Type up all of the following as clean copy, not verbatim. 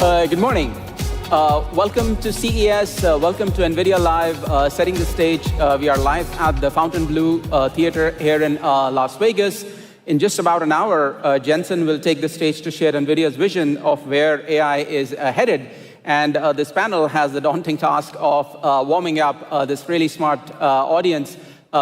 Good morning. Welcome to CES. Welcome to NVIDIA Live. Setting the stage, we are live at the Fontainebleau Theater here in Las Vegas. In just about an hour, Jensen will take the stage to share NVIDIA's vision of where AI is headed. And this panel has the daunting task of warming up this really smart audience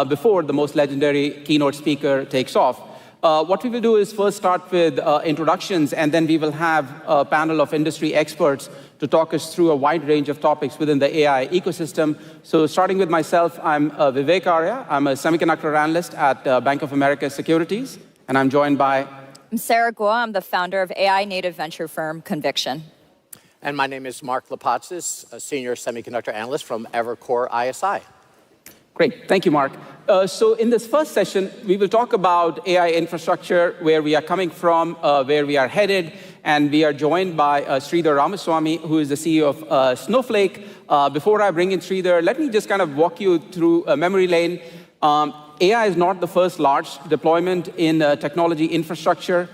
before the most legendary keynote speaker takes off. What we will do is first start with introductions, and then we will have a panel of industry experts to talk us through a wide range of topics within the AI ecosystem. So starting with myself, I'm Vivek Arya. I'm a semiconductor analyst at Bank of America Securities, and I'm joined by... I'm Sarah Guo. I'm the founder of AI native venture firm Conviction. And my name is Mark Lipatzis, a senior semiconductor analyst from Evercore ISI. Great. Thank you, Mark. So in this first session, we will talk about AI infrastructure, where we are coming from, where we are headed, and we are joined by Sridhar Ramaswamy, who is the CEO of Snowflake. Before I bring in Sridhar, let me just kind of walk you through a memory lane. AI is not the first large deployment in technology infrastructure.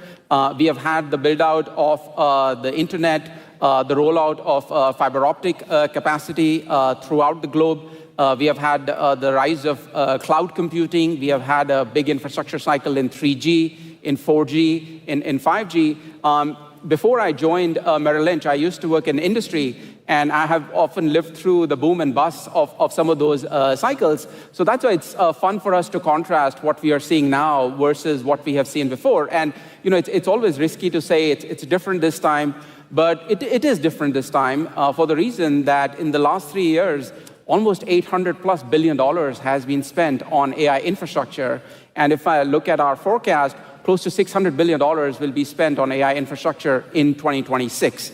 We have had the build-out of the internet, the rollout of fiber optic capacity throughout the globe. We have had the rise of cloud computing. We have had a big infrastructure cycle in 3G, in 4G, in 5G. Before I joined Merrill Lynch, I used to work in industry, and I have often lived through the boom and bust of some of those cycles. So that's why it's fun for us to contrast what we are seeing now versus what we have seen before. And it's always risky to say it's different this time, but it is different this time for the reason that in the last 3 years, almost $800+ billion has been spent on AI infrastructure. And if I look at our forecast, close to $600 billion will be spent on AI infrastructure in 2026,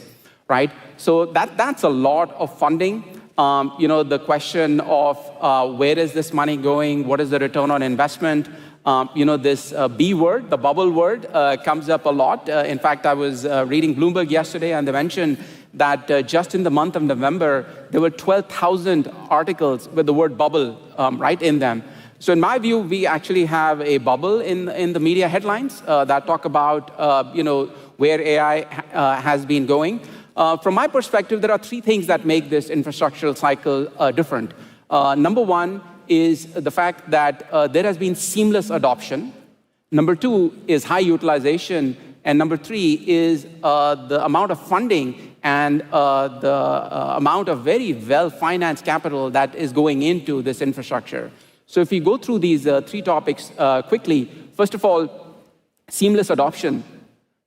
right? So that's a lot of funding. The question of where is this money going? What is the return on investment? This B word, the bubble word, comes up a lot. In fact, I was reading Bloomberg yesterday, and they mentioned that just in the month of November, there were 12,000 articles with the word bubble right in them. So in my view, we actually have a bubble in the media headlines that talk about where AI has been going. From my perspective, there are three things that make this infrastructural cycle different. Number one is the fact that there has been seamless adoption. Number two is high utilization. And number three is the amount of funding and the amount of very well-financed capital that is going into this infrastructure. So if we go through these three topics quickly, first of all, seamless adoption.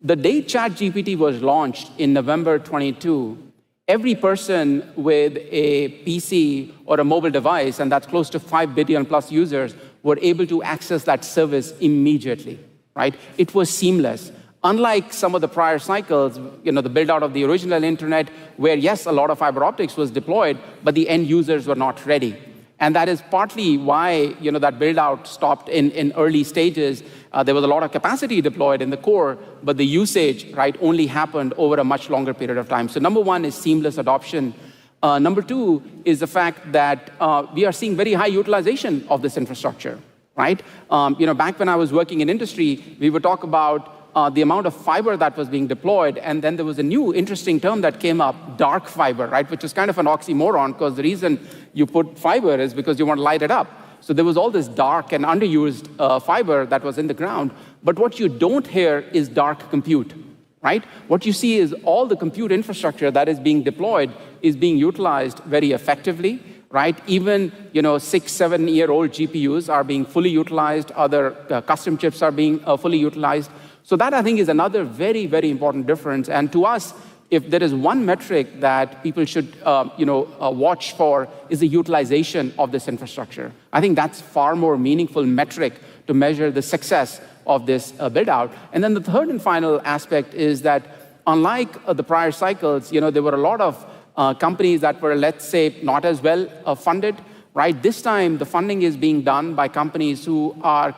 The day ChatGPT was launched in November 22, every person with a PC or a mobile device, and that's close to 5 billion plus users, were able to access that service immediately, right? It was seamless. Unlike some of the prior cycles, the build out of the original internet, where yes, a lot of fiber optics was deployed, but the end users were not ready. And that is partly why that build out stopped in early stages. There was a lot of capacity deployed in the core, but the usage, right, only happened over a much longer period of time. So number one is seamless adoption. Number two is the fact that we are seeing very high utilization of this infrastructure, right? Back when I was working in industry, we would talk about the amount of fiber that was being deployed, and then there was a new interesting term that came up, dark fiber, right, which is kind of an oxymoron, because the reason you put fiber is because you want to light it up. So there was all this dark and underused fiber that was in the ground, but what you don't hear is dark compute, right? What you see is all the compute infrastructure that is being deployed is being utilized very effectively, right? Even 6-7-year-old GPUs are being fully utilized, other custom chips are being fully utilized. So that, I think, is another very, very important difference. And to us, if there is one metric that people should watch for, is the utilization of this infrastructure. I think that's far more meaningful metric to measure the success of this build-out. And then the third and final aspect is that, unlike the prior cycles, there were a lot of companies that were, let's say, not as well funded. Right? This time, the funding is being done by companies who are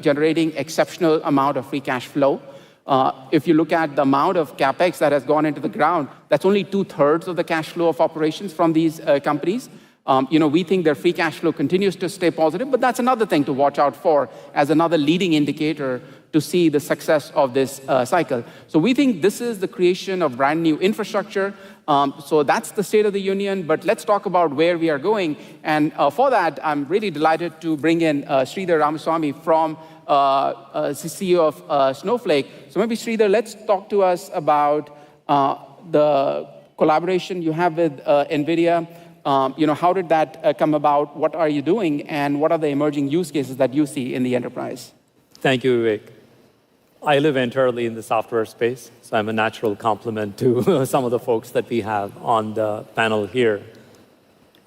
generating exceptional amount of free cash flow. If you look at the amount of capex that has gone into the ground, that's only 2/3 of the cash flow of operations from these companies. We think their free cash flow continues to stay positive, but that's another thing to watch out for as another leading indicator to see the success of this cycle. So we think this is the creation of brand new infrastructure. So that's the state of the union, but let's talk about where we are going. And for that, I'm really delighted to bring in Sridhar Ramaswamy from CEO of Snowflake. So maybe Sridhar, let's talk to us about the collaboration you have with NVIDIA. How did that come about? What are you doing? And what are the emerging use cases that you see in the enterprise? Thank you, Vivek. I live entirely in the software space, so I'm a natural complement to some of the folks that we have on the panel here.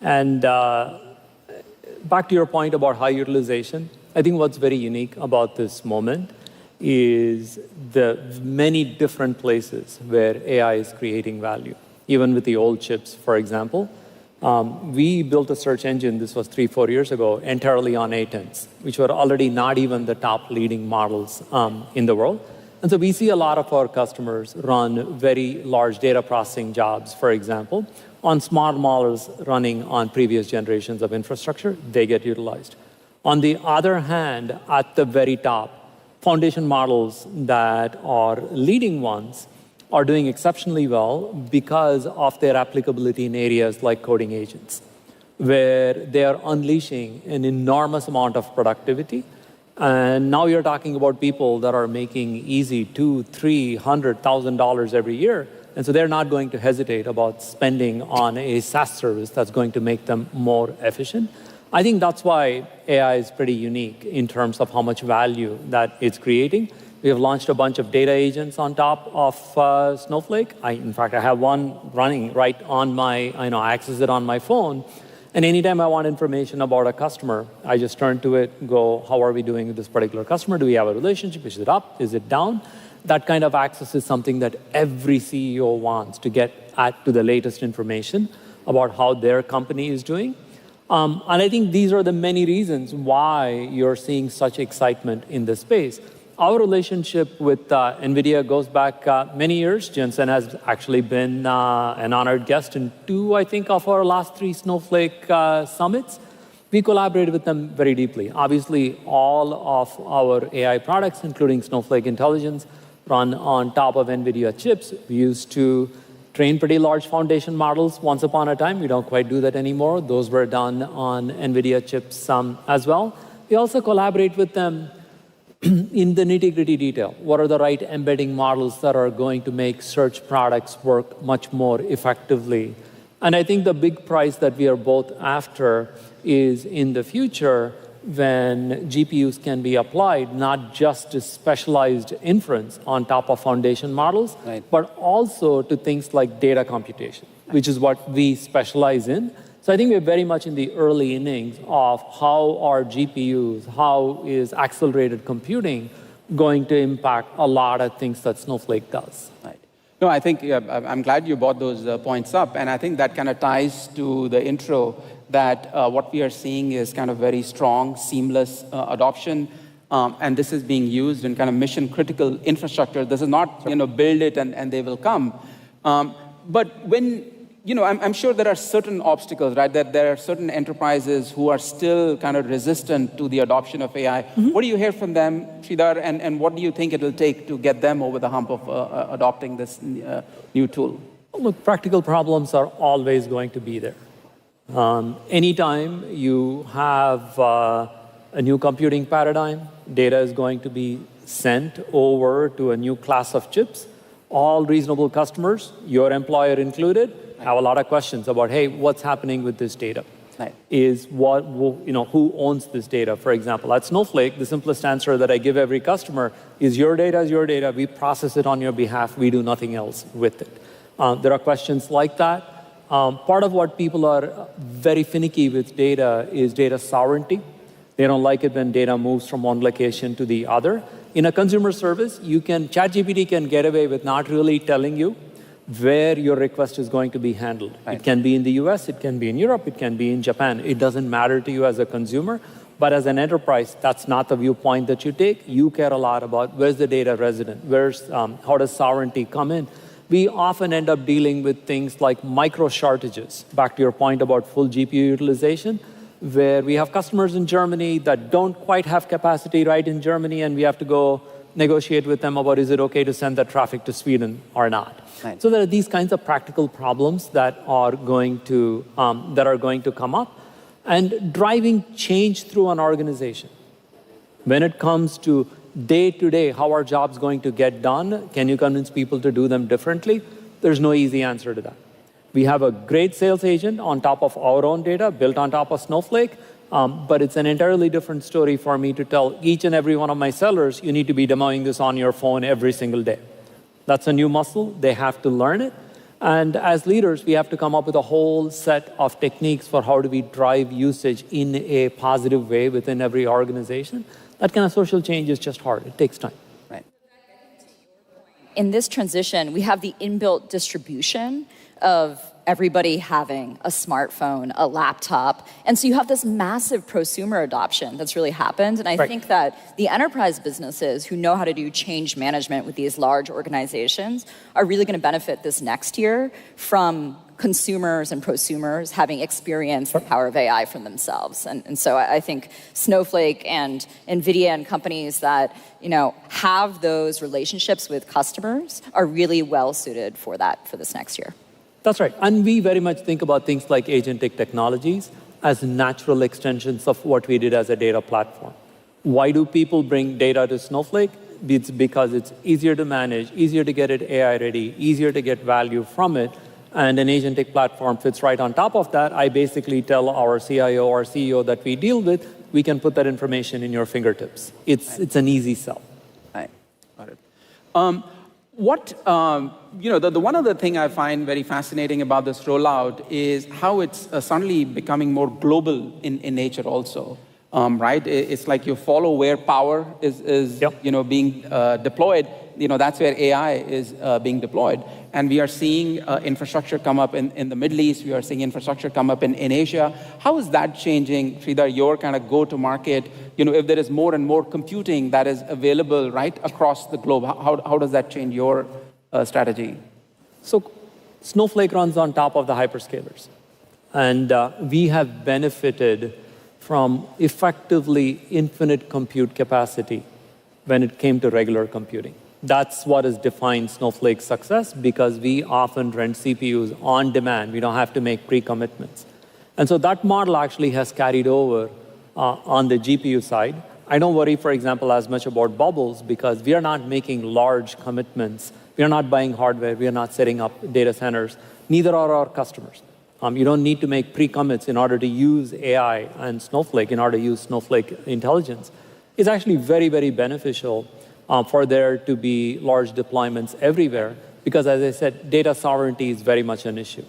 And back to your point about high utilization, I think what's very unique about this moment is the many different places where AI is creating value. Even with the old chips, for example, we built a search engine, this was 3-4 years ago, entirely on A10s, which were already not even the top leading models in the world. And so we see a lot of our customers run very large data processing jobs, for example, on smart models running on previous generations of infrastructure. They get utilized. On the other hand, at the very top, foundation models that are leading ones are doing exceptionally well because of their applicability in areas like coding agents, where they are unleashing an enormous amount of productivity. And now you're talking about people that are making easy $200,000-$300,000 every year. And so they're not going to hesitate about spending on a SaaS service that's going to make them more efficient. I think that's why AI is pretty unique in terms of how much value that it's creating. We have launched a bunch of data agents on top of Snowflake. In fact, I have one running right on my, I access it on my phone. And anytime I want information about a customer, I just turn to it, go, how are we doing with this particular customer? Do we have a relationship? Is it up? Is it down? That kind of access is something that every CEO wants to get to the latest information about how their company is doing. And I think these are the many reasons why you're seeing such excitement in this space. Our relationship with NVIDIA goes back many years. Jensen has actually been an honored guest in 2, I think, of our last 3 Snowflake summits. We collaborated with them very deeply. Obviously, all of our AI products, including Snowflake Intelligence, run on top of NVIDIA chips. We used to train pretty large foundation models once upon a time. We don't quite do that anymore. Those were done on NVIDIA chips as well. We also collaborate with them in the nitty-gritty detail. What are the right embedding models that are going to make search products work much more effectively? And I think the big prize that we are both after is in the future when GPUs can be applied not just to specialized inference on top of foundation models, but also to things like data computation, which is what we specialize in. So I think we're very much in the early innings of how are GPUs, how is accelerated computing going to impact a lot of things that Snowflake does. Right. No, I think I'm glad you brought those points up. And I think that kind of ties to the intro that what we are seeing is kind of very strong, seamless adoption. And this is being used in kind of mission critical infrastructure. This is not, build it and they will come. But when, I'm sure there are certain obstacles, right? That there are certain enterprises who are still kind of resistant to the adoption of AI. Mm-hmm. What do you hear from them, Sridhar, and what do you think it will take to get them over the hump of adopting this new tool? Look, practical problems are always going to be there. Anytime you have a new computing paradigm, data is going to be sent over to a new class of chips. All reasonable customers, your employer included, have a lot of questions about, hey, what's happening with this data? Right. Who owns this data? For example, at Snowflake, the simplest answer that I give every customer is your data is your data. We process it on your behalf. We do nothing else with it. There are questions like that. Part of what people are very finicky with data is data sovereignty. They don't like it when data moves from one location to the other. In a consumer service, ChatGPT can get away with not really telling you where your request is going to be handled. Right. It can be in the US, it can be in Europe, it can be in Japan. It doesn't matter to you as a consumer, but as an enterprise, that's not the viewpoint that you take. You care a lot about where's the data resident, how does sovereignty come in. We often end up dealing with things like micro shortages, back to your point about full GPU utilization, where we have customers in Germany that don't quite have capacity right in Germany, and we have to go negotiate with them about is it okay to send that traffic to Sweden or not. Right. So there are these kinds of practical problems that are going to come up, and driving change through an organization. When it comes to day-to-day, how are jobs going to get done? Can you convince people to do them differently? There's no easy answer to that. We have a great sales agent on top of our own data, built on top of Snowflake, but it's an entirely different story for me to tell each and every one of my sellers, you need to be demoing this on your phone every single day. That's a new muscle. They have to learn it. And as leaders, we have to come up with a whole set of techniques for how do we drive usage in a positive way within every organization. That kind of social change is just hard. It takes time. Right. In this transition, we have the inbuilt distribution of everybody having a smartphone, a laptop. And so you have this massive prosumer adoption that's really happened. And I think that the enterprise businesses who know how to do change management with these large organizations are really going to benefit this next year from consumers and prosumers having experienced the power of AI for themselves. And so I think Snowflake and NVIDIA and companies that have those relationships with customers are really well suited for that for this next year. That's right. And we very much think about things like agentic technologies as natural extensions of what we did as a data platform. Why do people bring data to Snowflake? It's because it's easier to manage, easier to get it AI ready, easier to get value from it. And an agentic platform fits right on top of that. I basically tell our CIO or CEO that we deal with, we can put that information in your fingertips. It's an easy sell. Right. Got it. The one other thing I find very fascinating about this rollout is how it's suddenly becoming more global in nature also, right? It's like you follow where power is being deployed. That's where AI is being deployed. And we are seeing infrastructure come up in the Middle East. We are seeing infrastructure come up in Asia. How is that changing, Sridhar, your kind of go-to-market? If there is more and more computing that is available right across the globe, how does that change your strategy? So Snowflake runs on top of the hyperscalers. And we have benefited from effectively infinite compute capacity when it came to regular computing. That's what has defined Snowflake's success, because we often rent CPUs on demand. We don't have to make pre-commitments. And so that model actually has carried over on the GPU side. I don't worry, for example, as much about bubbles, because we are not making large commitments. We are not buying hardware. We are not setting up data centers. Neither are our customers. You don't need to make pre-commits in order to use AI and Snowflake, in order to use Snowflake intelligence. It's actually very, very beneficial for there to be large deployments everywhere, because as I said, data sovereignty is very much an issue.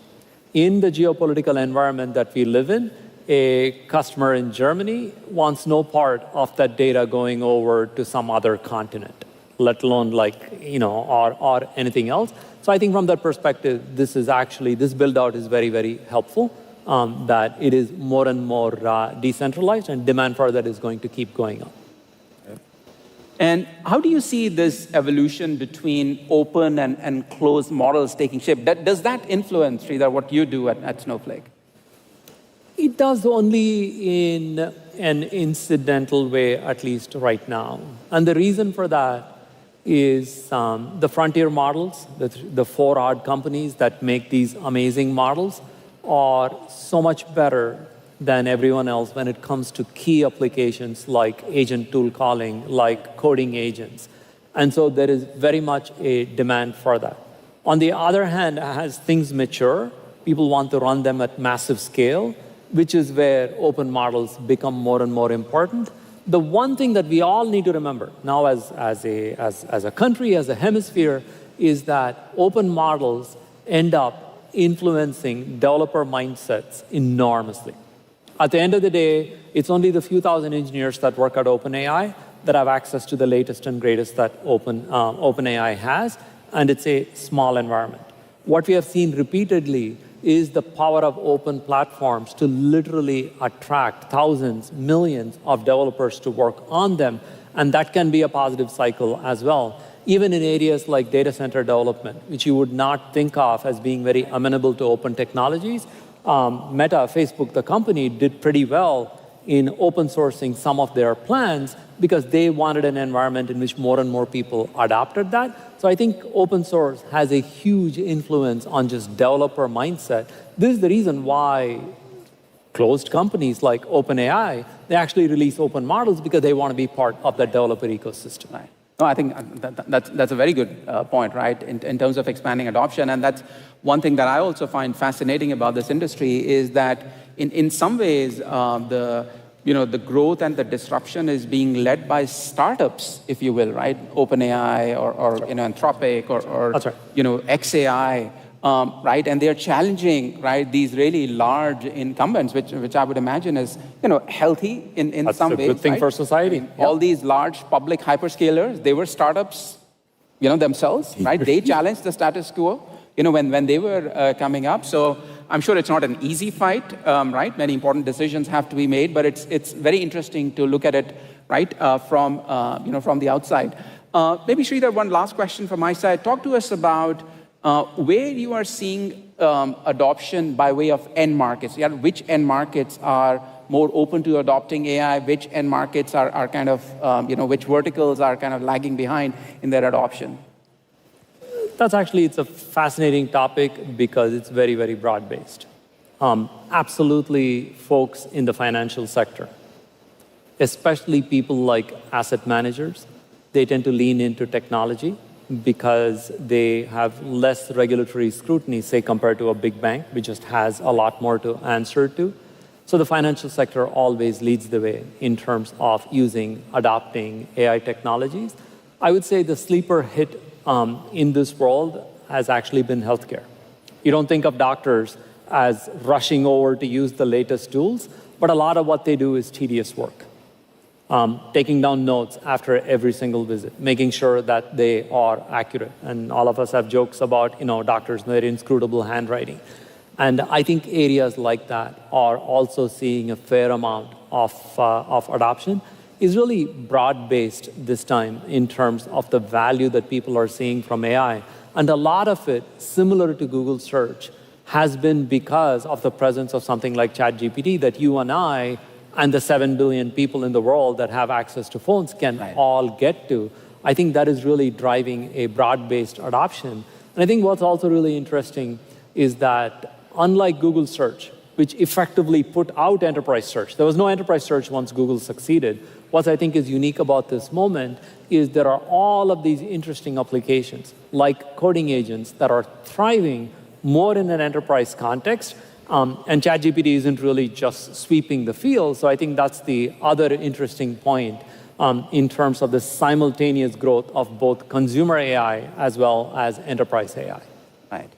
In the geopolitical environment that we live in, a customer in Germany wants no part of that data going over to some other continent, let alone or anything else. So I think from that perspective, this build-out is very, very helpful, that it is more and more decentralized, and demand for that is going to keep going up. And how do you see this evolution between open and closed models taking shape? Does that influence, Sridhar, what you do at Snowflake? It does only in an incidental way, at least right now. And the reason for that is the frontier models, the 4 odd companies that make these amazing models, are so much better than everyone else when it comes to key applications like agent tool calling, like coding agents. And so there is very much a demand for that. On the other hand, as things mature, people want to run them at massive scale, which is where open models become more and more important. The one thing that we all need to remember now as a country, as a hemisphere, is that open models end up influencing developer mindsets enormously. At the end of the day, it's only the few thousand engineers that work at OpenAI that have access to the latest and greatest that OpenAI has, and it's a small environment. What we have seen repeatedly is the power of open platforms to literally attract thousands, millions of developers to work on them, and that can be a positive cycle as well. Even in areas like data center development, which you would not think of as being very amenable to open technologies, Meta, Facebook, the company, did pretty well in open sourcing some of their plans because they wanted an environment in which more and more people adopted that. So I think open source has a huge influence on just developer mindset. This is the reason why closed companies like OpenAI, they actually release open models because they want to be part of that developer ecosystem. Right. No, I think that's a very good point, right, in terms of expanding adoption. And that's one thing that I also find fascinating about this industry is that in some ways, the growth and the disruption is being led by startups, if you will, right? OpenAI or Anthropic or That's right. XAI, right? And they're challenging, right, these really large incumbents, which I would imagine is healthy in That's some a ways. good thing right? for society. All these large public hyperscalers, they were startups, themselves, right? They challenged the status quo, when they were coming up. So I'm sure it's not an easy fight, right? Many important decisions have to be made, but it's very interesting to look at it, right, from the outside. Maybe Sridhar, one last question from my side. Talk to us about where you are seeing adoption by way of end markets. Yeah, which end markets are more open to adopting AI? Which end markets are kind of, which verticals are kind of lagging behind in their adoption? It's a fascinating topic because it's very, very broad-based. Absolutely, folks in the financial sector, especially people like asset managers, they tend to lean into technology because they have less regulatory scrutiny, say, compared to a big bank, which just has a lot more to answer to. So the financial sector always leads the way in terms of adopting AI technologies. I would say the sleeper hit in this world has actually been healthcare. You don't think of doctors as rushing over to use the latest tools, but a lot of what they do is tedious work. Taking down notes after every single visit, making sure that they are accurate. And all of us have jokes about, doctors and their inscrutable handwriting. And I think areas like that are also seeing a fair amount of adoption. Is really broad-based this time in terms of the value that people are seeing from AI. And a lot of it, similar to Google search, has been because of the presence of something like ChatGPT that you and I and the 7 billion people in the world that have access to phones can all get to. I think that is really driving a broad-based adoption. And I think what's also really interesting is that unlike Google search, which effectively put out enterprise search, there was no enterprise search once Google succeeded. What I think is unique about this moment is there are all of these interesting applications, like coding agents, that are thriving more in an enterprise context. And ChatGPT isn't really just sweeping the field. So I think that's the other interesting point in terms of the simultaneous growth of both consumer AI as well as enterprise AI. Right.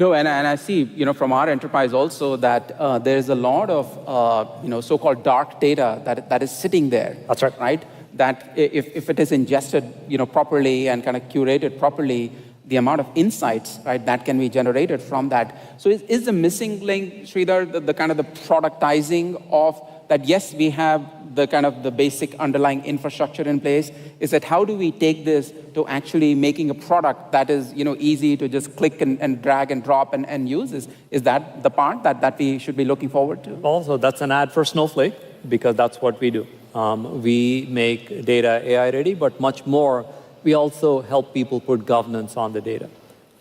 No, and I see, from our enterprise also that there's a lot of, so-called dark data that is sitting there. That's right. Right? That if it is ingested, properly and kind of curated properly, the amount of insights, right, that can be generated from that. So is the missing link, Sridhar, the kind of the productizing of that? Yes, we have the kind of the basic underlying infrastructure in place. Is that how do we take this to actually making a product that is, easy to just click and drag and drop and use? Is that the part that we should be looking forward to? Also, that's an ad for Snowflake because that's what we do. We make data AI ready, but much more, we also help people put governance on the data.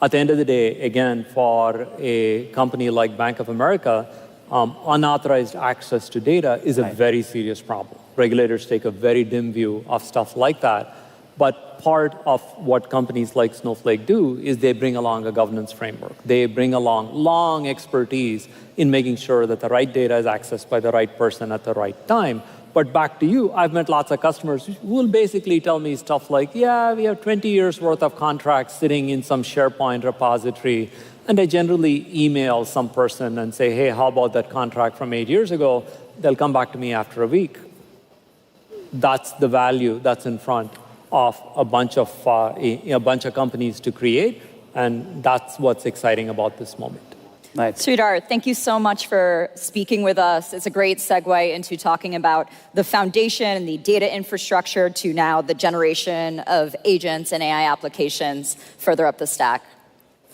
At the end of the day, again, for a company like Bank of America, unauthorized access to data is a very serious problem. Regulators take a very dim view of stuff like that. But part of what companies like Snowflake do is they bring along a governance framework. They bring along long expertise in making sure that the right data is accessed by the right person at the right time. But back to you, I've met lots of customers who will basically tell me stuff like, yeah, we have 20 years worth of contracts sitting in some SharePoint repository. And I generally email some person and say, hey, how about that contract from 8 years ago? They'll come back to me after a week. That's the value that's in front of a bunch of companies to create. And that's what's exciting about this moment. Nice. Sridhar, thank you so much for speaking with us. It's a great segue into talking about the foundation and the data infrastructure to now the generation of agents and AI applications further up the stack.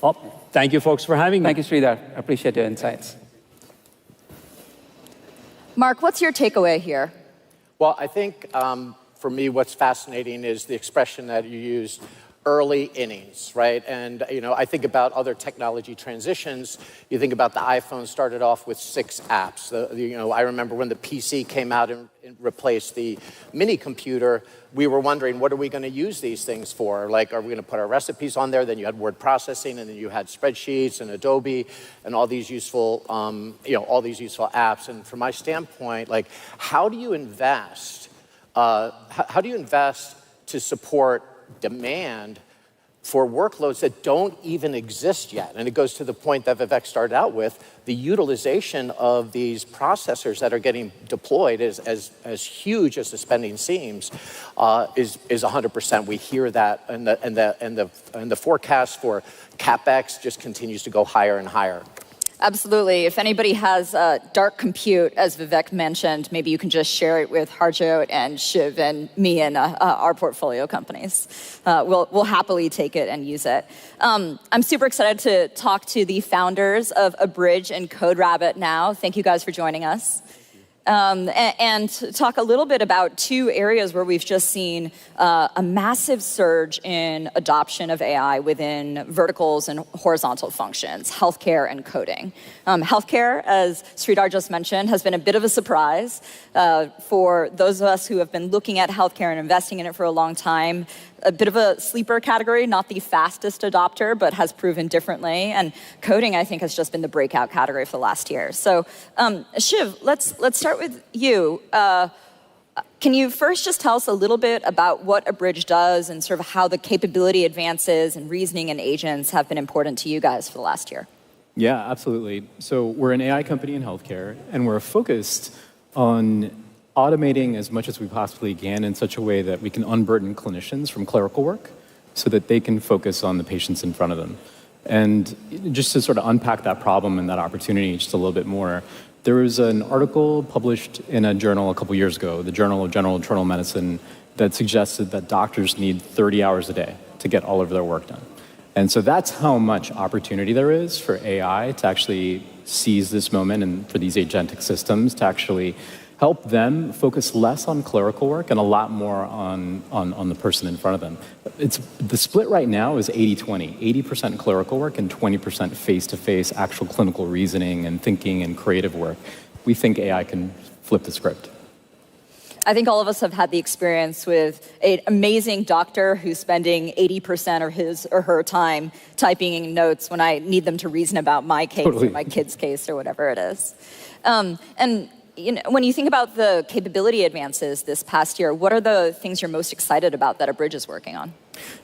Well, thank you, folks, for having me. Thank you, Sridhar. I appreciate your insights. Mark, what's your takeaway here? Well, I think for me, what's fascinating is the expression that you used, early innings, right? And, I think about other technology transitions. You think about the iPhone started off with 6 apps. I remember when the PC came out and replaced the mini computer, we were wondering, what are we going to use these things for? Like, are we going to put our recipes on there? Then you had word processing, and then you had spreadsheets and Adobe and all these useful, apps. And from my standpoint, like, how do you invest to support demand for workloads that don't even exist yet? And it goes to the point that Vivek started out with. The utilization of these processors that are getting deployed is as huge as the spending seems, is 100%. We hear that, and the forecast for CapEx just continues to go higher and higher. Absolutely. If anybody has dark compute, as Vivek mentioned, maybe you can just share it with Harjot and Shiv and me and our portfolio companies. We'll happily take it and use it. I'm super excited to talk to the founders of Abridge and CodeRabbit now. Thank you guys for joining us. And talk a little bit about 2 areas where we've just seen a massive surge in adoption of AI within verticals and horizontal functions, healthcare and coding. Healthcare, as Sridhar just mentioned, has been a bit of a surprise for those of us who have been looking at healthcare and investing in it for a long time. A bit of a sleeper category, not the fastest adopter, but has proven differently. And coding, I think, has just been the breakout category for the last year. So, Shiv, let's start with you. Can you first just tell us a little bit about what Abridge does and sort of how the capability advances and reasoning and agents have been important to you guys for the last year? Yeah, absolutely. So we're an AI company in healthcare, and we're focused on automating as much as we possibly can in such a way that we can unburden clinicians from clerical work so that they can focus on the patients in front of them. And just to sort of unpack that problem and that opportunity just a little bit more, there was an article published in a journal a couple years ago, the Journal of General Internal Medicine, that suggested that doctors need 30 hours a day to get all of their work done. And so that's how much opportunity there is for AI to actually seize this moment and for these agentic systems to actually help them focus less on clerical work and a lot more on the person in front of them. The split right now is 80-20, 80% clerical work and 20% face-to-face actual clinical reasoning and thinking and creative work. We think AI can flip the script. I think all of us have had the experience with an amazing doctor who's spending 80% of his or her time typing in notes when I need them to reason about my case or my kid's case or whatever it is. And when you think about the capability advances this past year, what are the things you're most excited about that Abridge is working on?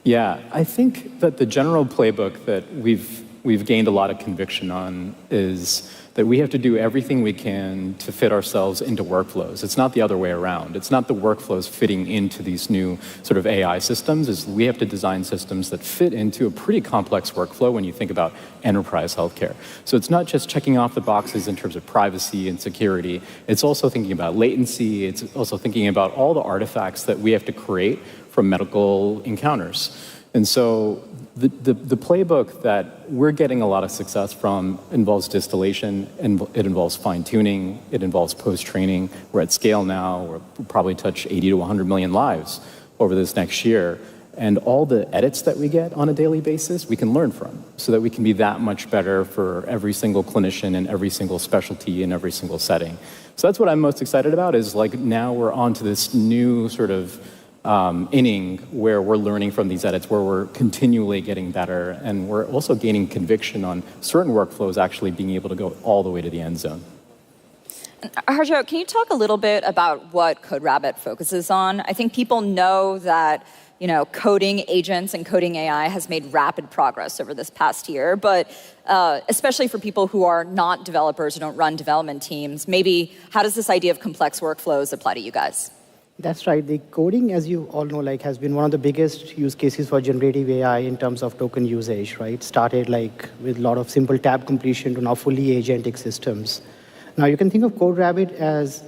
Yeah, I think that the general playbook that we've gained a lot of conviction on is that we have to do everything we can to fit ourselves into workflows. It's not the other way around. It's not the workflows fitting into these new sort of AI systems. We have to design systems that fit into a pretty complex workflow when you think about enterprise healthcare. So it's not just checking off the boxes in terms of privacy and security. It's also thinking about latency. It's also thinking about all the artifacts that we have to create from medical encounters. And so the playbook that we're getting a lot of success from involves distillation, and it involves fine-tuning, it involves post-training. We're at scale now. We'll probably touch 80 to 100 million lives over this next year. And all the edits that we get on a daily basis, we can learn from so that we can be that much better for every single clinician and every single specialty in every single setting. So that's what I'm most excited about is like now we're on to this new sort of inning where we're learning from these edits, where we're continually getting better, and we're also gaining conviction on certain workflows actually being able to go all the way to the end zone. Harjot, can you talk a little bit about what CodeRabbit focuses on? I think people know that coding agents and coding AI has made rapid progress over this past year, but especially for people who are not developers, who don't run development teams, maybe how does this idea of complex workflows apply to you guys? That's right. The coding, as you all know, has been one of the biggest use cases for generative AI in terms of token usage, right? Started with a lot of simple tab completion to now fully agentic systems. Now you can think of CodeRabbit as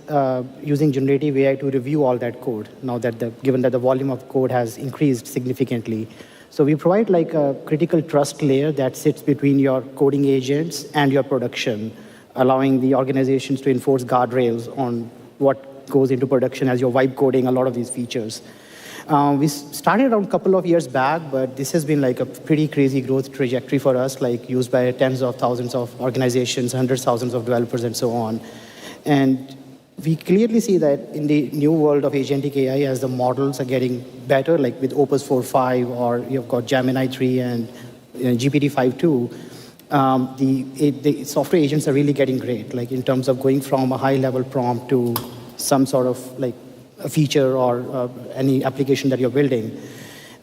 using generative AI to review all that code. Now that given that the volume of code has increased significantly, so we provide a critical trust layer that sits between your coding agents and your production allowing the organizations to enforce guardrails on what goes into production as you're vibe coding a lot of these features. We started around a couple of years back, but this has been like a pretty crazy growth trajectory for us, like used by tens of thousands of organizations, hundreds of thousands of developers, and so on. And we clearly see that in the new world of agentic AI, as the models are getting better, like with Opus 4.5, or you've got Gemini 3 and GPT 5.2, the software agents are really getting great, like in terms of going from a high-level prompt to some sort of like a feature or any application that you're building,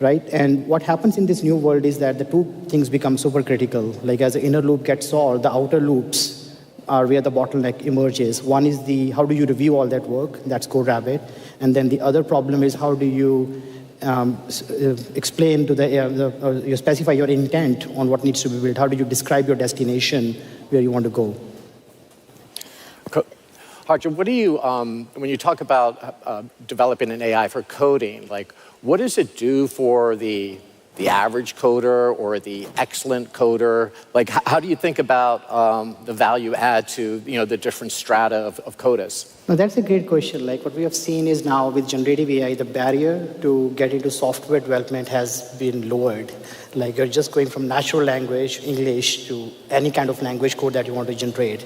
right? And what happens in this new world is that the two things become super critical. Like as the inner loop gets solved, the outer loops are where the bottleneck emerges. One is how do you review all that work? That's CodeRabbit. And then the other problem is how do you explain to you specify your intent on what needs to be built? How do you describe your destination where you want to go? Harjan, what do you, when you talk about developing an AI for coding, like what does it do for the average coder or the excellent coder? Like how do you think about the value add to the different strata of coders? No, that's a great question. Like what we have seen is now with generative AI, the barrier to get into software development has been lowered. Like you're just going from natural language, English, to any kind of language code that you want to generate.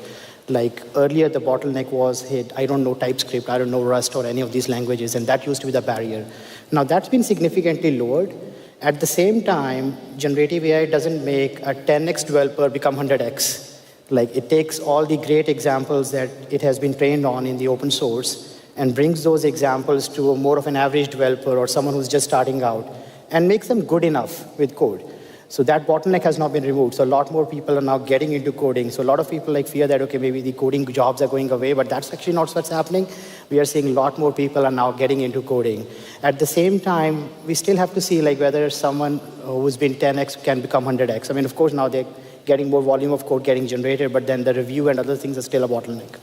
Like earlier, the bottleneck was, hey, I don't know TypeScript, I don't know Rust or any of these languages, and that used to be the barrier. Now that's been significantly lowered. At the same time, generative AI doesn't make a 10x developer become 100x. Like it takes all the great examples that it has been trained on in the open source and brings those examples to more of an average developer or someone who's just starting out and makes them good enough with code. So that bottleneck has not been removed. So a lot more people are now getting into coding. So a lot of people fear that, okay, maybe the coding jobs are going away, but that's actually not what's happening. We are seeing a lot more people are now getting into coding. At the same time, we still have to see whether someone who's been 10x can become 100x. I mean, of course, now they're getting more volume of code getting generated, but then the review and other things are still a bottleneck.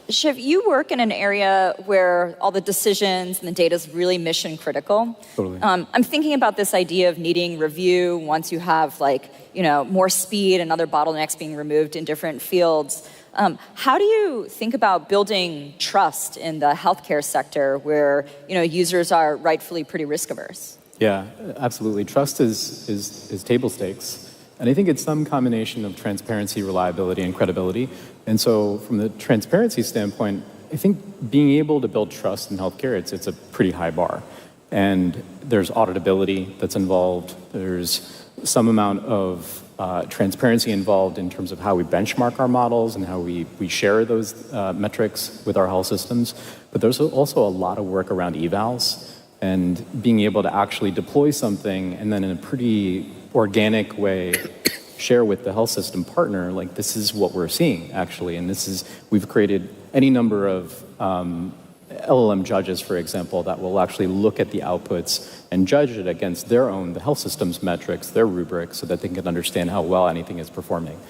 Shiv, you work in an area where all the decisions and the data is really mission critical. Totally. I'm thinking about this idea of needing review once you have more speed and other bottlenecks being removed in different fields. How do you think about building trust in the healthcare sector where users are rightfully pretty risk averse? Yeah, absolutely. Trust is table stakes. And I think it's some combination of transparency, reliability, and credibility. And so from the transparency standpoint, I think being able to build trust in healthcare, it's a pretty high bar. And there's auditability that's involved. There's some amount of transparency involved in terms of how we benchmark our models and how we share those metrics with our health systems. But there's also a lot of work around evals and being able to actually deploy something and then in a pretty organic way share with the health system partner, like this is what we're seeing actually, and we've created any number of LLM judges, for example, that will actually look at the outputs and judge it against the health system's metrics, their rubrics, so that they can understand how well anything is performing.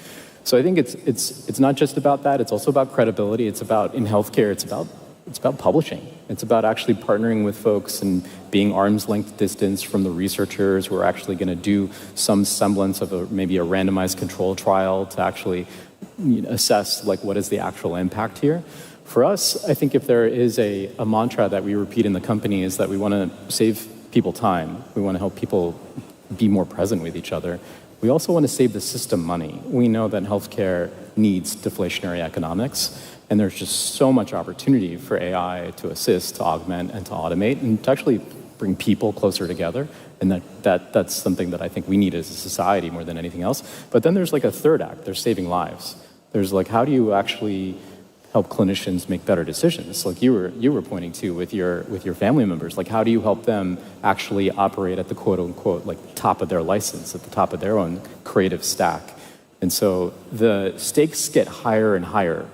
So I think it's not just about that, it's also about credibility, in healthcare, it's about publishing. It's about actually partnering with folks and being arm's length distance from the researchers who are actually going to do some semblance of maybe a randomized control trial to actually assess what is the actual impact here. For us, I think if there is a mantra that we repeat in the company is that we want to save people time. We want to help people be more present with each other. We also want to save the system money. We know that healthcare needs deflationary economics. And there's just so much opportunity for AI to assist, to augment, and to automate, and to actually bring people closer together. And that's something that I think we need as a society more than anything else. But then there's a third act. There's saving lives. There's how do you actually help clinicians make better decisions? Like you were pointing to with your family members. How do you help them actually operate at the quote unquote top of their license, at the top of their own creative stack? And so the stakes get higher and higher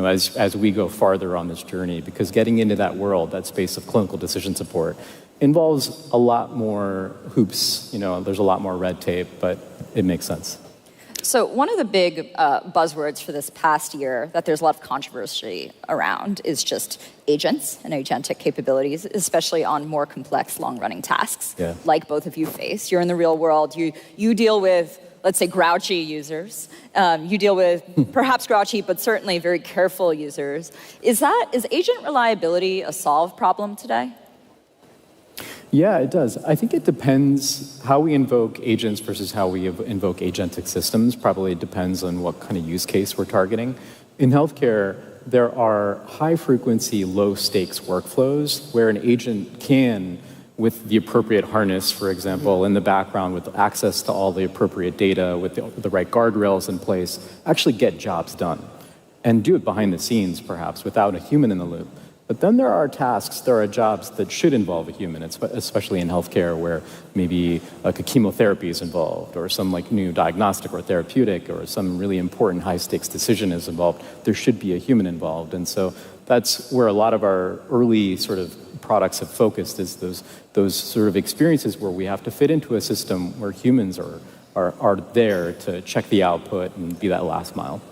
as we go farther on this journey, because getting into that world, that space of clinical decision support, involves a lot more hoops. There's a lot more red tape, but it makes sense. So one of the big buzzwords for this past year that there's a lot of controversy around is just agents and agentic capabilities, especially on more complex, long-running tasks, like both of you face. You're in the real world. You deal with let's say, grouchy users. You deal with perhaps grouchy, but certainly very careful users. Is agent reliability a solved problem today? Yeah, it does. I think it depends how we invoke agents versus how we invoke agentic systems. Probably depends on what kind of use case we're targeting. In healthcare, there are high-frequency, low-stakes workflows where an agent can, with the appropriate harness, for example, in the background with access to all the appropriate data, with the right guardrails in place, actually get jobs done and do it behind the scenes, perhaps, without a human in the loop. But then there are tasks, there are jobs that should involve a human, especially in healthcare where maybe like a chemotherapy is involved or some like new diagnostic or therapeutic or some really important high stakes decision is involved. There should be a human involved. And so that's where a lot of our early sort of products have focused, is those sort of experiences where we have to fit into a system where humans are there to check the output and be that last mile.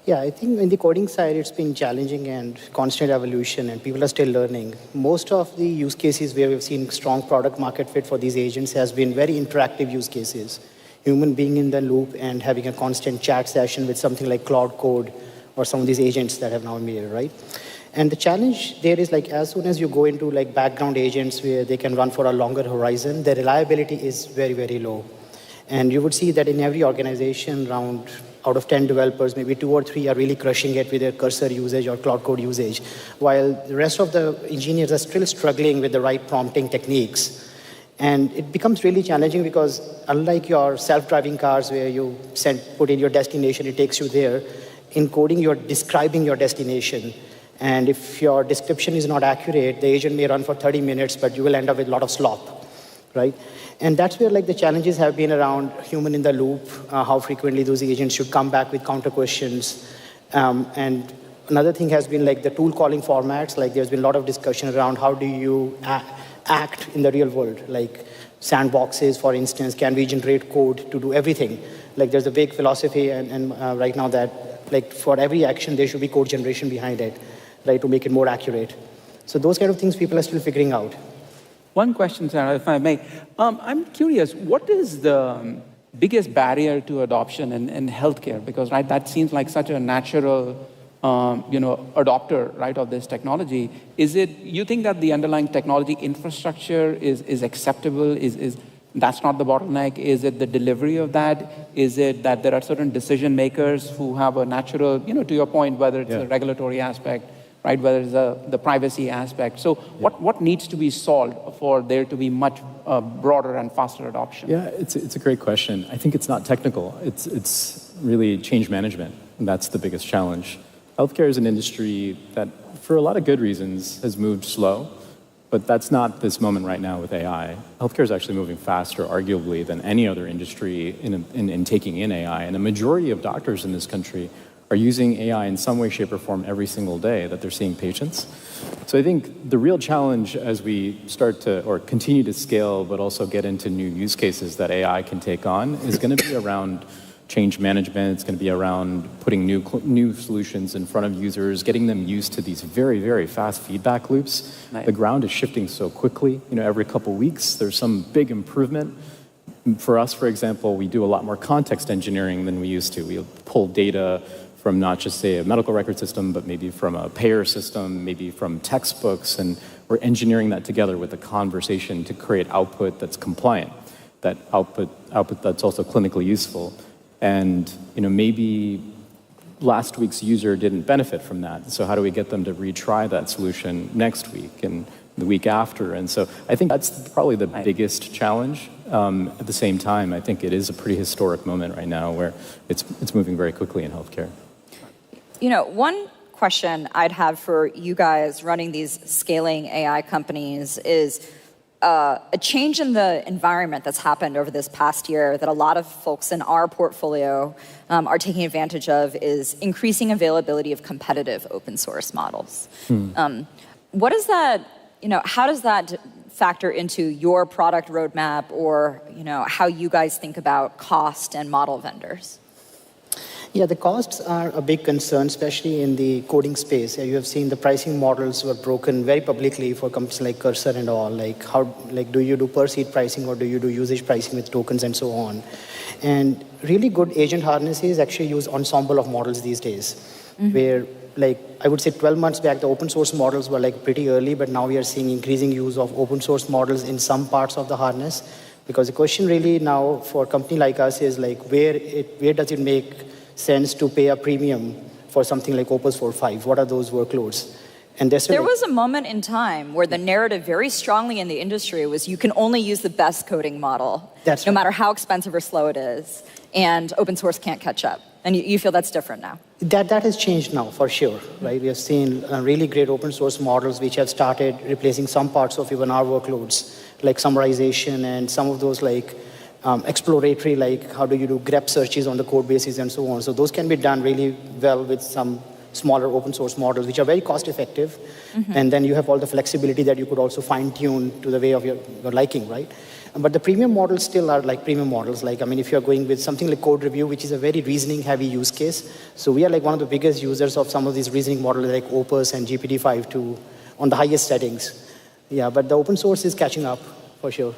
Yeah, I think in the coding side, it's been challenging and constant evolution, and people are still learning. Most of the use cases where we've seen strong product market fit for these agents has been very interactive use cases. Human being in the loop and having a constant chat session with something like Cloud Code or some of these agents that have now made it, right? And the challenge there is, like, as soon as you go into like background agents where they can run for a longer horizon, the reliability is very, very low. And you would see that in every organization, out of 10 developers, maybe 2 or 3 are really crushing it with their cursor usage or Cloud Code usage, while the rest of the engineers are still struggling with the right prompting techniques. And it becomes really challenging because unlike your self-driving cars where you put in your destination, it takes you there, in coding, you're describing your destination. And if your description is not accurate, the agent may run for 30 minutes, but you will end up with a lot of slop, right? And that's where like the challenges have been around human in the loop, how frequently those agents should come back with counter questions. And another thing has been like the tool calling formats. Like there's been a lot of discussion around how do you act in the real world, like sandboxes, for instance. Can we generate code to do everything? Like there's a big philosophy and right now that like for every action, there should be code generation behind it, right, to make it more accurate. So those kind of things people are still figuring out. One question, Sarah, if I may. I'm curious, what is the biggest barrier to adoption in healthcare? Because, right, that seems like such a natural, adopter, right, of this technology. Is it, you think that the underlying technology infrastructure is acceptable? Is that's not the bottleneck? Is it the delivery of that? Is it that there are certain decision makers who have a natural, to your point, whether it's a regulatory aspect, right, whether it's the privacy aspect. So what needs to be solved for there to be much broader and faster adoption? Yeah, it's a great question. I think it's not technical. It's really change management, and that's the biggest challenge. Healthcare is an industry that, for a lot of good reasons, has moved slow, but that's not this moment right now with AI. Healthcare is actually moving faster, arguably, than any other industry in taking in AI, and a majority of doctors in this country are using AI in some way, shape, or form every single day that they're seeing patients. So I think the real challenge as we start to, or continue to scale, but also get into new use cases that AI can take on, is going to be around change management. It's going to be around putting new solutions in front of users, getting them used to these very, very fast feedback loops. Nice. The ground is shifting so quickly. Every couple weeks, there's some big improvement. For us, for example, we do a lot more context engineering than we used to. We pull data from not just, say, a medical record system, but maybe from a payer system, maybe from textbooks, and we're engineering that together with a conversation to create output that's compliant, that output that's also clinically useful. And maybe last week's user didn't benefit from that, so how do we get them to retry that solution next week and the week after? And so I think that's probably the biggest challenge. At the same time, I think it is a pretty historic moment right now where it's moving very quickly in healthcare. One question I'd have for you guys running these scaling AI companies is a change in the environment that's happened over this past year that a lot of folks in our portfolio are taking advantage of is increasing availability of competitive open source models. What is that, how does that factor into your product roadmap or, how you guys think about cost and model vendors? Yeah, the costs are a big concern, especially in the coding space. You have seen the pricing models were broken very publicly for companies like Cursor and all. Like do you do per seat pricing or do you do usage pricing with tokens and so on? And really good agent harnesses actually use ensemble of models these days, where I would say 12 months back, the open source models were pretty early, but now we are seeing increasing use of open source models in some parts of the harness. Because the question really now for a company like us is where does it make sense to pay a premium for something like Opus 4.5? What are those workloads? And there was a moment in time where the narrative very strongly in the industry was you can only use the best coding model, no matter how expensive or slow it is, and open source can't catch up. And you feel that's different now? That has changed now, for sure, right? We have seen really great open source models which have started replacing some parts of even our workloads, like summarization and some of those exploratory, how do you do grep searches on the code bases and so on. So those can be done really well with some smaller open source models, which are very cost effective. And then you have all the flexibility that you could also fine tune to the way of your liking, right? But the premium models still are premium models. If you're going with something like code review, which is a very reasoning heavy use case. So we are one of the biggest users of some of these reasoning models like Opus and GPT-5 on the highest settings. Yeah, but the open source is catching up for sure.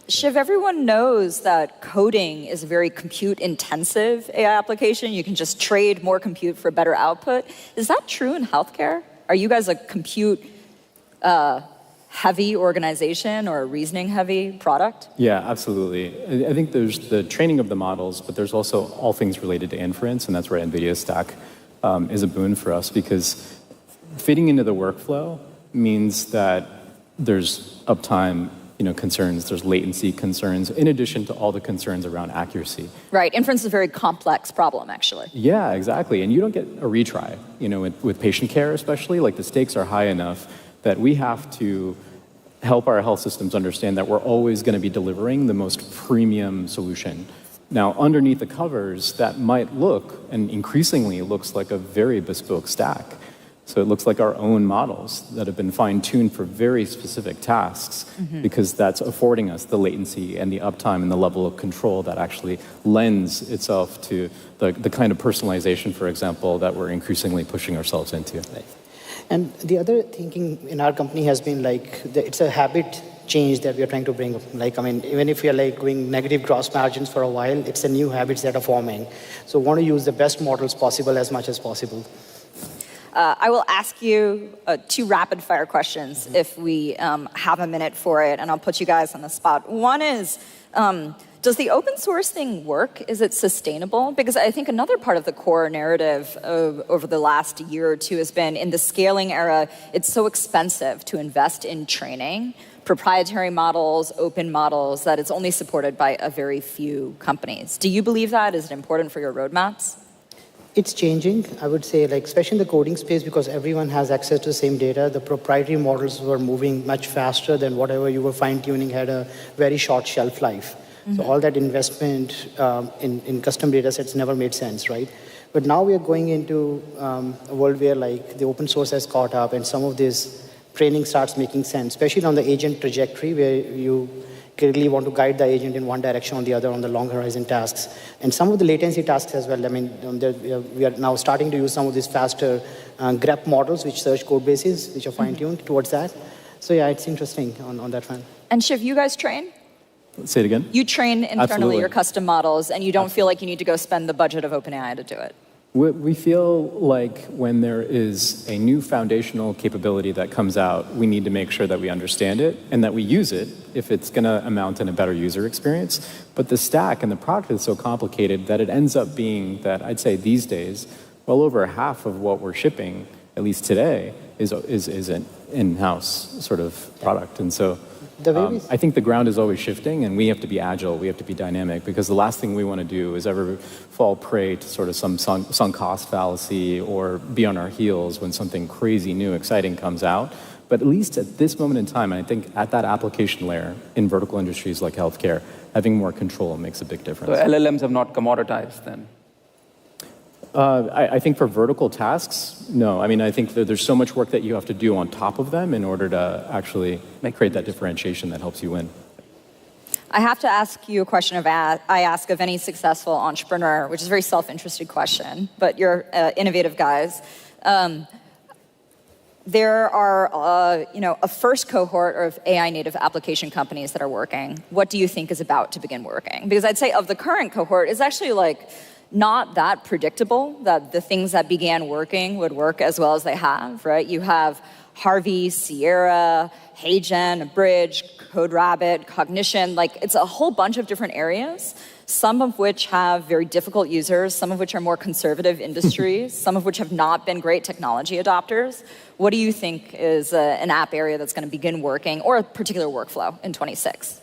Shiv, everyone knows that coding is a very compute-intensive AI application. You can just trade more compute for better output. Is that true in healthcare? Are you guys a compute-heavy organization or a reasoning-heavy product? Yeah, absolutely. I think there's the training of the models, but there's also all things related to inference, and that's where NVIDIA's stack is a boon for us, because fitting into the workflow means that there's uptime concerns, there's latency concerns, in addition to all the concerns around accuracy. Right, inference is a very complex problem, actually. Yeah, exactly, and you don't get a retry. With patient care especially, the stakes are high enough that we have to help our health systems understand that we're always going to be delivering the most premium solution. Now, underneath the covers, that might look, and increasingly looks like a very bespoke stack. So it looks like our own models that have been fine-tuned for very specific tasks, because that's affording us the latency and the uptime and the level of control that actually lends itself to the kind of personalization, for example, that we're increasingly pushing ourselves into. Right. And the other thinking in our company has been it's a habit change that we are trying to bring up. Even if we are going negative gross margins for a while, it's a new habits that are forming. So we want to use the best models possible as much as possible. I will ask you 2 rapid-fire questions if we have a minute for it, and I'll put you guys on the spot. One is, does the open source thing work? Is it sustainable? Because I think another part of the core narrative over the last year or two has been, in the scaling era, it's so expensive to invest in training proprietary models, open models, that it's only supported by a very few companies. Do you believe that? Is it important for your roadmaps? It's changing, I would say, especially in the coding space, because everyone has access to the same data. The proprietary models were moving much faster than whatever you were fine-tuning had a very short shelf life. So all that investment in custom data sets never made sense, right? But now we are going into a world where the open source has caught up and some of this training starts making sense, especially on the agent trajectory, where you clearly want to guide the agent in one direction or the other on the long horizon tasks. And some of the latency tasks as well. We are now starting to use some of these faster grep models, which search code bases, which are fine-tuned towards that. So yeah, it's interesting on that front. And Shiv, you guys train? Say it again? You train internally Absolutely. your custom models, and you don't feel like you need to go spend the budget of OpenAI to do it? We feel like when there is a new foundational capability that comes out, we need to make sure that we understand it and that we use it if it's going to amount in a better user experience. But the stack and the product is so complicated that it ends up being that, I'd say these days, well over half of what we're shipping, at least today, is an in-house sort of product. And so I think the ground is always shifting, and we have to be agile, we have to be dynamic, because the last thing we want to do is ever fall prey to sort of some sunk cost fallacy or be on our heels when something crazy, new, exciting comes out. But at least at this moment in time, and I think at that application layer in vertical industries like healthcare, having more control makes a big difference. So LLMs have not commoditized then? I think for vertical tasks, no. I think that there's so much work that you have to do on top of them in order to actually create that differentiation that helps you win. I have to ask you a question I ask of any successful entrepreneur, which is a very self-interested question, but you're innovative guys. There are, a first cohort of AI native application companies that are working. What do you think is about to begin working? Because I'd say of the current cohort, it's actually not that predictable that the things that began working would work as well as they have, right? You have Harvey, Sierra, HeyGen, Bridge, CodeRabbit, Cognition, it's a whole bunch of different areas, some of which have very difficult users, some of which are more conservative industries, some of which have not been great technology adopters. What do you think is an app area that's going to begin working, or a particular workflow in 26?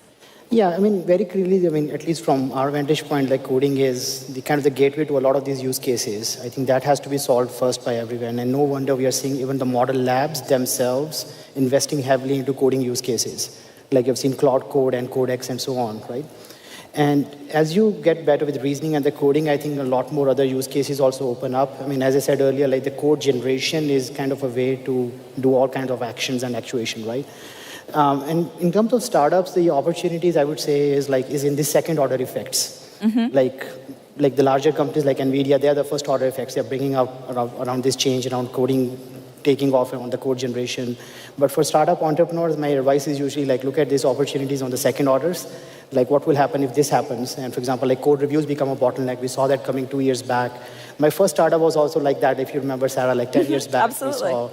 Yeah, very clearly, at least from our vantage point, coding is the kind of the gateway to a lot of these use cases. I think that has to be solved first by everyone, and no wonder we are seeing even the model labs themselves investing heavily into coding use cases. You've seen Claude Code and Codex and so on, right? And as you get better with reasoning and the coding, I think a lot more other use cases also open up. As I said earlier, the code generation is kind of a way to do all kinds of actions and actuation, right? And in terms of startups, the opportunities I would say is in the second order effects. Mm-hmm. Like the larger companies like NVIDIA, they're the first order effects. They're bringing up around this change, around coding, taking off on the code generation. But for startup entrepreneurs, my advice is usually look at these opportunities on the second orders. What will happen if this happens? And for example, code reviews become a bottleneck. We saw that coming 2 years back. My first startup was also like that, if you remember, Sarah, 10 years back. Absolutely. We saw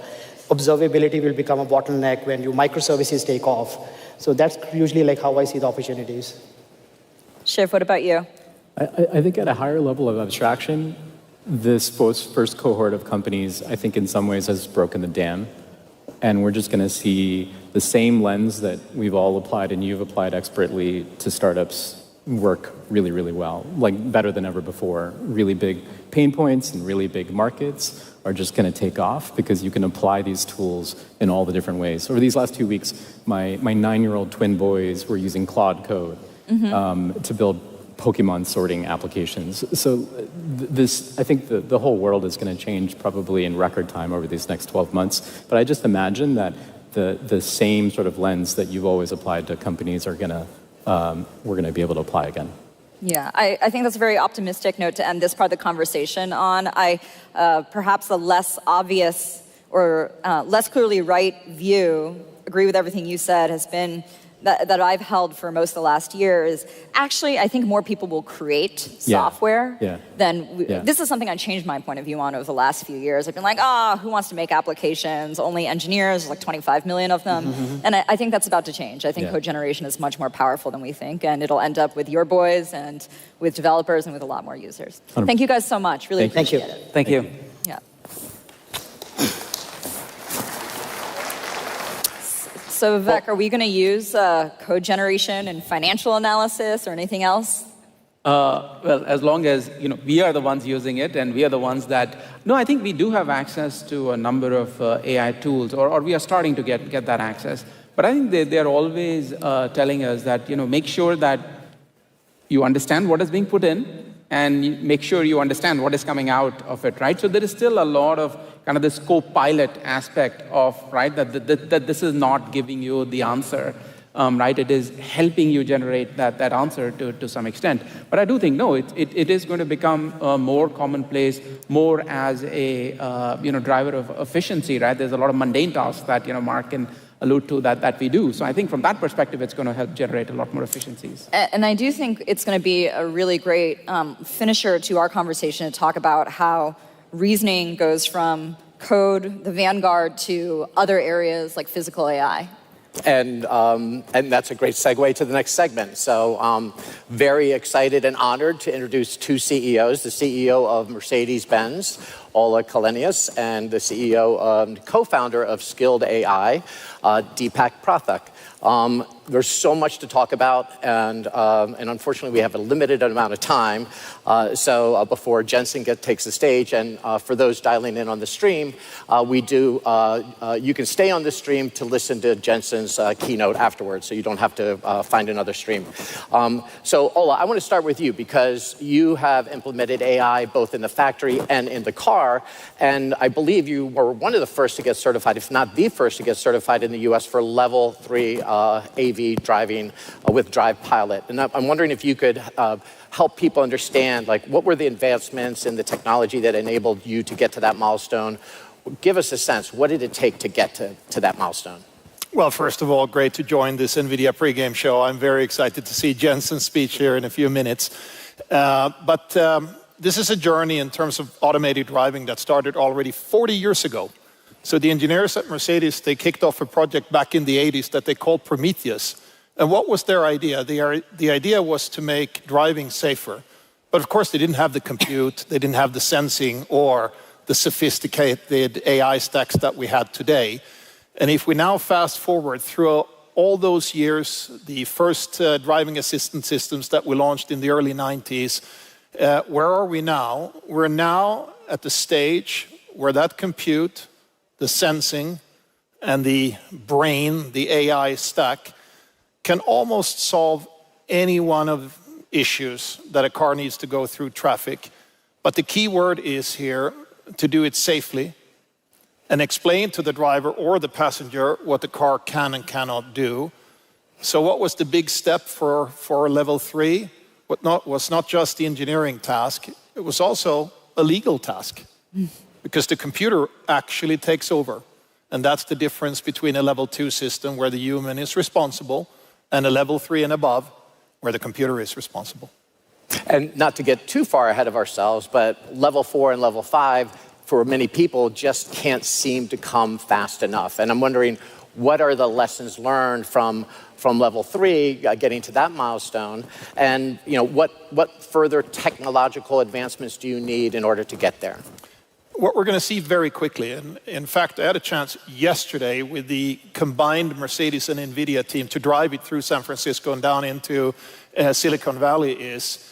observability will become a bottleneck when your microservices take off. So that's usually how I see the opportunities. Shiv, what about you? I think at a higher level of abstraction, this first cohort of companies, I think in some ways has broken the dam. And we're just going to see the same lens that we've all applied and you've applied expertly to startups work really, really well, better than ever before. Really big pain points and really big markets are just going to take off because you can apply these tools in all the different ways. Over these last 2 weeks, my 9-year-old twin boys were using Claude Code to build Pokemon sorting applications. So I think the whole world is going to change probably in record time over these next 12 months. But I just imagine that the same sort of lens that you've always applied to companies we're going to be able to apply again. Yeah, I think that's a very optimistic note to end this part of the conversation on. Perhaps a less obvious or less clearly right view, agree with everything you said, has been that I've held for most of the last year is actually I think more people will create software than this is something I changed my point of view on over the last few years. I've been who wants to make applications? Only engineers, 25 million of them. Mm-hmm. And I think that's about to change. I think code generation is much more powerful than we think, and it'll end up with your boys and with developers and with a lot more users. 100%. Thank you guys so much. Really appreciate it. Thank you. Yeah. So Vivek, are we going to use code generation and financial analysis or anything else? Well, as long as we are the ones using it, and we are the ones that. No, I think we do have access to a number of AI tools, or we are starting to get that access. But I think they're always telling us that make sure that you understand what is being put in, and make sure you understand what is coming out of it, right? So there is still a lot of kind of this co-pilot aspect of, right, that this is not giving you the answer, right? It is helping you generate that answer to some extent. But I do think, no, it is going to become more commonplace, more as a, driver of efficiency, right? There's a lot of mundane tasks that, Mark can allude to that we do. So I think from that perspective, it's going to help generate a lot more efficiencies. And I do think it's going to be a really great finisher to our conversation to talk about how reasoning goes from code, the vanguard, to other areas like physical AI. And that's a great segue to the next segment. So very excited and honored to introduce two CEOs, the CEO of Mercedes-Benz, Ola Kalenius, and the CEO, co-founder of Skilled AI, Deepak Prathak. There's so much to talk about, and unfortunately we have a limited amount of time. So before Jensen takes the stage, and for those dialing in on the stream, you can stay on the stream to listen to Jensen's keynote afterwards, so you don't have to find another stream. So Ola, I want to start with you because you have implemented AI both in the factory and in the car car. And I believe you were one of the first to get certified, if not the first to get certified in the US for level 3 AV driving with Drive Pilot. And I'm wondering if you could help people understand, like, what were the advancements in the technology that enabled you to get to that milestone? Give us a sense. What did it take to get to that milestone? Well, first of all, great to join this NVIDIA pregame show. I'm very excited to see Jensen's speech here in a few minutes. But this is a journey in terms of automated driving that started already 40 years ago. So the engineers at Mercedes, they kicked off a project back in the 80s that they called Prometheus. And what was their idea? The idea was to make driving safer. But of course, they didn't have the compute, they didn't have the sensing or the sophisticated AI stacks that we have today. And if we now fast forward through all those years, the first driving assistance systems that we launched in the early 90s, where are we now? We're now at the stage where that compute, the sensing, and the brain, the AI stack, can almost solve any one of issues that a car needs to go through traffic. But the key word is here to do it safely and explain to the driver or the passenger what the car can and cannot do. So what was the big step for level 3? Was not just the engineering task, it was also a legal task, because the computer actually takes over. And that's the difference between a level 2 system where the human is responsible and a level 3 and above where the computer is responsible. And not to get too far ahead of ourselves, but level 4 and level 5 for many people just can't seem to come fast enough. And I'm wondering, what are the lessons learned from level 3, getting to that milestone? And what further technological advancements do you need in order to get there? What we're going to see very quickly, and in fact, I had a chance yesterday with the combined Mercedes and NVIDIA team to drive it through San Francisco and down into Silicon Valley, is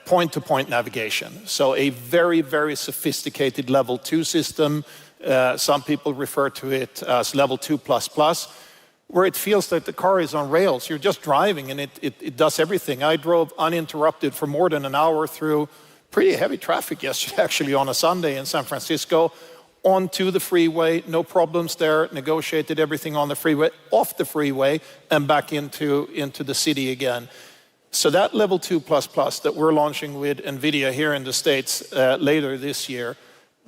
point-to-point navigation. So a very, very sophisticated level 2 system. Some people refer to it as level 2++, where it feels like the car is on rails. You're just driving and it does everything. I drove uninterrupted for more than an hour through pretty heavy traffic yesterday, actually, on a Sunday in San Francisco, onto the freeway, no problems there, negotiated everything on the freeway, off the freeway, and back into the city again. So that level 2++ that we're launching with NVIDIA here in the States later this year,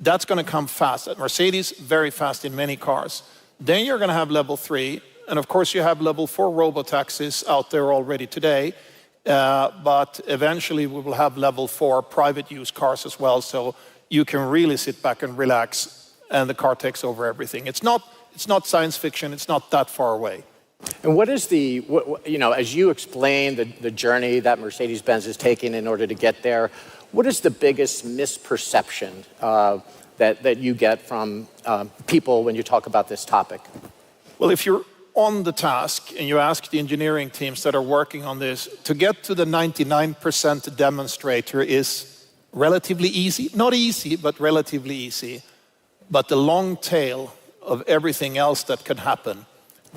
that's going to come fast. At Mercedes, very fast in many cars. Then you're going to have level 3, and of course you have level 4 robotaxis out there already today. But eventually we will have level 4 private use cars as well, so you can really sit back and relax and the car takes over everything. It's not science fiction, it's not that far away. And what is as you explain the journey that Mercedes-Benz is taking in order to get there, what is the biggest misperception that you get from people when you talk about this topic? Well, if you're on the task and you ask the engineering teams that are working on this, to get to the 99% demonstrator is relatively easy. Not easy, but relatively easy. But the long tail of everything else that can happen,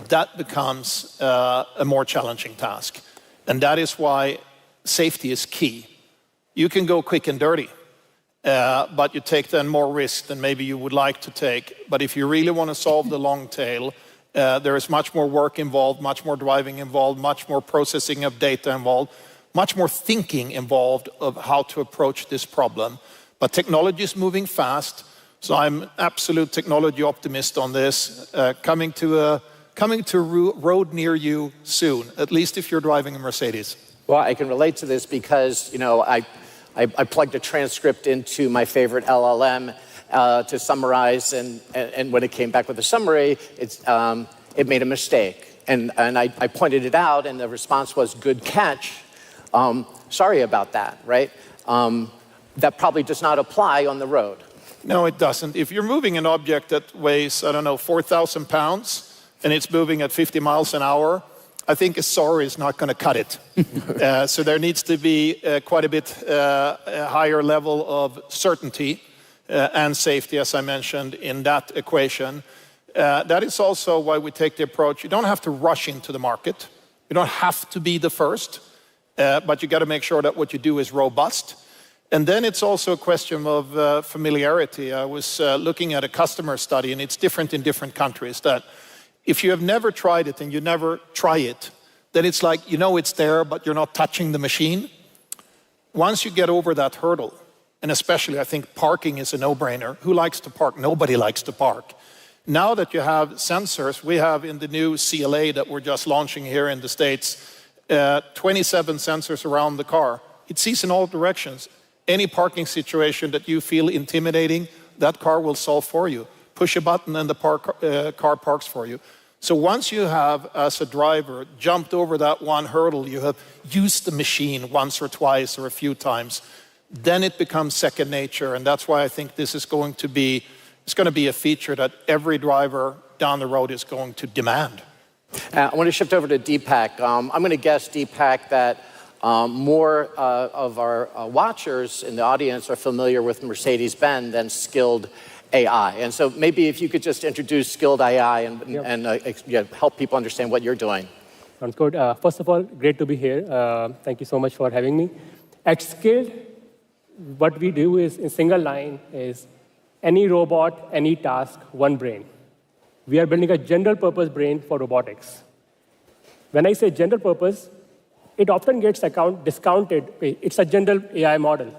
that becomes a more challenging task. And that is why safety is key. You can go quick and dirty, but you take then more risk than maybe you would like to take. But if you really want to solve the long tail, there is much more work involved, much more driving involved, much more processing of data involved, much more thinking involved of how to approach this problem. But technology is moving fast, so I'm an absolute technology optimist on this, coming to a road near you soon, at least if you're driving a Mercedes. Well, I can relate to this because, I plugged a transcript into my favorite LLM to summarize, and when it came back with a summary, it made a mistake. And I pointed it out, and the response was, good catch. Sorry about that, right? That probably does not apply on the road. No, it doesn't. If you're moving an object that weighs, 4,000 pounds, and it's moving at 50 miles an hour, I think a sorry is not going to cut it. So there needs to be quite a bit higher level of certainty and safety, as I mentioned, in that equation. That is also why we take the approach. You don't have to rush into the market. You don't have to be the first, but you got to make sure that what you do is robust. And then it's also a question of familiarity. I was looking at a customer study, and it's different in different countries, that if you have never tried it and you never try it, then it's like, you know it's there, but you're not touching the machine. Once you get over that hurdle, and especially I think parking is a no-brainer. Who likes to park? Nobody likes to park. Now that you have sensors, we have in the new CLA that we're just launching here in the States, 27 sensors around the car. It sees in all directions. Any parking situation that you feel intimidating, that car will solve for you. Push a button and the car parks for you. So once you have, as a driver, jumped over that one hurdle, you have used the machine once or twice or a few times, then it becomes second nature. And that's why I think this is going to be, it's going to be a feature that every driver down the road is going to demand. I want to shift over to Deepak. I'm going to guess, Deepak, that more of our watchers in the audience are familiar with Mercedes-Benz than skilled AI. And so maybe if you could just introduce skilled AI and help people understand what you're doing. Sounds good. First of all, great to be here. Thank you so much for having me. At Skilled, what we do is, in single line, is any robot, any task, one brain. We are building a general purpose brain for robotics. When I say general purpose, it often gets discounted. It's a general AI model,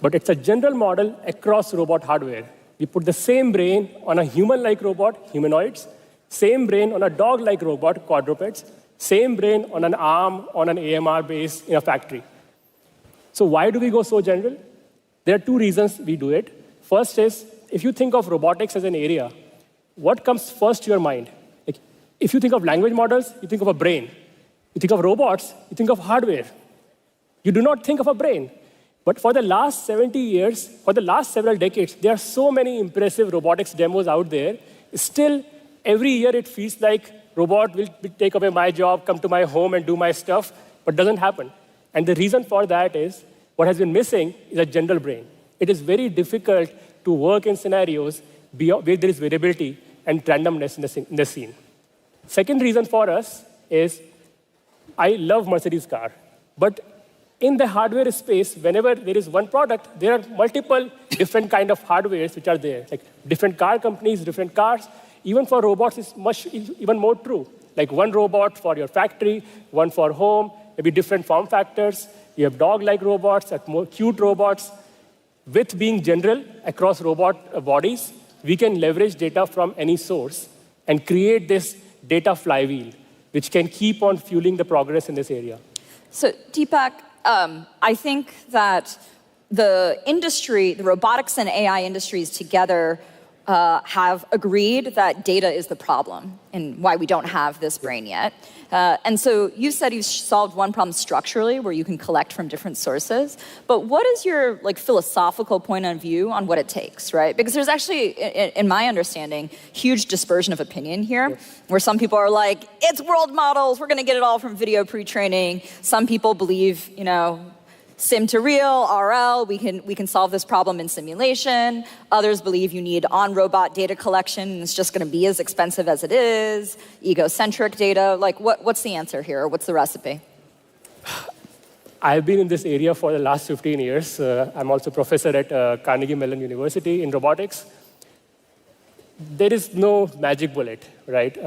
but it's a general model across robot hardware. We put the same brain on a human-like robot, humanoids, same brain on a dog-like robot, quadrupeds, same brain on an arm on an AMR base in a factory. So why do we go so general? There are two reasons we do it. First is, if you think of robotics as an area, what comes first to your mind? Like, if you think of language models, you think of a brain. You think of robots, you think of hardware. You do not think of a brain. But for the last 70 years, for the last several decades, there are so many impressive robotics demos out there. Still, every year it feels like robot will take away my job, come to my home and do my stuff, but doesn't happen. And the reason for that is, what has been missing is a general brain. It is very difficult to work in scenarios where there is variability and randomness in the scene. Second reason for us is, I love Mercedes car, but in the hardware space, whenever there is one product, there are multiple different kind of hardwares which are there, like different car companies, different cars. Even for robots, it's even more true. Like one robot for your factory, one for home, maybe different form factors. You have dog-like robots, more cute robots. With being general across robot bodies, we can leverage data from any source and create this data flywheel, which can keep on fueling the progress in this area. So, Deepak, I think that the industry, the robotics and AI industries together have agreed that data is the problem and why we don't have this brain yet. And so you said you've solved one problem structurally where you can collect from different sources. But what is your philosophical point of view on what it takes, right? Because there's actually, in my understanding, huge dispersion of opinion here, where some people are like, it's world models, we're going to get it all from video pre-training. Some people believe, sim to real, RL, we can solve this problem in simulation. Others believe you need on-robot data collection, and it's just going to be as expensive as it is. Egocentric data, what's the answer here? What's the recipe? I've been in this area for the last 15 years. I'm also professor at Carnegie Mellon University in robotics. There is no magic bullet, right?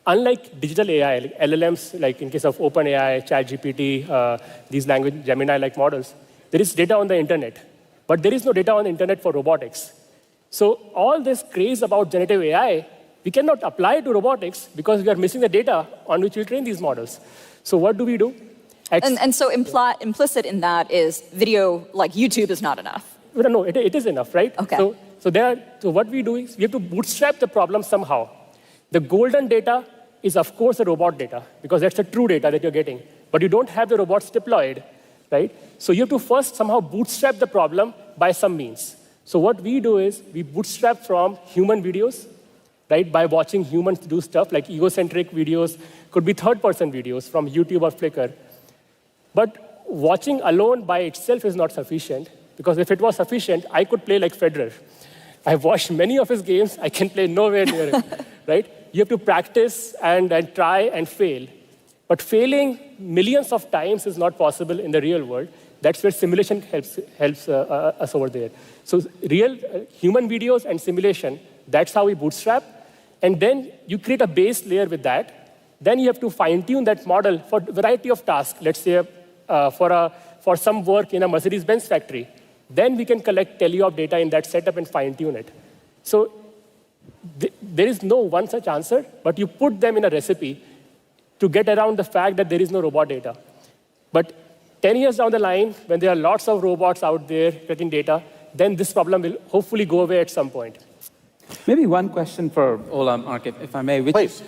Unlike digital AI, like LLMs, like in case of OpenAI, ChatGPT, these language Gemini-like models, there is data on the internet. But there is no data on the internet for robotics. So all this craze about generative AI, we cannot apply to robotics because we are missing the data on which we train these models. So what do we do? And so implicit in that is video like YouTube is not enough. No, it is enough, right? Okay. So what we do is we have to bootstrap the problem somehow. The golden data is, of course, the robot data, because that's the true data that you're getting. But you don't have the robots deployed, right? So you have to first somehow bootstrap the problem by some means. So what we do is we bootstrap from human videos, right, by watching humans do stuff, like egocentric videos, could be third-person videos from YouTube or Flickr. But watching alone by itself is not sufficient, because if it was sufficient, I could play like Federer. I've watched many of his games. I can play nowhere near it, right? You have to practice and try and fail. But failing millions of times is not possible in the real world. That's where simulation helps us over there. So real human videos and simulation, that's how we bootstrap. And then you create a base layer with that. Then you have to fine-tune that model for a variety of tasks. Let's say for some work in a Mercedes-Benz factory. Then we can collect teleop data in that setup and fine-tune it. So there is no one such answer, but you put them in a recipe to get around the fact that there is no robot data. But 10 years down the line, when there are lots of robots out there getting data, then this problem will hopefully go away at some point. Maybe one question for Ola, Mark, if I may. Please.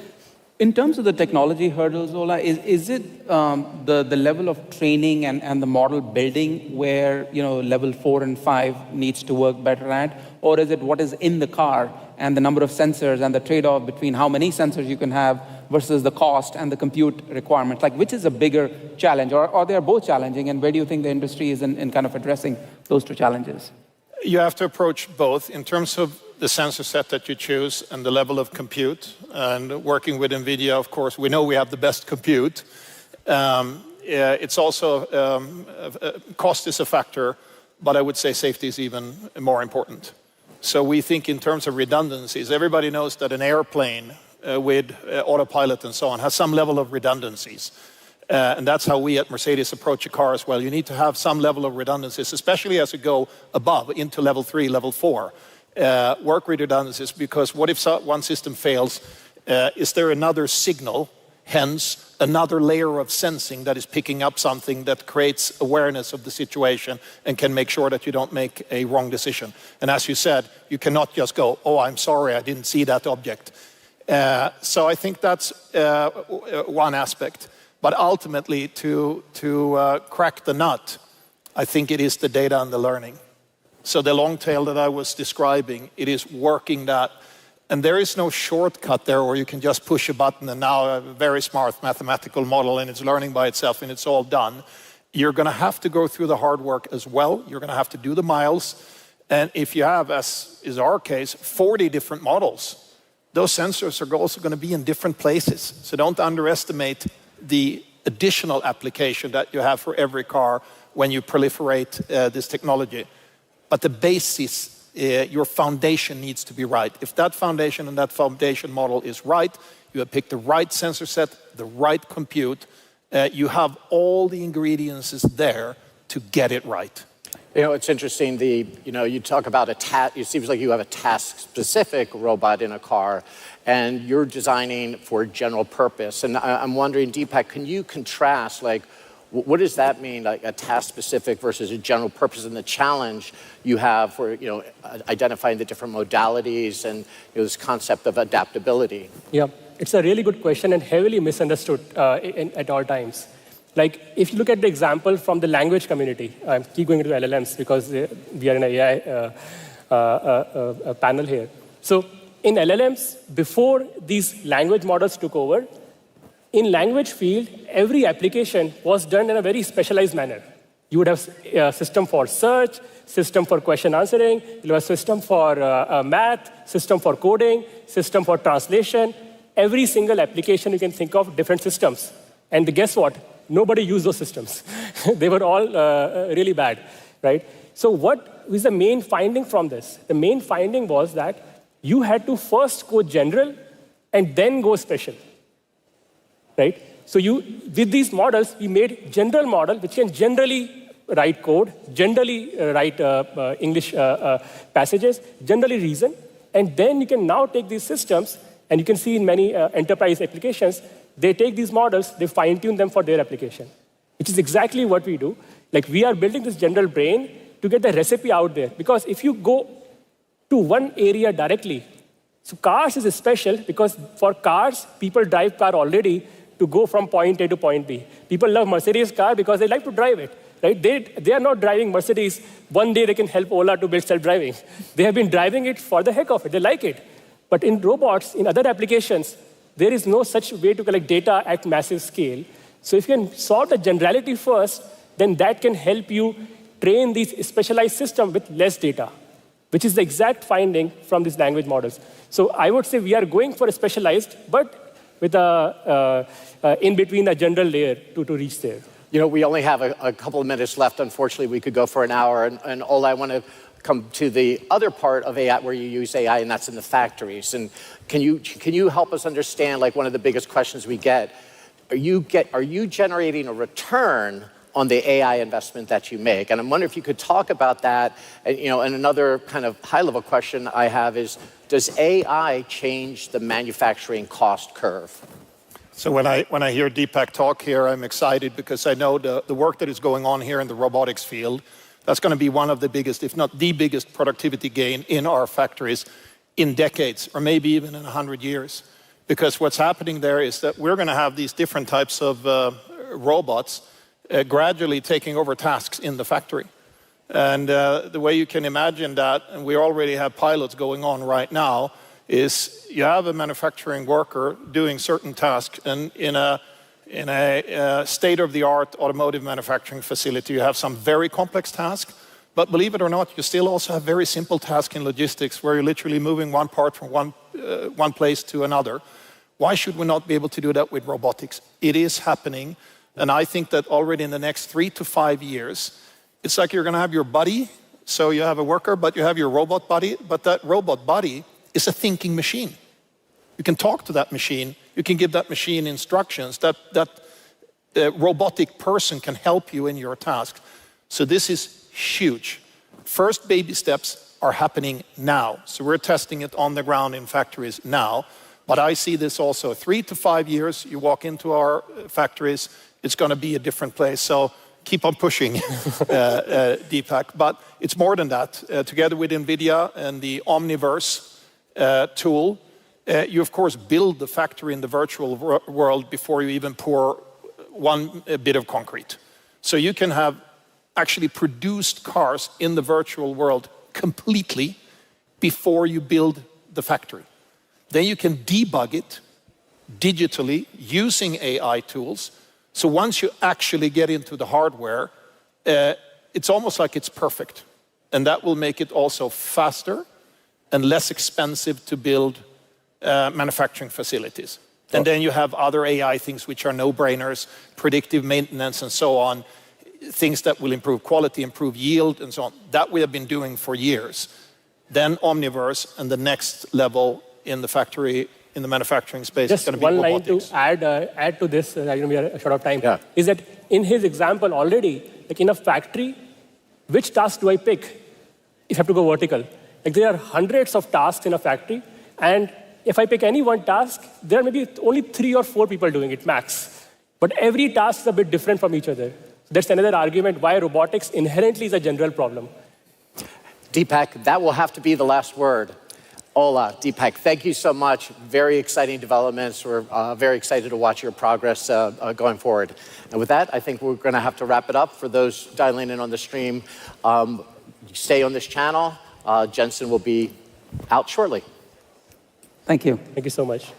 In terms of the technology hurdles, Ola, is it the level of training and the model building where level 4 and 5 needs to work better at? Or is it what is in the car and the number of sensors and the trade-off between how many sensors you can have versus the cost and the compute requirements? Like, which is a bigger challenge? Or they are both challenging, and where do you think the industry is in kind of addressing those two challenges? You have to approach both in terms of the sensor set that you choose and the level of compute. And working with NVIDIA, of course, we know we have the best compute. It's also, cost is a factor, but I would say safety is even more important. So we think in terms of redundancies. Everybody knows that an airplane with autopilot and so on has some level of redundancies. And that's how we at Mercedes approach a car as well. You need to have some level of redundancies, especially as you go above into level 3, level 4. Work with redundancies, because what if one system fails? Is there another signal, hence another layer of sensing that is picking up something that creates awareness of the situation and can make sure that you don't make a wrong decision? And as you said, you cannot just go, oh, I'm sorry, I didn't see that object. So I think that's one aspect. But ultimately, to crack the nut, I think it is the data and the learning. So the long tail that I was describing, it is working that. And there is no shortcut there where you can just push a button and now a very smart mathematical model and it's learning by itself and it's all done. You're going to have to go through the hard work as well. You're going to have to do the miles. And if you have, as is our case, 40 different models, those sensors are also going to be in different places. So don't underestimate the additional application that you have for every car when you proliferate this technology. But the basis, your foundation needs to be right. If that foundation and that foundation model is right, you have picked the right sensor set, the right compute, you have all the ingredients there to get it right. It's interesting, you talk about it seems like you have a task-specific robot in a car, and you're designing for general purpose. And I'm wondering, Deepak, can you contrast, what does that mean, like a task-specific versus a general purpose, and the challenge you have for, identifying the different modalities and this concept of adaptability? Yeah, it's a really good question and heavily misunderstood at all times. Like, if you look at the example from the language community, I keep going into LLMs because we are in an AI panel here. So in LLMs, before these language models took over, in language field, every application was done in a very specialized manner. You would have a system for search, system for question answering, you have a system for math, system for coding, system for translation. Every single application you can think of, different systems. And guess what? Nobody used those systems. They were all really bad, right? So what was the main finding from this? The main finding was that you had to first go general and then go special, right? So with these models, we made general model, which can generally write code, generally write English passages, generally reason, and then you can now take these systems, and you can see in many enterprise applications, they take these models, they fine-tune them for their application, which is exactly what we do. Like, we are building this general brain to get the recipe out there. Because if you go to one area directly, so cars is special because for cars, people drive car already to go from point A to point B. People love Mercedes car because they like to drive it, right? They are not driving Mercedes. One day they can help Ola to build self-driving. They have been driving it for the heck of it. They like it. But in robots, in other applications, there is no such way to collect data at massive scale. So if you can solve the generality first, then that can help you train these specialized systems with less data, which is the exact finding from these language models. So I would say we are going for a specialized, but with in between a general layer to reach there. You know, we only have a couple of minutes left. Unfortunately, we could go for an hour. And Ola, I want to come to the other part of AI where you use AI, and that's in the factories. And can you help us understand, like, one of the biggest questions we get? Are you generating a return on the AI investment that you make? And I'm wondering if you could talk about that. And, you know, and another kind of high-level question I have is, does AI change the manufacturing cost curve? So when I hear Deepak talk here, I'm excited because I know the work that is going on here in the robotics field, that's going to be one of the biggest, if not the biggest, productivity gain in our factories in decades, or maybe even in 100 years. Because what's happening there is that we're going to have these different types of robots gradually taking over tasks in the factory. And the way you can imagine that, and we already have pilots going on right now, is you have a manufacturing worker doing certain tasks, and in a state-of-the-art automotive manufacturing facility, you have some very complex tasks. But believe it or not, you still also have very simple tasks in logistics where you're literally moving one part from one place to another. Why should we not be able to do that with robotics? It is happening, and I think that already in the next 3 to 5 years, it's like you're going to have your buddy, so you have a worker, but you have your robot buddy, but that robot buddy is a thinking machine. You can talk to that machine, you can give that machine instructions, that robotic person can help you in your task. So this is huge. First baby steps are happening now. So we're testing it on the ground in factories now. But I see this also 3 to 5 years, you walk into our factories, it's going to be a different place. So keep on pushing, Deepak. But it's more than that. Together with NVIDIA and the Omniverse tool, you of course build the factory in the virtual world before you even pour one bit of concrete. So you can have actually produced cars in the virtual world completely before you build the factory. Then you can debug it digitally using AI tools. So once you actually get into the hardware, it's almost like it's perfect. And that will make it also faster and less expensive to build manufacturing facilities. And then you have other AI things which are no-brainers, predictive maintenance and so on, things that will improve quality, improve yield and so on. That we have been doing for years. Then Omniverse, and the next level in the factory, in the manufacturing space, is going to be robotics. Just one line to add to this, we are short of time, is that in his example already, like in a factory, which task do I pick if I have to go vertical? Like there are hundreds of tasks in a factory, and if I pick any one task, there are maybe only 3 or 4 people doing it, max. But every task is a bit different from each other. That's another argument why robotics inherently is a general problem. Deepak, that will have to be the last word. Ola, Deepak, thank you so much. Very exciting developments. We're very excited to watch your progress going forward. And with that, I think we're going to have to wrap it up. For those dialing in on the stream, stay on this channel. Jensen will be out shortly. Thank you. Thank you so much.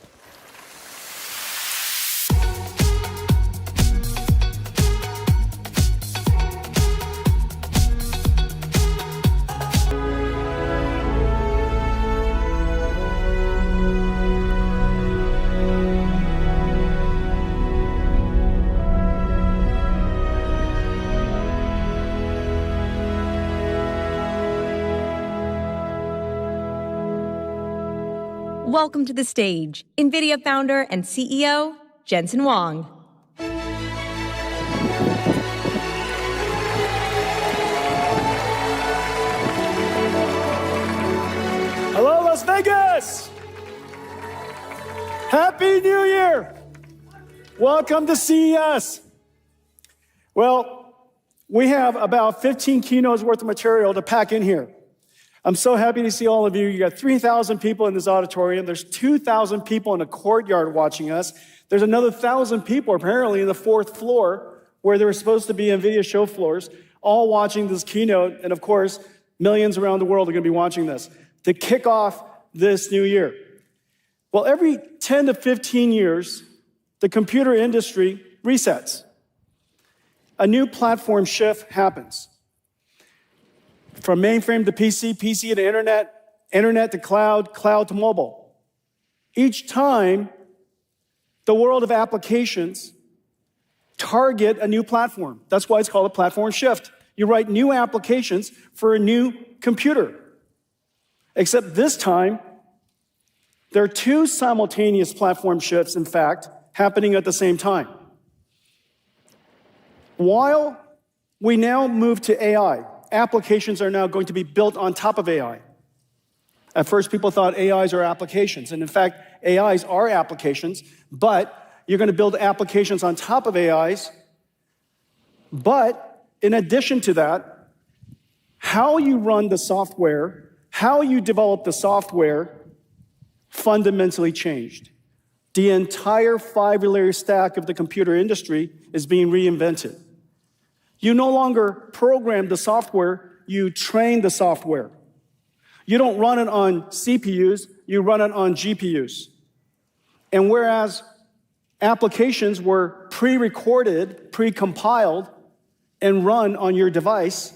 Welcome to the stage, NVIDIA founder and CEO, Jensen Huang. Hello, Las Vegas! Happy New Year! Welcome to CES. Well, we have about 15 keynotes worth of material to pack in here. I'm so happy to see all of you. You got 3,000 people in this auditorium. There's 2,000 people in a courtyard watching us. There's another 1,000 people apparently in the 4th floor where there were supposed to be NVIDIA show floors, all watching this keynote. And of course, millions around the world are going to be watching this to kick off this new year. Well, every 10 to 15 years, the computer industry resets. A new platform shift happens. From mainframe to PC, PC to internet, internet to cloud, cloud to mobile. Each time, the world of applications target a new platform. That's why it's called a platform shift. You write new applications for a new computer. Except this time, there are two simultaneous platform shifts, in fact, happening at the same time. While we now move to AI, applications are now going to be built on top of AI. At first, people thought AIs are applications, and in fact, AIs are applications, but you're going to build applications on top of AIs. But in addition to that, how you run the software, how you develop the software fundamentally changed. The entire 5-layer stack of the computer industry is being reinvented. You no longer program the software, you train the software. You don't run it on CPUs, you run it on GPUs. And whereas applications were pre-recorded, pre-compiled, and run on your device,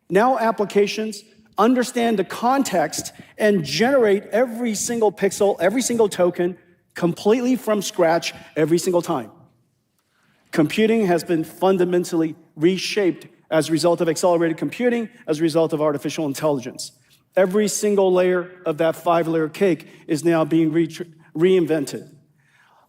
now applications understand the context and generate every single pixel, every single token, completely from scratch every single time. Computing has been fundamentally reshaped as a result of accelerated computing, as a result of artificial intelligence. Every single layer of that 5-layer cake is now being reinvented.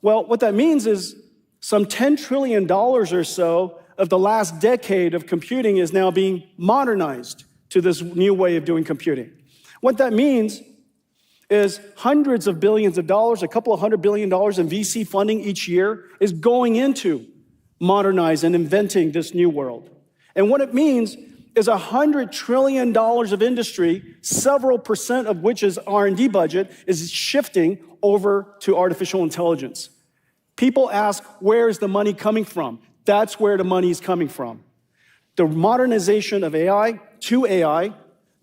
Well, what that means is some $10 trillion or so of the last decade of computing is now being modernized to this new way of doing computing. What that means is hundreds of billions of dollars, a couple of $100 billion in VC funding each year is going into modernize and inventing this new world. And what it means is $100 trillion of industry, several percent of which is R&D budget, is shifting over to artificial intelligence. People ask, where is the money coming from? That's where the money is coming from. The modernization of AI to AI,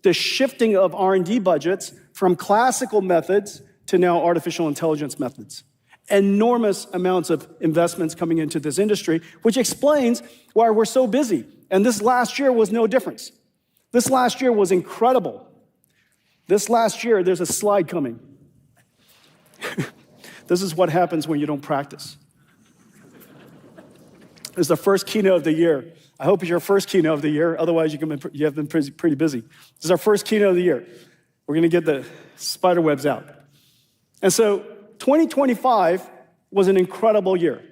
the shifting of R&D budgets from classical methods to now artificial intelligence methods. Enormous amounts of investments coming into this industry, which explains why we're so busy. And this last year was no difference. This last year was incredible. This last year, there's a slide coming. This is what happens when you don't practice. It's the first keynote of the year. I hope it's your first keynote of the year. Otherwise, you have been pretty busy. This is our first keynote of the year. We're going to get the spider webs out. And so 2025 was an incredible year.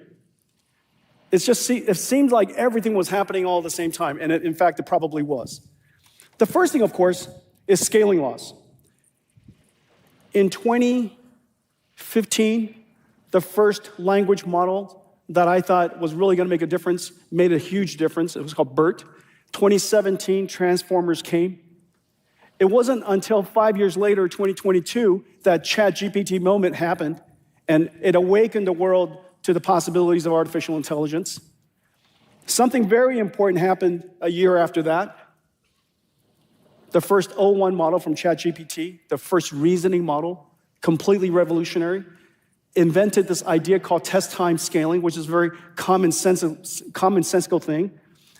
It seemed like everything was happening all at the same time, and in fact, it probably was. The first thing, of course, is scaling laws. In 2015, the first language model that I thought was really going to make a difference made a huge difference. It was called BERT. 2017, Transformers came. It wasn't until 5 years later, 2022, that ChatGPT moment happened, and it awakened the world to the possibilities of artificial intelligence. Something very important happened a year after that. The first O1 model from ChatGPT, the first reasoning model, completely revolutionary, invented this idea called test time scaling, which is a very commonsensical thing.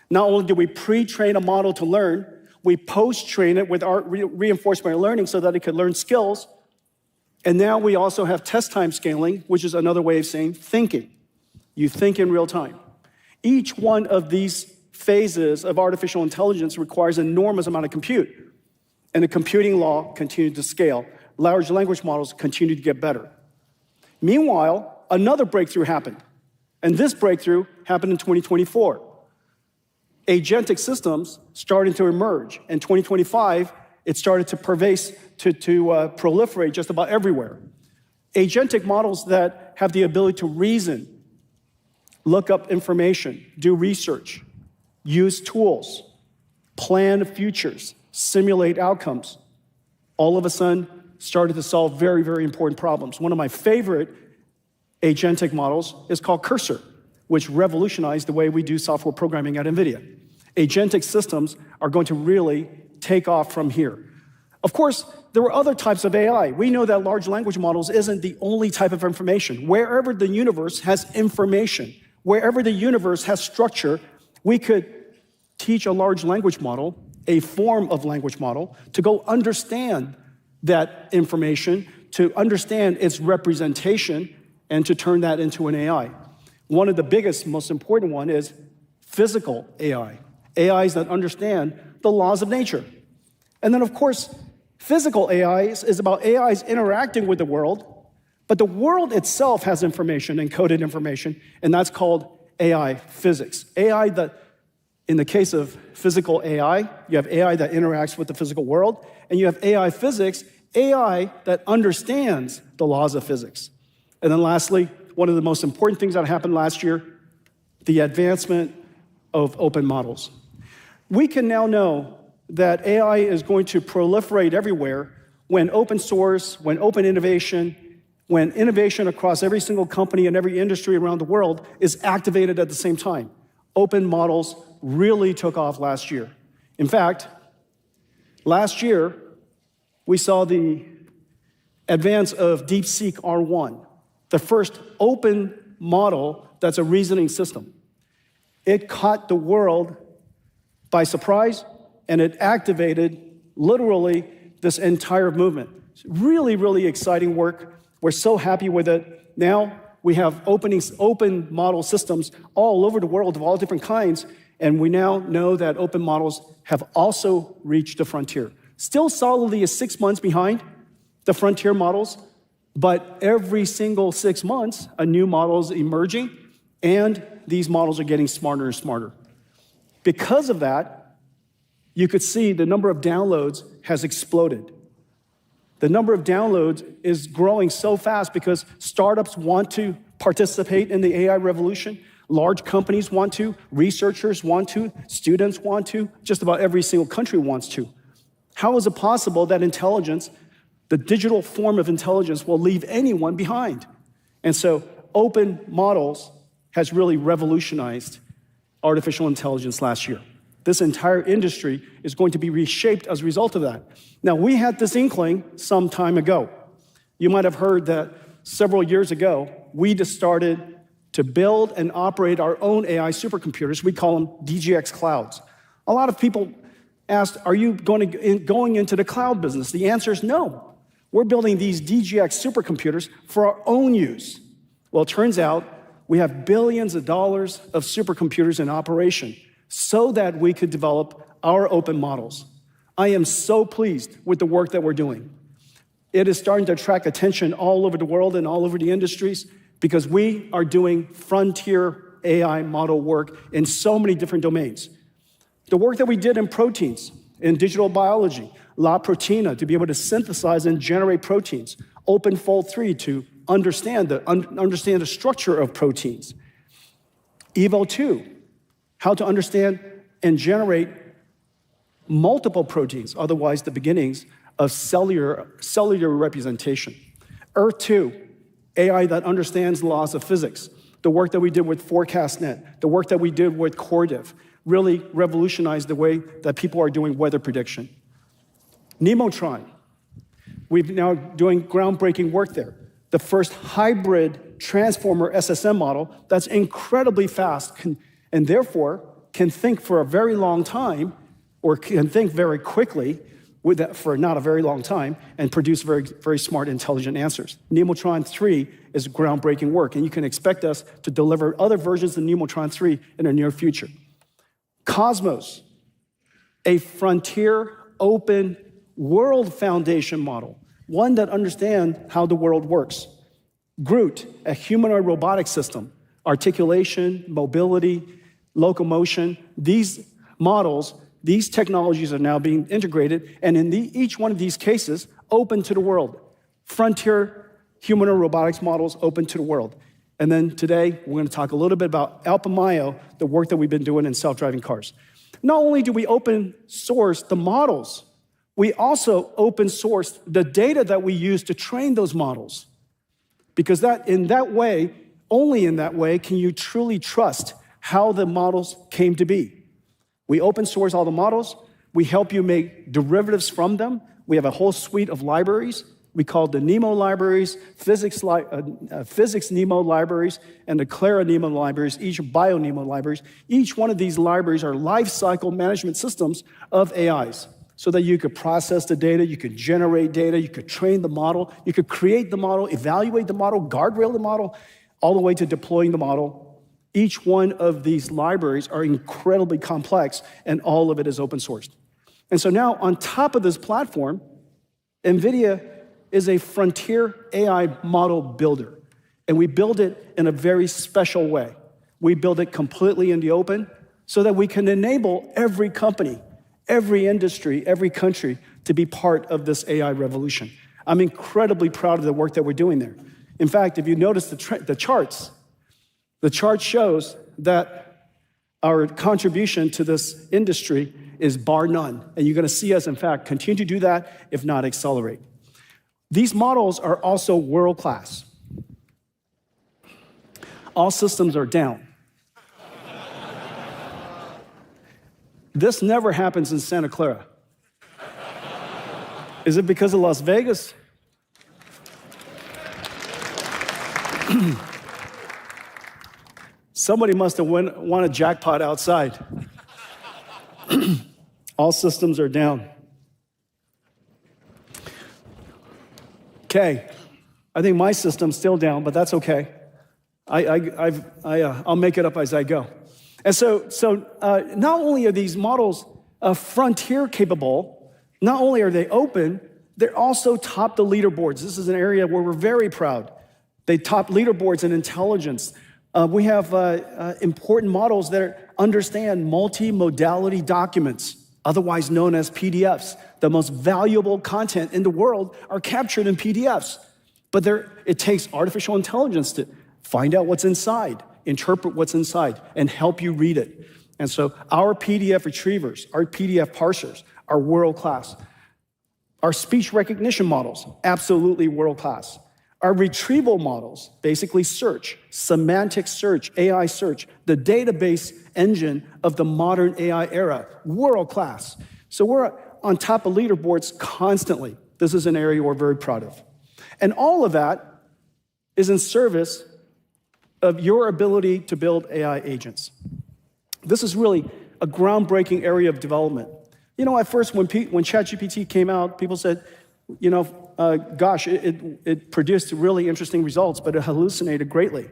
Not only did we pre-train a model to learn, we post-train it with our reinforcement learning so that it could learn skills. And now we also have test time scaling, which is another way of saying thinking. You think in real time. Each one of these phases of artificial intelligence requires an enormous amount of compute. And the computing law continued to scale. Large language models continued to get better. Meanwhile, another breakthrough happened. And this breakthrough happened in 2024. Agentic systems started to emerge. In 2025, it started to proliferate just about everywhere. Agentic models that have the ability to reason, look up information, do research, use tools, plan futures, simulate outcomes, all of a sudden started to solve very, very important problems. One of my favorite agentic models is called Cursor, which revolutionized the way we do software programming at NVIDIA. Agentic systems are going to really take off from here. Of course, there were other types of AI. We know that large language models isn't the only type of information. Wherever the universe has information, wherever the universe has structure, we could teach a large language model, a form of language model, to go understand that information, to understand its representation, and to turn that into an AI. one of the biggest, most important one is physical AI, AIs that understand the laws of nature. And then, of course, physical AI is about AIs interacting with the world, but the world itself has information, encoded information, and that's called AI physics. AI that, in the case of physical AI, you have AI that interacts with the physical world, and you have AI physics, AI that understands the laws of physics. And then lastly, one of the most important things that happened last year, the advancement of open models. We can now know that AI is going to proliferate everywhere when open source, when open innovation, when innovation across every single company and every industry around the world is activated at the same time. Open models really took off last year. In fact, last year, we saw the advance of DeepSeek R1, the first open model that's a reasoning system. It caught the world by surprise, and it activated, literally, this entire movement. It's really, really exciting work. We're so happy with it. Now, we have open model systems all over the world of all different kinds, and we now know that open models have also reached the frontier. Still solidly is 6 months behind the frontier models, but every single 6 months, a new model is emerging, and these models are getting smarter and smarter. Because of that, you could see the number of downloads has exploded. The number of downloads is growing so fast because startups want to participate in the AI revolution. Large companies want to, researchers want to, students want to, just about every single country wants to. How is it possible that intelligence, the digital form of intelligence, will leave anyone behind? And so open models has really revolutionized artificial intelligence last year. This entire industry is going to be reshaped as a result of that. Now, we had this inkling some time ago. You might have heard that several years ago, we just started to build and operate our own AI supercomputers. We call them DGX clouds. A lot of people asked, are you going into the cloud business? The answer is no. We're building these DGX supercomputers for our own use. Well, it turns out we have billions of dollars of supercomputers in operation so that we could develop our open models. I am so pleased with the work that we're doing. It is starting to attract attention all over the world and all over the industries because we are doing frontier AI model work in so many different domains. The work that we did in proteins, in digital biology, La Proteina to be able to synthesize and generate proteins, OpenFold 3 to understand the structure of proteins, Evo 2, how to understand and generate multiple proteins, otherwise the beginnings of cellular representation. Earth 2, AI that understands the laws of physics. The work that we did with ForecastNet, the work that we did with CorrDiff, really revolutionized the way that people are doing weather prediction. Nemotron, we're now doing groundbreaking work there. The first hybrid transformer SSM model that's incredibly fast and therefore can think for a very long time or can think very quickly for not a very long time and produce very, very smart, intelligent answers. Nemotron 3 is groundbreaking work, and you can expect us to deliver other versions of Nemotron 3 in the near future. Cosmos, a frontier, open, world foundation model, one that understands how the world works. Groot, a humanoid robotic system, articulation, mobility, locomotion. These models, these technologies are now being integrated, and in each one of these cases, open to the world. Frontier humanoid robotics models open to the world. And then today, we're going to talk a little bit about Alpamayo, the work that we've been doing in self-driving cars. Not only do we open source the models, we also open source the data that we use to train those models. Because in that way, only in that way, can you truly trust how the models came to be. We open source all the models. We help you make derivatives from them. We have a whole suite of libraries. We call the NEMO libraries, physics NEMO libraries, and the Clara NEMO libraries, each BioNEMO libraries. Each one of these libraries are life cycle management systems of AIs, so that you could process the data, you could generate data, you could train the model, you could create the model, evaluate the model, guardrail the model, all the way to deploying the model Each one of these libraries are incredibly complex, and all of it is open sourced. And so now, on top of this platform, NVIDIA is a frontier AI model builder, and we build it in a very special way. We build it completely in the open so that we can enable every company, every industry, every country to be part of this AI revolution. I'm incredibly proud of the work that we're doing there. In fact, if you notice the charts, the chart shows that our contribution to this industry is bar none. And you're going to see us, in fact, continue to do that, if not accelerate. These models are also world-class. All systems are down. This never happens in Santa Clara. Is it because of Las Vegas? Somebody must have won a jackpot outside. All systems are down. Okay, I think my system's still down, but that's okay. I'll make it up as I go. And so not only are these models frontier capable, not only are they open, they're also top the leaderboards. This is an area where we're very proud. They top leaderboards in intelligence. We have important models that understand multimodality documents, otherwise known as PDFs. The most valuable content in the world are captured in PDFs. But it takes artificial intelligence to find out what's inside, interpret what's inside, and help you read it. And so our PDF retrievers, our PDF parsers are world-class. Our speech recognition models, absolutely world-class. Our retrieval models, basically search, semantic search, AI search, the database engine of the modern AI era, world-class. So we're on top of leaderboards constantly. This is an area we're very proud of. And all of that is in service of your ability to build AI agents. This is really a groundbreaking area of development. You know, at first, when ChatGPT came out, people said, you know, gosh, it produced really interesting results, but it hallucinated greatly.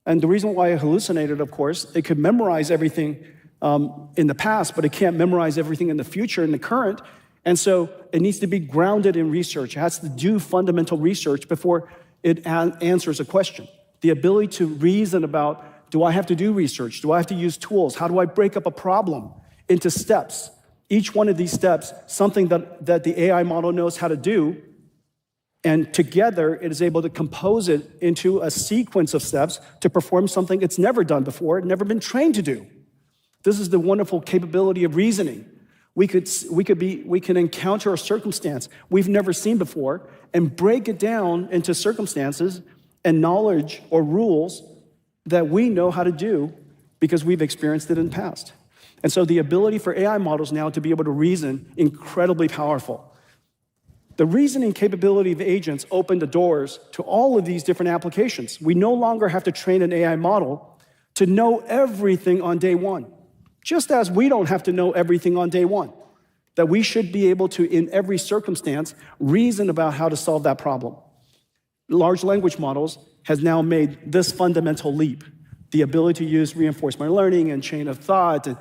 And the reason why it hallucinated, of course, it could memorize everything in the past, but it can't memorize everything in the future, in the current. And so it needs to be grounded in research. It has to do fundamental research before it answers a question. The ability to reason about, do I have to do research? Do I have to use tools? How do I break up a problem into steps? Each one of these steps, something that the AI model knows how to do, and together it is able to compose it into a sequence of steps to perform something it's never done before, never been trained to do. This is the wonderful capability of reasoning. We can encounter a circumstance we've never seen before and break it down into circumstances and knowledge or rules that we know how to do because we've experienced it in the past. And so the ability for AI models now to be able to reason, incredibly powerful. The reasoning capability of agents opened the doors to all of these different applications. We no longer have to train an AI model to know everything on day one, just as we don't have to know everything on day one, that we should be able to, in every circumstance, reason about how to solve that problem. Large language models has now made this fundamental leap, the ability to use reinforcement learning and chain of thought and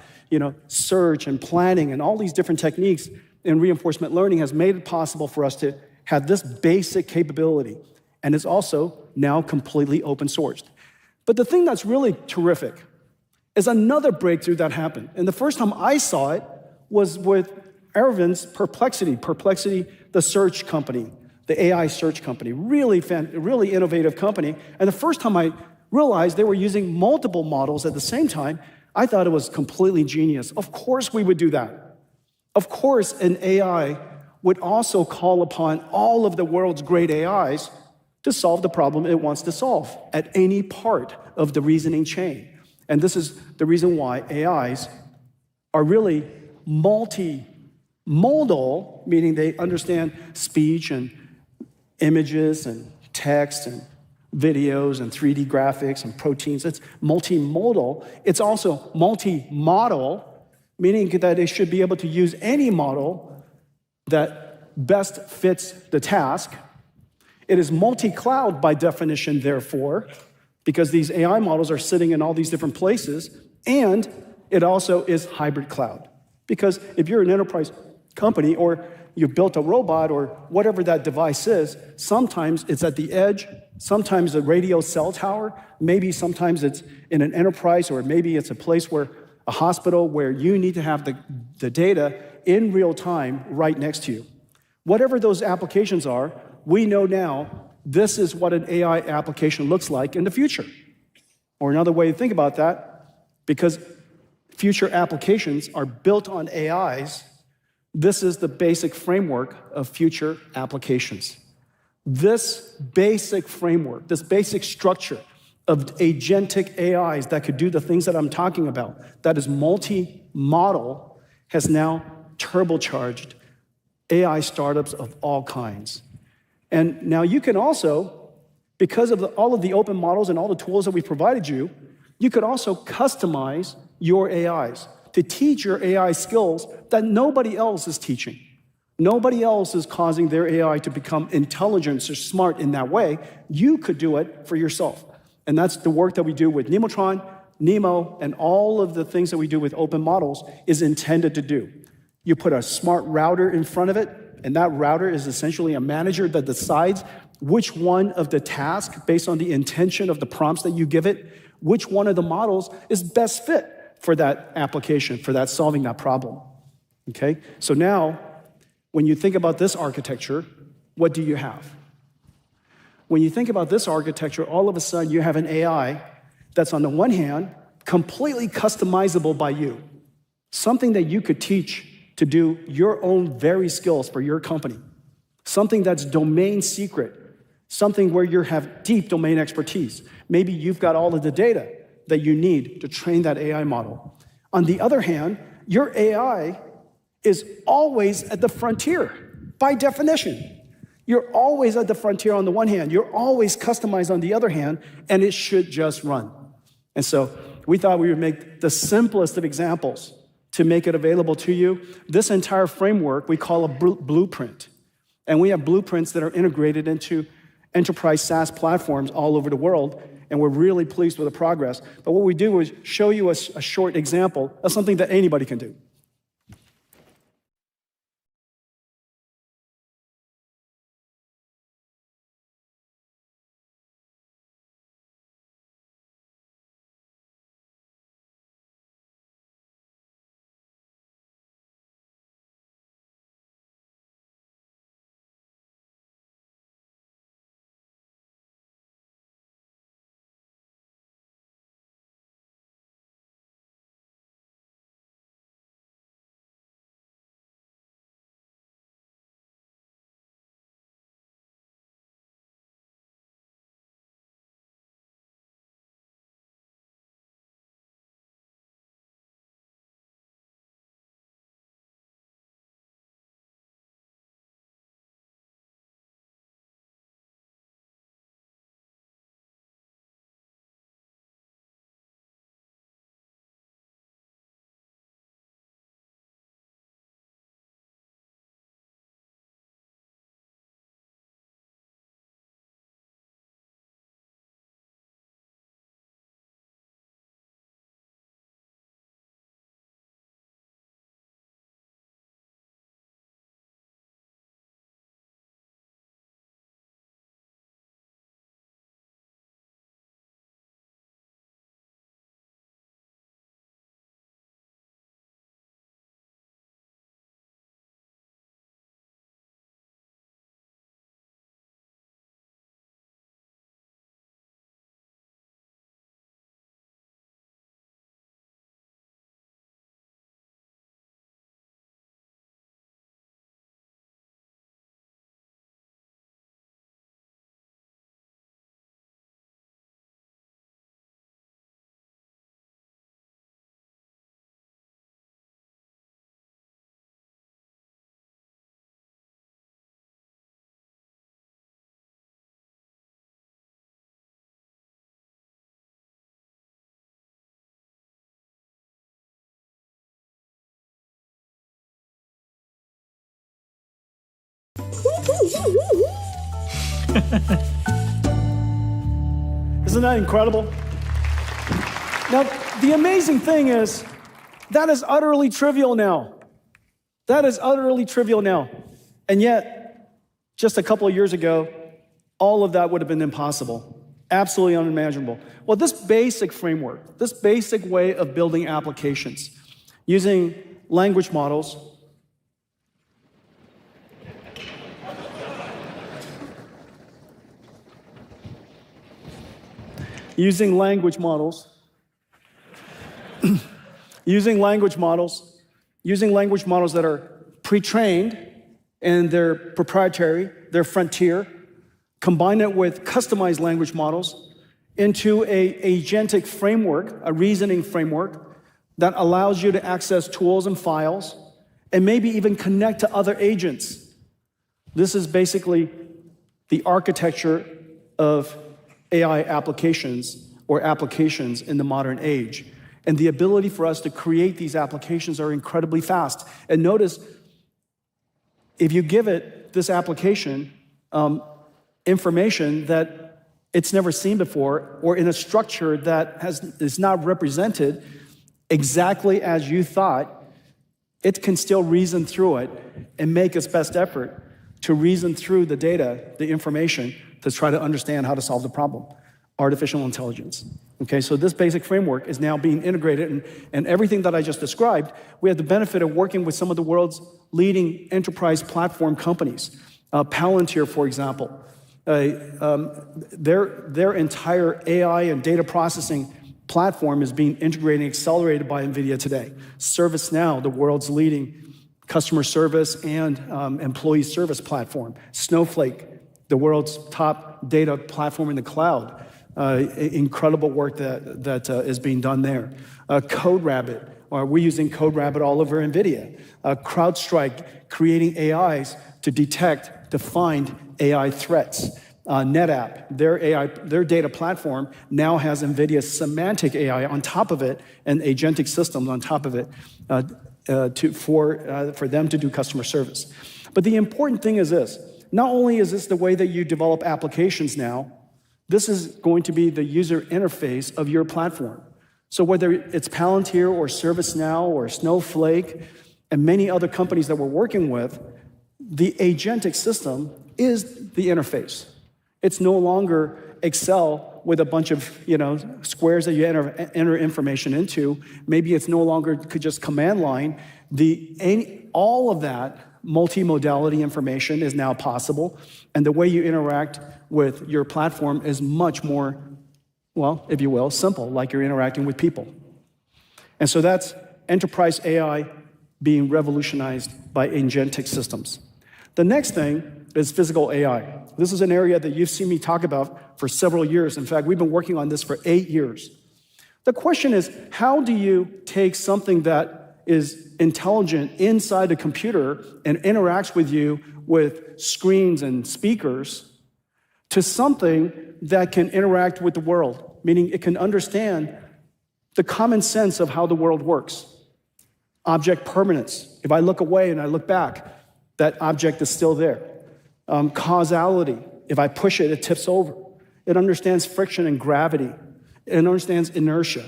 search and planning and all these different techniques in reinforcement learning has made it possible for us to have this basic capability, and it's also now completely open sourced. But the thing that's really terrific is another breakthrough that happened. And the first time I saw it was with Arvind's Perplexity, the search company, the AI search company, really innovative company. And the first time I realized they were using multiple models at the same time, I thought it was completely genius. Of course we would do that. Of course an AI would also call upon all of the world's great AIs to solve the problem it wants to solve at any part of the reasoning chain. And this is the reason why AIs are really multimodal, meaning they understand speech and images and text and videos and 3D graphics and proteins. It's multimodal. It's also multi-model, meaning that it should be able to use any model that best fits the task. It is multi-cloud by definition, therefore, because these AI models are sitting in all these different places, and it also is hybrid cloud. Because if you're an enterprise company or you built a robot or whatever that device is, sometimes it's at the edge, sometimes a radio cell tower, maybe sometimes it's in an enterprise, or maybe it's a place where a hospital where you need to have the data in real time right next to you. Whatever those applications are, we know now this is what an AI application looks like in the future. Or another way to think about that, because future applications are built on AIs, this is the basic framework of future applications. This basic framework, this basic structure of agentic AIs that could do the things that I'm talking about, that is multi-model, has now turbocharged AI startups of all kinds. And now you can also, because of all of the open models and all the tools that we provided you, you could also customize your AIs to teach your AI skills that nobody else is teaching. Nobody else is causing their AI to become intelligent or smart in that way. You could do it for yourself. And that's the work that we do with Nemotron, Nemo, and all of the things that we do with open models is intended to do. You put a smart router in front of it, and that router is essentially a manager that decides which one of the tasks, based on the intention of the prompts that you give it, which one of the models is best fit for that application, for that solving that problem. Okay? So now, when you think about this architecture, what do you have? When you think about this architecture, all of a sudden you have an AI that's on the one hand, completely customizable by you. Something that you could teach to do your own very skills for your company. Something that's domain secret. Something where you have deep domain expertise. Maybe you've got all of the data that you need to train that AI model. On the other hand, your AI is always at the frontier, by definition. You're always at the frontier on the one hand, you're always customized on the other hand, and it should just run. And so we thought we would make the simplest of examples to make it available to you. This entire framework we call a blueprint. And we have blueprints that are integrated into enterprise SaaS platforms all over the world, and we're really pleased with the progress. But what we do is show you a short example of something that anybody can do. Isn't that incredible? Now, the amazing thing is, that is utterly trivial now. That is utterly trivial now. And yet, just a couple of years ago, all of that would have been impossible. Absolutely unimaginable. Well, this basic framework, this basic way of building applications, using language models, using language models that are pre-trained and they're proprietary, they're frontier, combine it with customized language models into a agentic framework, a reasoning framework that allows you to access tools and files and maybe even connect to other agents. This is basically the architecture of AI applications or applications in the modern age. And the ability for us to create these applications are incredibly fast. And notice, if you give it this application information that it's never seen before, or in a structure that is not represented exactly as you thought, it can still reason through it and make its best effort to reason through the data, the information, to try to understand how to solve the problem. Artificial intelligence. Okay, so this basic framework is now being integrated, and everything that I just described, we have the benefit of working with some of the world's leading enterprise platform companies. Palantir, for example, their entire AI and data processing platform is being integrated and accelerated by NVIDIA today. ServiceNow, the world's leading customer service and employee service platform. Snowflake, the world's top data platform in the cloud. Incredible work that is being done there. CodeRabbit, we're using CodeRabbit all over NVIDIA. CrowdStrike, creating AIs to detect, to find AI threats. NetApp, their data platform now has NVIDIA's semantic AI on top of it and agentic systems on top of it for them to do customer service. But the important thing is this. Not only is this the way that you develop applications now, this is going to be the user interface of your platform. So whether it's Palantir or ServiceNow or Snowflake and many other companies that we're working with, the agentic system is the interface. It's no longer Excel with a bunch of squares that you enter information into. Maybe it's no longer just command line. All of that multimodality information is now possible, and the way you interact with your platform is much more, well, if you will, simple, like you're interacting with people. And so that's enterprise AI being revolutionized by agentic systems. The next thing is physical AI. This is an area that you've seen me talk about for several years. In fact, we've been working on this for 8 years. The question is, how do you take something that is intelligent inside a computer and interacts with you with screens and speakers to something that can interact with the world, meaning it can understand the common sense of how the world works. Object permanence. If I look away and I look back, that object is still there. Causality. If I push it, it tips over. It understands friction and gravity. It understands inertia.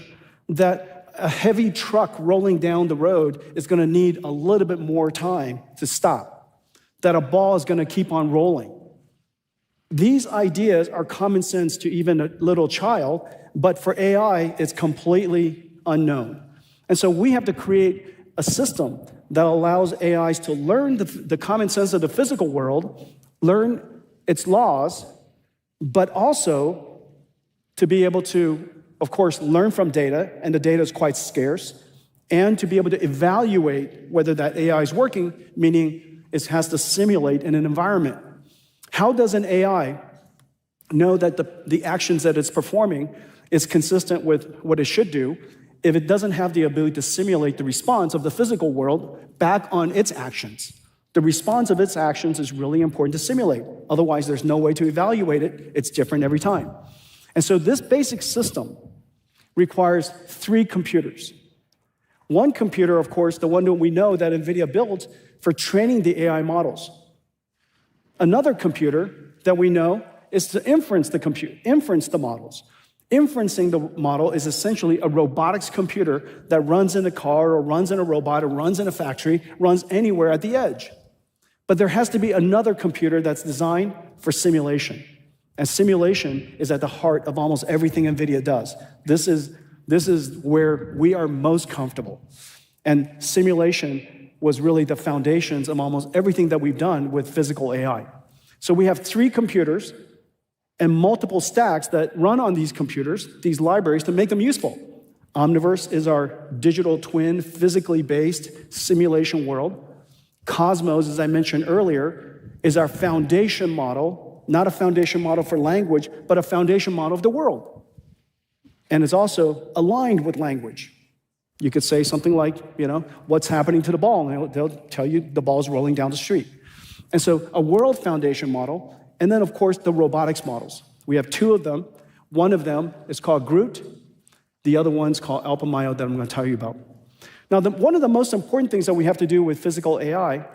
That a heavy truck rolling down the road is going to need a little bit more time to stop. That a ball is going to keep on rolling. These ideas are common sense to even a little child, but for AI, it's completely unknown. And so we have to create a system that allows AIs to learn the common sense of the physical world, learn its laws, but also to be able to, of course, learn from data, and the data is quite scarce, and to be able to evaluate whether that AI is working, meaning it has to simulate in an environment. How does an AI know that the actions that it's performing is consistent with what it should do if it doesn't have the ability to simulate the response of the physical world back on its actions? The response of its actions is really important to simulate. Otherwise, there's no way to evaluate it. It's different every time. And so this basic system requires 3 computers. One computer, of course, the one that we know that NVIDIA built for training the AI models. Another computer that we know is to inference the models. Inferencing the model is essentially a robotics computer that runs in a car or runs in a robot or runs in a factory, runs anywhere at the edge. But there has to be another computer that's designed for simulation. And simulation is at the heart of almost everything NVIDIA does. This is where we are most comfortable. And simulation was really the foundations of almost everything that we've done with physical AI. So we have 3 computers and multiple stacks that run on these computers, these libraries, to make them useful. Omniverse is our digital twin, physically based simulation world. Cosmos, as I mentioned earlier, is our foundation model, not a foundation model for language, but a foundation model of the world. And it's also aligned with language. You could say something like, what's happening to the ball? And they'll tell you the ball's rolling down the street. And so a world foundation model, and then, of course, the robotics models. We have 2 of them. One of them is called Groot. The other one's called Alpamayo that I'm going to tell you about. Now, one of the most important things that we have to do with physical AI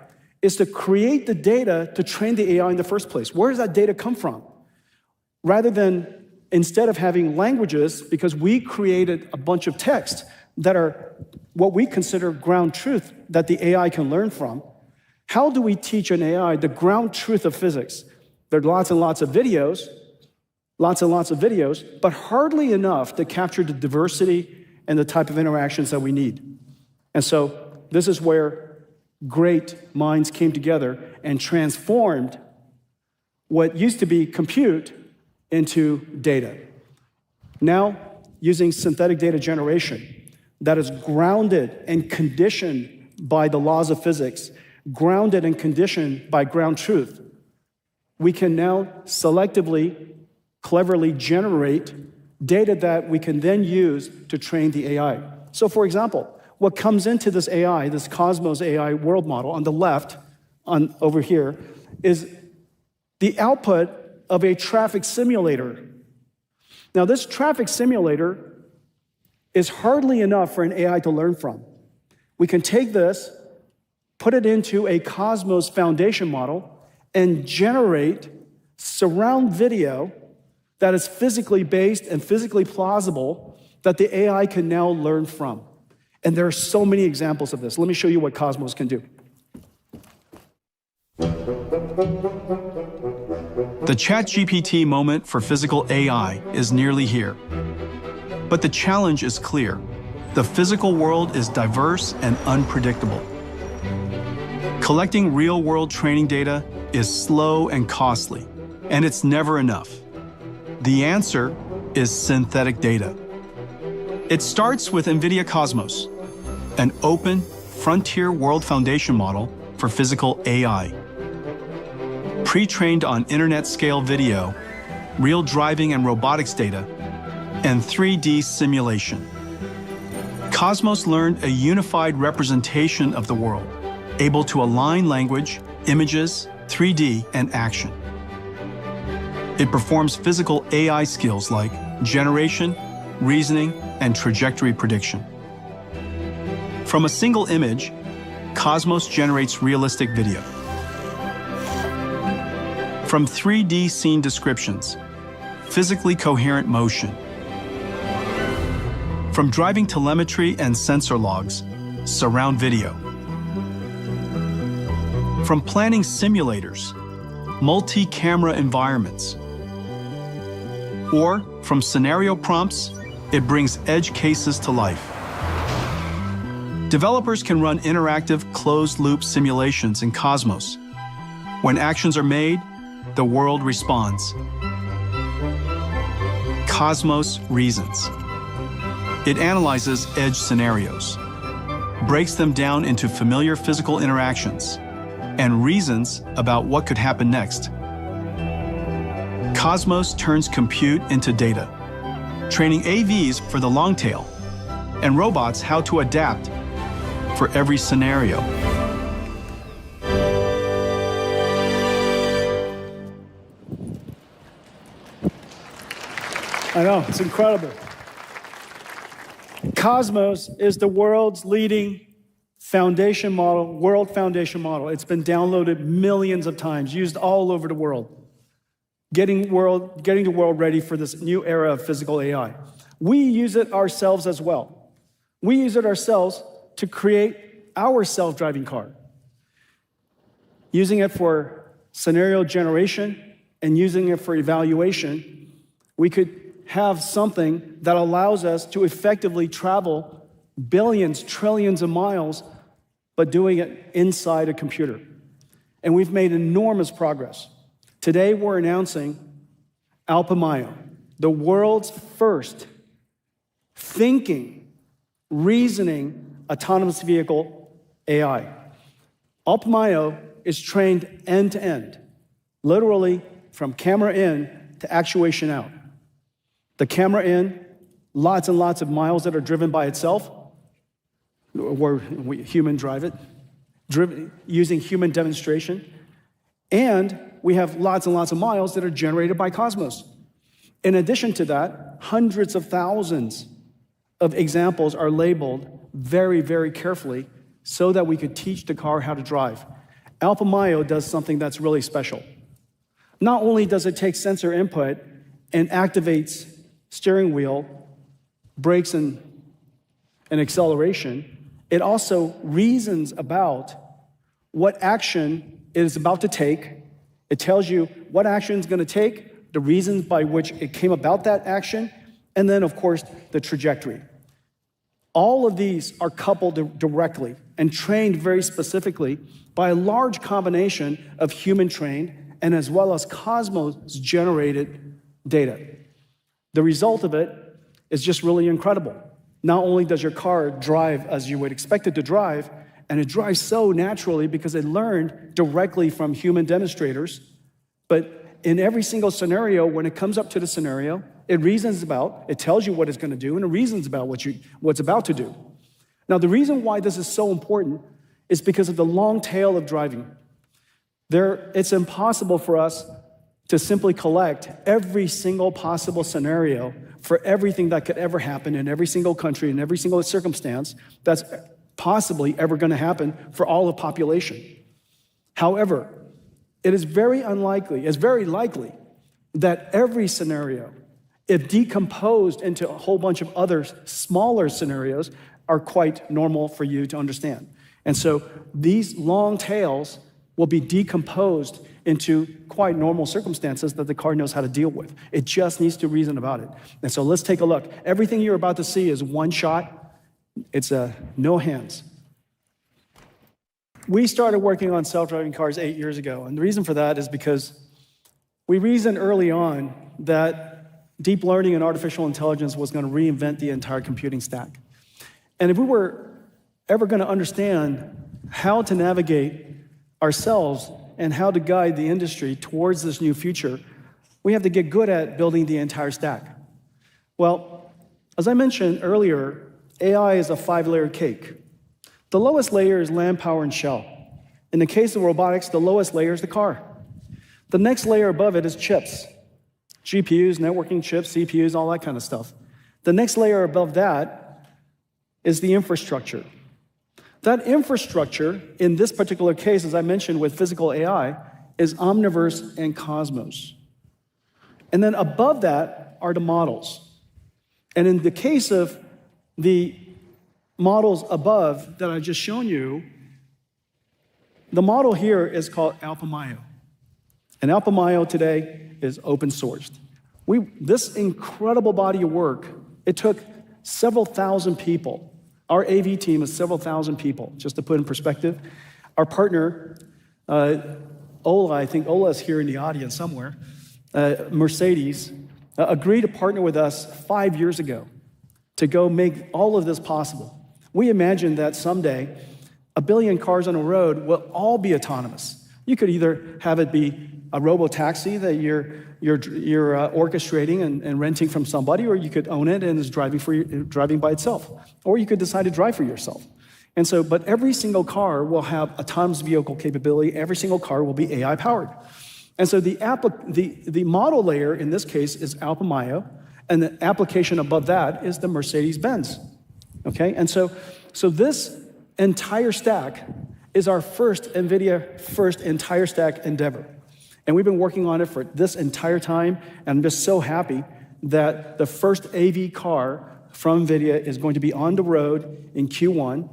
is to create the data to train the AI in the first place. Where does that data come from? Rather than, instead of having languages, because we created a bunch of text that are what we consider ground truth that the AI can learn from, how do we teach an AI the ground truth of physics? There are lots and lots of videos, but hardly enough to capture the diversity and the type of interactions that we need. And so this is where great minds came together and transformed what used to be compute into data. Now, using synthetic data generation that is grounded and conditioned by the laws of physics, grounded and conditioned by ground truth, we can now selectively, cleverly generate data that we can then use to train the AI. So for example, what comes into this AI, this Cosmos AI world model on the left, over here, is the output of a traffic simulator. Now this traffic simulator is hardly enough for an AI to learn from. We can take this, put it into a Cosmos foundation model, and generate surround video that is physically based and physically plausible that the AI can now learn from. And there are so many examples of this. Let me show you what Cosmos can do. The ChatGPT moment for physical AI is nearly here. But the challenge is clear. The physical world is diverse and unpredictable. Collecting real-world training data is slow and costly, and it's never enough. The answer is synthetic data. It starts with NVIDIA Cosmos, an open, frontier world foundation model for physical AI. Pre-trained on internet-scale video, real driving and robotics data, and 3D simulation. Cosmos learned a unified representation of the world, able to align language, images, 3D, and action. It performs physical AI skills like generation, reasoning, and trajectory prediction. From a single image, Cosmos generates realistic video. From 3D scene descriptions, physically coherent motion. From driving telemetry and sensor logs, surround video. From planning simulators, multi-camera environments. Or from scenario prompts, it brings edge cases to life. Developers can run interactive closed-loop simulations in Cosmos. When actions are made, the world responds. Cosmos reasons. It analyzes edge scenarios, breaks them down into familiar physical interactions, and reasons about what could happen next. Cosmos turns compute into data, training AVs for the long tail, and robots how to adapt for every scenario. I know, it's incredible. Cosmos is the world's leading foundation model, world foundation model. It's been downloaded millions of times, used all over the world. getting the world ready for this new era of physical AI. We use it ourselves as well. We use it ourselves to create our self-driving car, using it for scenario generation and using it for evaluation. We could have something that allows us to effectively travel billions, trillions of miles, but doing it inside a computer. And we've made enormous progress. Today, we're announcing Alpamayo, the world's first thinking, reasoning, autonomous vehicle AI. Alpamayo is trained end-to-end, literally from camera in to actuation out. The camera in, lots and lots of miles that are driven by itself, where we human drive it, using human demonstration. And we have lots and lots of miles that are generated by Cosmos. In addition to that, hundreds of thousands of examples are labeled very, very carefully so that we could teach the car how to drive. Alpamayo does something that's really special. Not only does it take sensor input and activates steering wheel, brakes, and acceleration, it also reasons about what action it is about to take. It tells you what action it's going to take, the reasons by which it came about that action, and then, of course, the trajectory. All of these are coupled directly and trained very specifically by a large combination of human-trained and as well as Cosmos-generated data. The result of it is just really incredible. Not only does your car drive as you would expect it to drive, and it drives so naturally because it learned directly from human demonstrators, but in every single scenario, when it comes up to the scenario, it reasons about, it tells you what it's going to do, and it reasons about what's about to do. Now, the reason why this is so important is because of the long tail of driving. It's impossible for us to simply collect every single possible scenario for everything that could ever happen in every single country, in every single circumstance that's possibly ever going to happen for all of population. However, it is very likely that every scenario, if decomposed into a whole bunch of other smaller scenarios, are quite normal for you to understand. And so these long tails will be decomposed into quite normal circumstances that the car knows how to deal with. It just needs to reason about it. And so let's take a look. Everything you're about to see is one shot. It's no hands. We started working on self-driving cars 8 years ago, and the reason for that is because we reasoned early on that deep learning and artificial intelligence was going to reinvent the entire computing stack. And if we were ever going to understand how to navigate ourselves and how to guide the industry towards this new future, we have to get good at building the entire stack. Well, as I mentioned earlier, AI is a 5-layer cake. The lowest layer is land, power, and shell. In the case of robotics, the lowest layer is the car. The next layer above it is chips. GPUs, networking chips, CPUs, all that kind of stuff. The next layer above that is the infrastructure. That infrastructure, in this particular case, as I mentioned with physical AI, is Omniverse and Cosmos. And then above that are the models. And in the case of the models above that I've just shown you, the model here is called Alpamayo. And Alpamayo today is open sourced. This incredible body of work, it took several thousand people. Our AV team is several thousand people, just to put in perspective. Our partner, Ola, I think Ola is here in the audience somewhere, Mercedes, agreed to partner with us 5 years ago to go make all of this possible. We imagine that someday 1 billion cars on the road will all be autonomous. You could either have it be a robo-taxi that you're orchestrating and renting from somebody, or you could own it and it's driving by itself. Or you could decide to drive for yourself. And so, but every single car will have autonomous vehicle capability. Every single car will be AI powered. And so the model layer in this case is Alpamayo, and the application above that is the Mercedes-Benz. Okay, and so this entire stack is our first NVIDIA entire stack endeavor. And we've been working on it for this entire time, and I'm just so happy that the first AV car from NVIDIA is going to be on the road in Q1,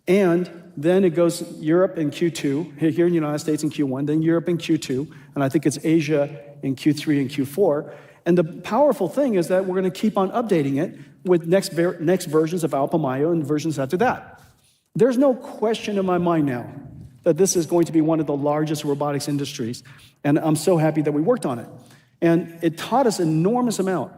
and then it goes Europe in Q2, here in the United States in Q1, then Europe in Q2, and I think it's Asia in Q3 and Q4. And the powerful thing is that we're going to keep on updating it with next versions of Alpamayo and versions after that. There's no question in my mind now that this is going to be one of the largest robotics industries, and I'm so happy that we worked on it. And it taught us an enormous amount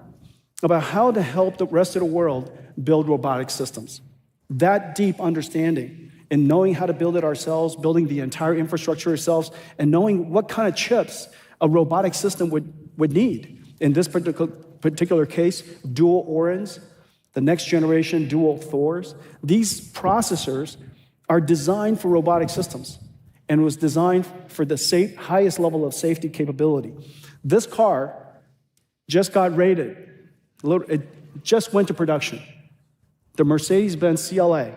about how to help the rest of the world build robotic systems. That deep understanding and knowing how to build it ourselves, building the entire infrastructure ourselves, and knowing what kind of chips a robotic system would need. In this particular case, dual Orins, the next generation dual Thors. These processors are designed for robotic systems and was designed for the highest level of safety capability. This car just got rated. It just went to production. The Mercedes-Benz CLA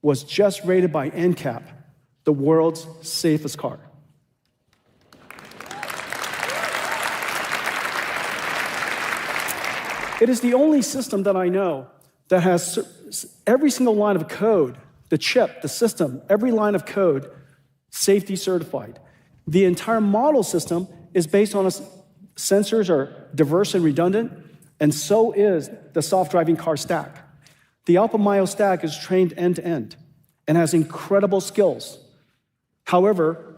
was just rated by NCAP, the world's safest car. It is the only system that I know that has every single line of code, the chip, the system, every line of code, safety certified. The entire model system is based on sensors are diverse and redundant, and so is the self-driving car stack. The Alpamayo stack is trained end-to-end and has incredible skills. However,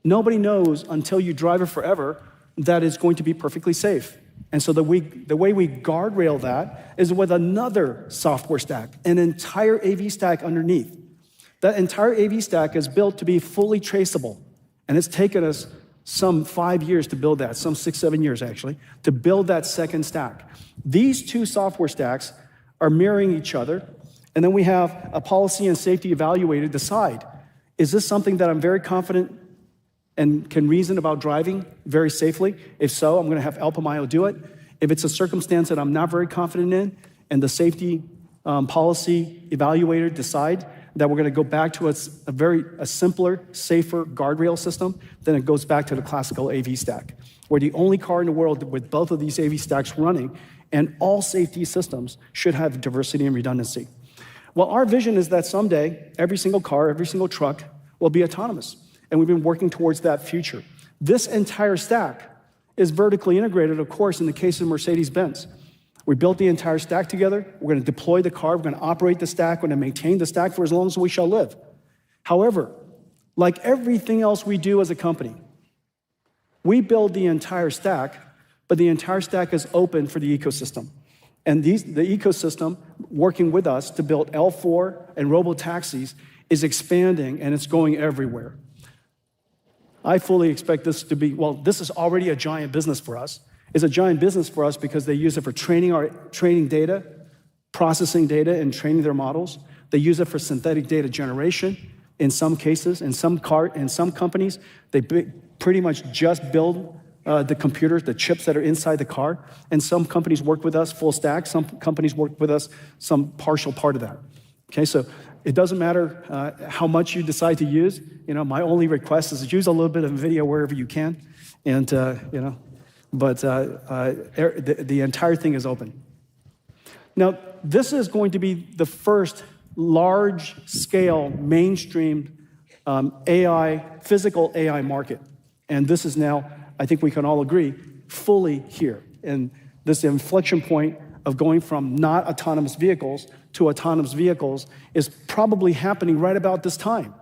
nobody knows until you drive it forever that it's going to be perfectly safe. And so the way we guardrail that is with another software stack, an entire AV stack underneath. That entire AV stack is built to be fully traceable, and it's taken us some 5 years to build that, some 6, 7 years actually, to build that second stack. These two software stacks are mirroring each other, and then we have a policy and safety evaluator decide, is this something that I'm very confident and can reason about driving very safely? If so, I'm going to have Alpamayo do it. If it's a circumstance that I'm not very confident in, and the safety policy evaluator decide that we're going to go back to a simpler, safer guardrail system, then it goes back to the classical AV stack. We're the only car in the world with both of these AV stacks running, and all safety systems should have diversity and redundancy. Well, our vision is that someday, every single car, every single truck will be autonomous, and we've been working towards that future. This entire stack is vertically integrated, of course, in the case of Mercedes-Benz. We built the entire stack together. We're going to deploy the car. We're going to operate the stack. We're going to maintain the stack for as long as we shall live. However, like everything else we do as a company, we build the entire stack, but the entire stack is open for the ecosystem. And the ecosystem working with us to build L4 and robo-taxis is expanding, and it's going everywhere. I fully expect this to be, well, this is already a giant business for us. It's a giant business for us because they use it for training data, processing data, and training their models. They use it for synthetic data generation in some cases. In some companies, they pretty much just build the computers, the chips that are inside the car. And some companies work with us full stack. Some companies work with us some partial part of that. Okay, so it doesn't matter how much you decide to use. You know, my only request is use a little bit of NVIDIA wherever you can, and you know. But the entire thing is open. Now, this is going to be the first large-scale, mainstream physical AI market. And this is now, I think we can all agree, fully here. And this inflection point of going from not autonomous vehicles to autonomous vehicles is probably happening right about this time.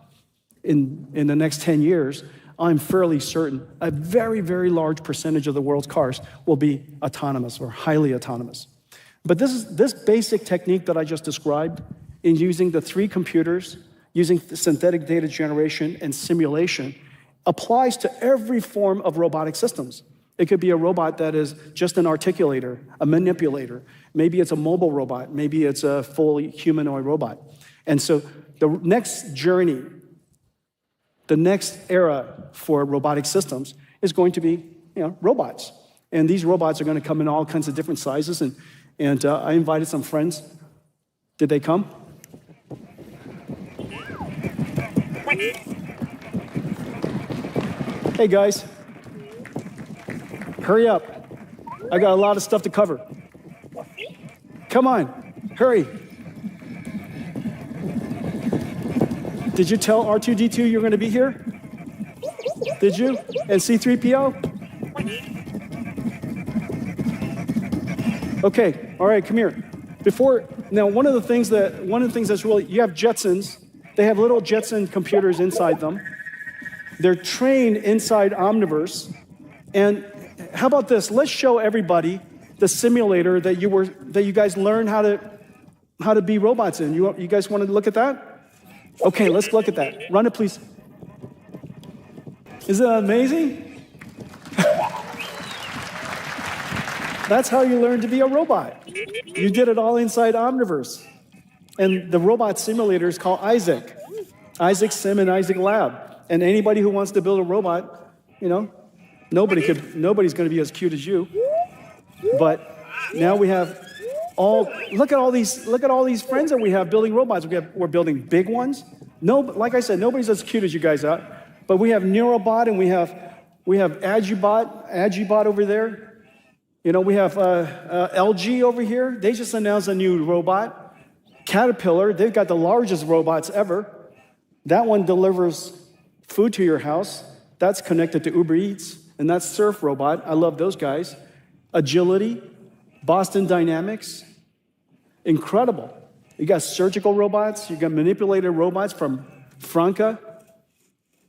In the next 10 years, I'm fairly certain a very, very large percentage of the world's cars will be autonomous or highly autonomous. But this basic technique that I just described in using the 3 computers, using synthetic data generation and simulation, applies to every form of robotic systems. It could be a robot that is just an articulator, a manipulator. Maybe it's a mobile robot. Maybe it's a fully humanoid robot. And so the next journey, the next era for robotic systems is going to be, robots. And these robots are going to come in all kinds of different sizes. And I invited some friends. Did they come? Hey, guys. Hurry up. I got a lot of stuff to cover. Come on, hurry. Did you tell R2-D2 you're going to be here? Did you? And C-3PO? Okay, all right, come here. Now one of the things that's really, you have Jetsons. They have little Jetson computers inside them. They're trained inside Omniverse. And how about this? Let's show everybody the simulator that you guys learned how to be robots in. You guys want to look at that? Okay, let's look at that. Run it, please. Isn't that amazing? That's how you learn to be a robot. You did it all inside Omniverse. And the robot simulator is called Isaac. Isaac Sim and Isaac Lab. And anybody who wants to build a robot, nobody's going to be as cute as you. But now we have look at all these friends that we have building robots. We're building big ones. Like I said, nobody's as cute as you guys are. But we have Neurobot and we have Agibot over there. We have LG over here. They just announced a new robot. Caterpillar, they've got the largest robots ever. That one delivers food to your house. That's connected to Uber Eats, and that's Surf Robot. I love those guys. Agility, Boston Dynamics, incredible. You got surgical robots. You got manipulated robots from Franca.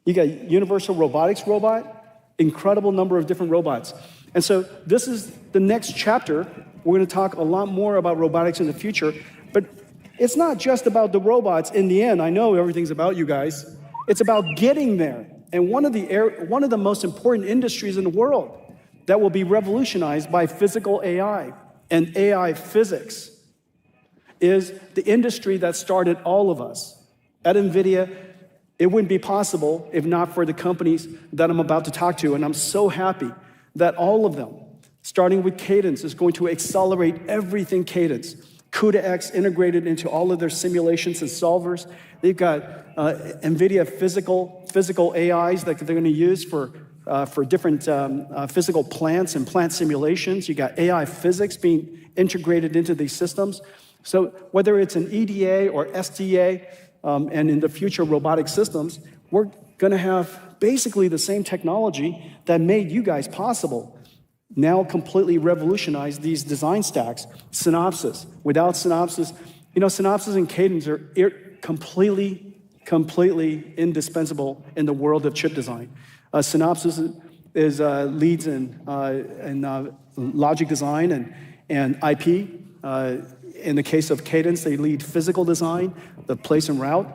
You got Universal Robotics Robot. Incredible number of different robots. And so this is the next chapter. We're going to talk a lot more about robotics in the future, but it's not just about the robots in the end. I know everything's about you guys. It's about getting there. And one of the most important industries in the world that will be revolutionized by physical AI and AI physics is the industry that started all of us. At NVIDIA, it wouldn't be possible if not for the companies that I'm about to talk to. And I'm so happy that all of them, starting with Cadence, is going to accelerate everything Cadence. CUDA-X integrated into all of their simulations and solvers. They've got NVIDIA physical AIs that they're going to use for different physical plants and plant simulations. You got AI physics being integrated into these systems. So whether it's an EDA or SDA, and in the future robotic systems, we're going to have basically the same technology that made you guys possible. Now completely revolutionize these design stacks. Synopsys. Without Synopsys, Synopsys and Cadence are completely indispensable in the world of chip design. Synopsys leads in logic design and IP. In the case of Cadence, they lead physical design, the place and route,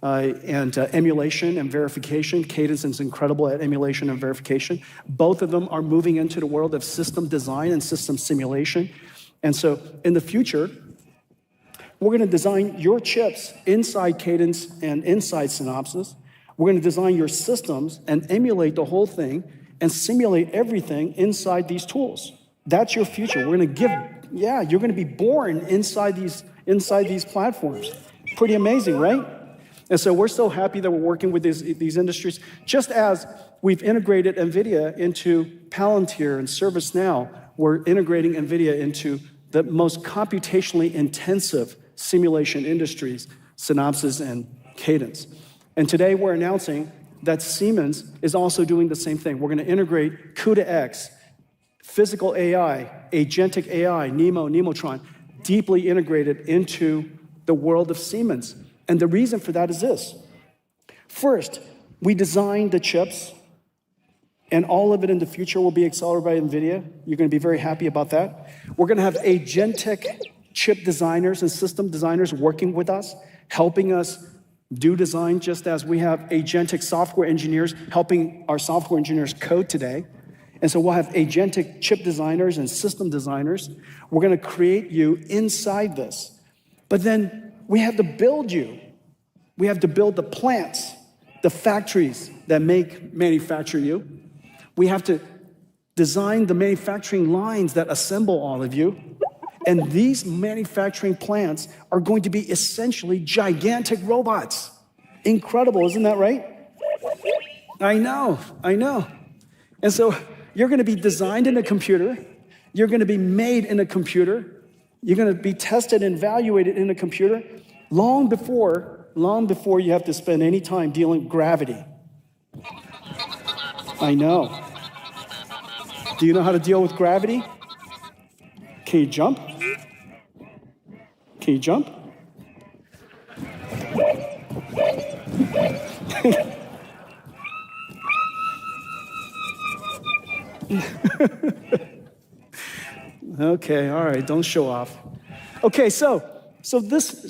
and emulation and verification. Cadence is incredible at emulation and verification. Both of them are moving into the world of system design and system simulation. And so in the future, we're going to design your chips inside Cadence and inside Synopsys. We're going to design your systems and emulate the whole thing and simulate everything inside these tools. That's your future. We're going to you're going to be born inside these platforms. Pretty amazing, right? And so we're so happy that we're working with these industries. Just as we've integrated NVIDIA into Palantir and ServiceNow, we're integrating NVIDIA into the most computationally intensive simulation industries, Synopsys and Cadence. And today we're announcing that Siemens is also doing the same thing. We're going to integrate CUDA-X, physical AI, agentic AI, NeMo, Nemotron, deeply integrated into the world of Siemens. And the reason for that is this. First, we designed the chips, and all of it in the future will be accelerated by NVIDIA. You're going to be very happy about that. We're going to have agentic chip designers and system designers working with us, helping us do design, just as we have agentic software engineers helping our software engineers code today. And so we'll have agentic chip designers and system designers. We're going to create you inside this. But then we have to build you. We have to build the plants, the factories that manufacture you. We have to design the manufacturing lines that assemble all of you. And these manufacturing plants are going to be essentially gigantic robots. Incredible, isn't that right? I know. And so, You're going to be designed in a computer. You're going to be made in a computer. You're going to be tested and evaluated in a computer long before you have to spend any time dealing with gravity. I know. Do you know how to deal with gravity? Can you jump? Can you jump? Okay, all right, don't show off. Okay, so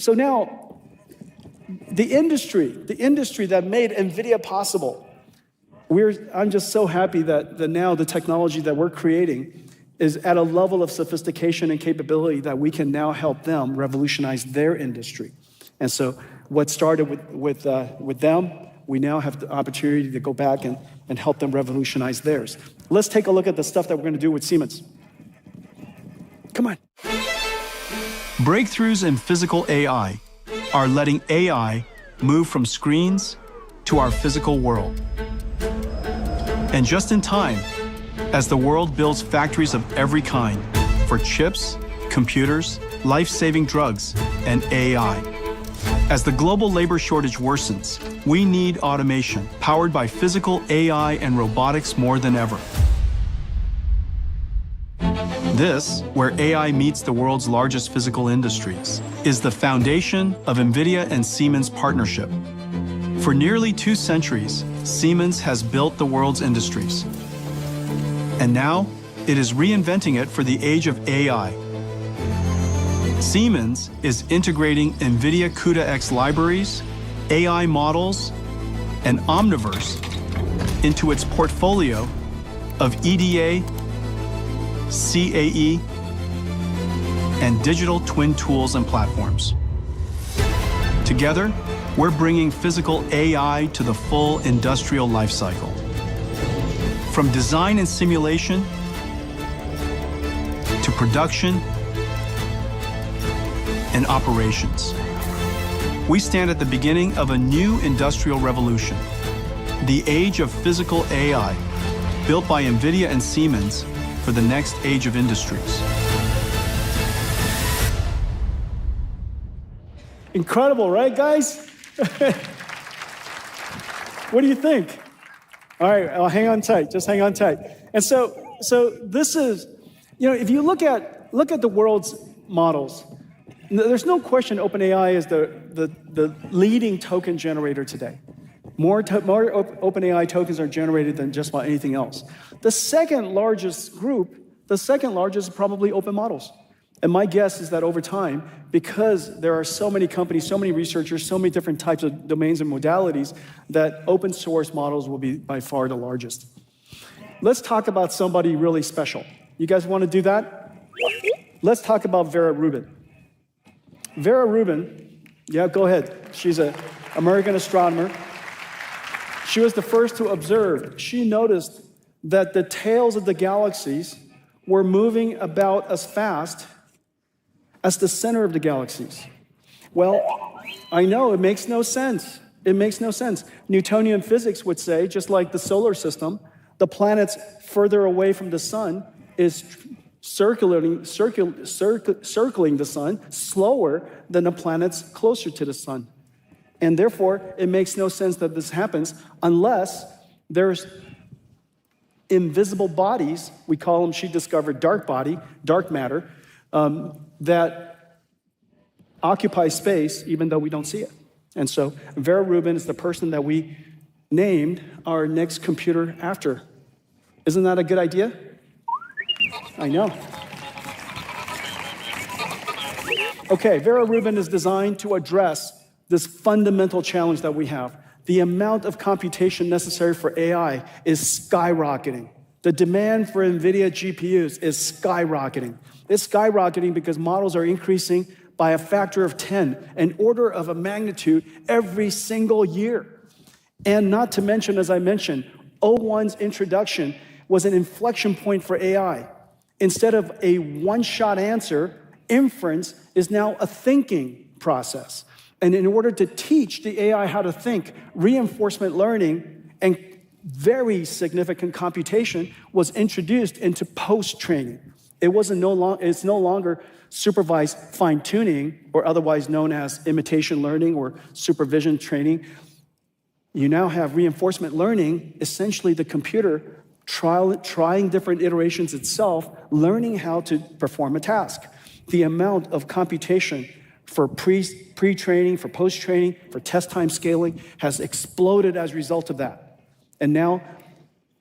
now the industry that made NVIDIA possible, I'm just so happy that now the technology that we're creating is at a level of sophistication and capability that we can now help them revolutionize their industry. And so what started with them, we now have the opportunity to go back and help them revolutionize theirs. Let's take a look at the stuff that we're going to do with Siemens. Come on. Breakthroughs in physical AI are letting AI move from screens to our physical world. And just in time, as the world builds factories of every kind for chips, computers, life-saving drugs, and AI. As the global labor shortage worsens, we need automation powered by physical AI and robotics more than ever. This, where AI meets the world's largest physical industries, is the foundation of NVIDIA and Siemens partnership. For nearly 2 centuries, Siemens has built the world's industries. And now, it is reinventing it for the age of AI. Siemens is integrating NVIDIA CUDA-X libraries, AI models, and Omniverse into its portfolio of EDA, CAE, and digital twin tools and platforms. Together, we're bringing physical AI to the full industrial lifecycle. From design and simulation to production and operations. We stand at the beginning of a new industrial revolution, the age of physical AI, built by NVIDIA and Siemens for the next age of industries. Incredible, right, guys? What do you think? All right, I'll hang on tight. Just hang on tight. And so this is, if you look at the world's models, there's no question OpenAI is the leading token generator today. More OpenAI tokens are generated than just about anything else. The second largest is probably open models. And my guess is that over time, because there are so many companies, so many researchers, so many different types of domains and modalities, that open source models will be by far the largest. Let's talk about somebody really special. You guys want to do that? Let's talk about Vera Rubin. Vera Rubin, yeah, go ahead. She's an American astronomer. She was the first to observe. She noticed that the tails of the galaxies were moving about as fast as the center of the galaxies. Well, I know, it makes no sense. It makes no sense. Newtonian physics would say, just like the solar system, the planets further away from the sun is circling the sun slower than the planets closer to the sun. And therefore, it makes no sense that this happens unless there's invisible bodies, we call them, she discovered dark matter, that occupy space even though we don't see it. And so Vera Rubin is the person that we named our next computer after. Isn't that a good idea? I know. Okay, Vera Rubin is designed to address this fundamental challenge that we have. The amount of computation necessary for AI is skyrocketing. The demand for NVIDIA GPUs is skyrocketing. It's skyrocketing because models are increasing by a factor of 10, an order of a magnitude every single year. And not to mention, as I mentioned, O1's introduction was an inflection point for AI. Instead of a one-shot answer, inference is now a thinking process. And in order to teach the AI how to think, reinforcement learning and very significant computation was introduced into post-training. It's no longer supervised fine-tuning, or otherwise known as imitation learning or supervision training. You now have reinforcement learning, essentially the computer trying different iterations itself, learning how to perform a task. The amount of computation for pre-training, for post-training, for test time scaling has exploded as a result of that. And now,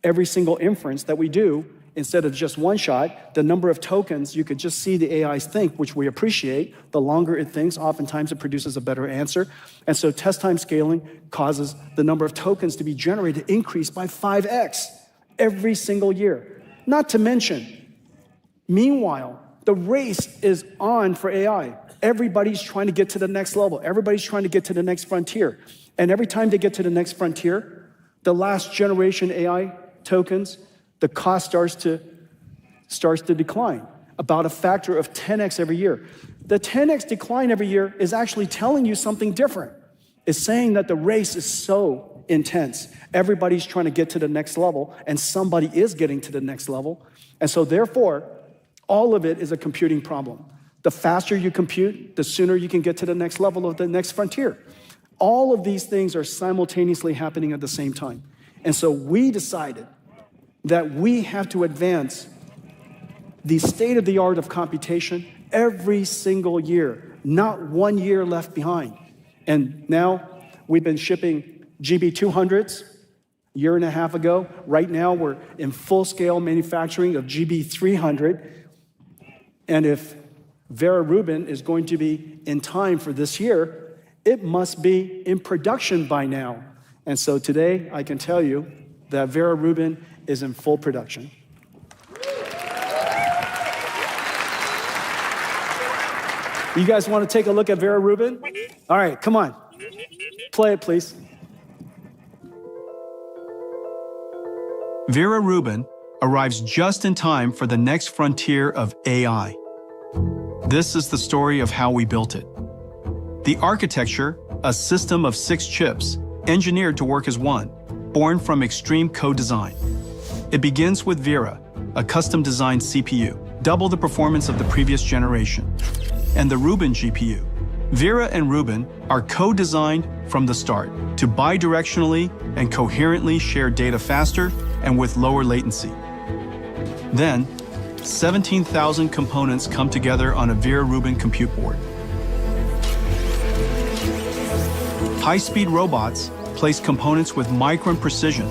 every single inference that we do, instead of just one shot, the number of tokens, you could just see the AIs think, which we appreciate. The longer it thinks, oftentimes it produces a better answer. And so test time scaling causes the number of tokens to be generated increase by 5x every single year. Not to mention, meanwhile, the race is on for AI. Everybody's trying to get to the next level. Everybody's trying to get to the next frontier. And every time they get to the next frontier, the last generation AI tokens, the cost starts to decline, about a factor of 10x every year. The 10x decline every year is actually telling you something different. It's saying that the race is so intense. Everybody's trying to get to the next level, and somebody is getting to the next level. And so therefore, all of it is a computing problem. The faster you compute, the sooner you can get to the next level of the next frontier. All of these things are simultaneously happening at the same time. And so we decided that we have to advance the state of the art of computation every single year, not 1 year left behind. And now we've been shipping GB200s a year and a half ago. Right now we're in full-scale manufacturing of GB300. And if Vera Rubin is going to be in time for this year, it must be in production by now. And so today I can tell you that Vera Rubin is in full production. You guys want to take a look at Vera Rubin? All right, come on. Play it, please. Vera Rubin arrives just in time for the next frontier of AI. This is the story of how we built it. The architecture, a system of 6 chips, engineered to work as one, born from extreme co-design. It begins with Vera, a custom-designed CPU, double the performance of the previous generation, and the Rubin GPU. Vera and Rubin are co-designed from the start to bidirectionally and coherently share data faster and with lower latency. Then, 17,000 components come together on a Vera Rubin compute board. High-speed robots place components with micron precision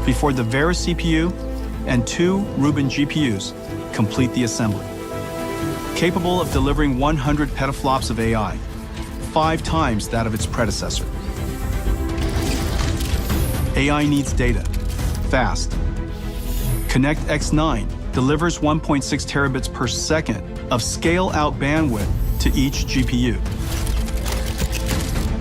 before the Vera CPU and 2 Rubin GPUs complete the assembly. Capable of delivering 100 petaflops of AI, 5 times that of its predecessor. AI needs data, fast. Connect X9 delivers 1.6 terabits per second of scale-out bandwidth to each GPU.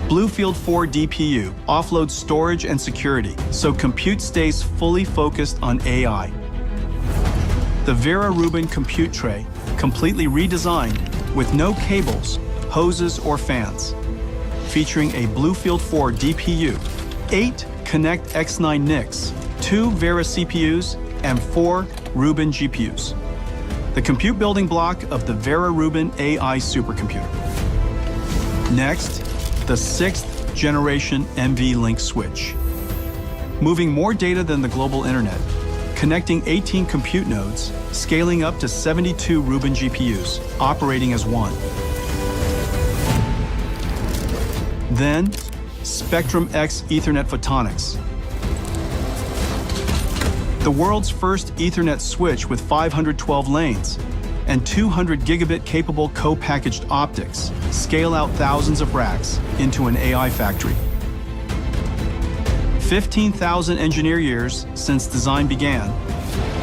Bluefield 4 DPU offloads storage and security, so compute stays fully focused on AI. The Vera Rubin compute tray, completely redesigned with no cables, hoses, or fans. Featuring a Bluefield 4 DPU, 8 Connect X9 NICs, 2 Vera CPUs, and 4 Rubin GPUs. The compute building block of the Vera Rubin AI supercomputer. Next, the 6th generation NVLink switch. Moving more data than the global internet, connecting 18 compute nodes, scaling up to 72 Rubin GPUs, operating as one. Then, Spectrum X Ethernet Photonics. The world's first Ethernet switch with 512 lanes and 200 gigabit capable co-packaged optics scale out thousands of racks into an AI factory. 15,000 engineer years since design began,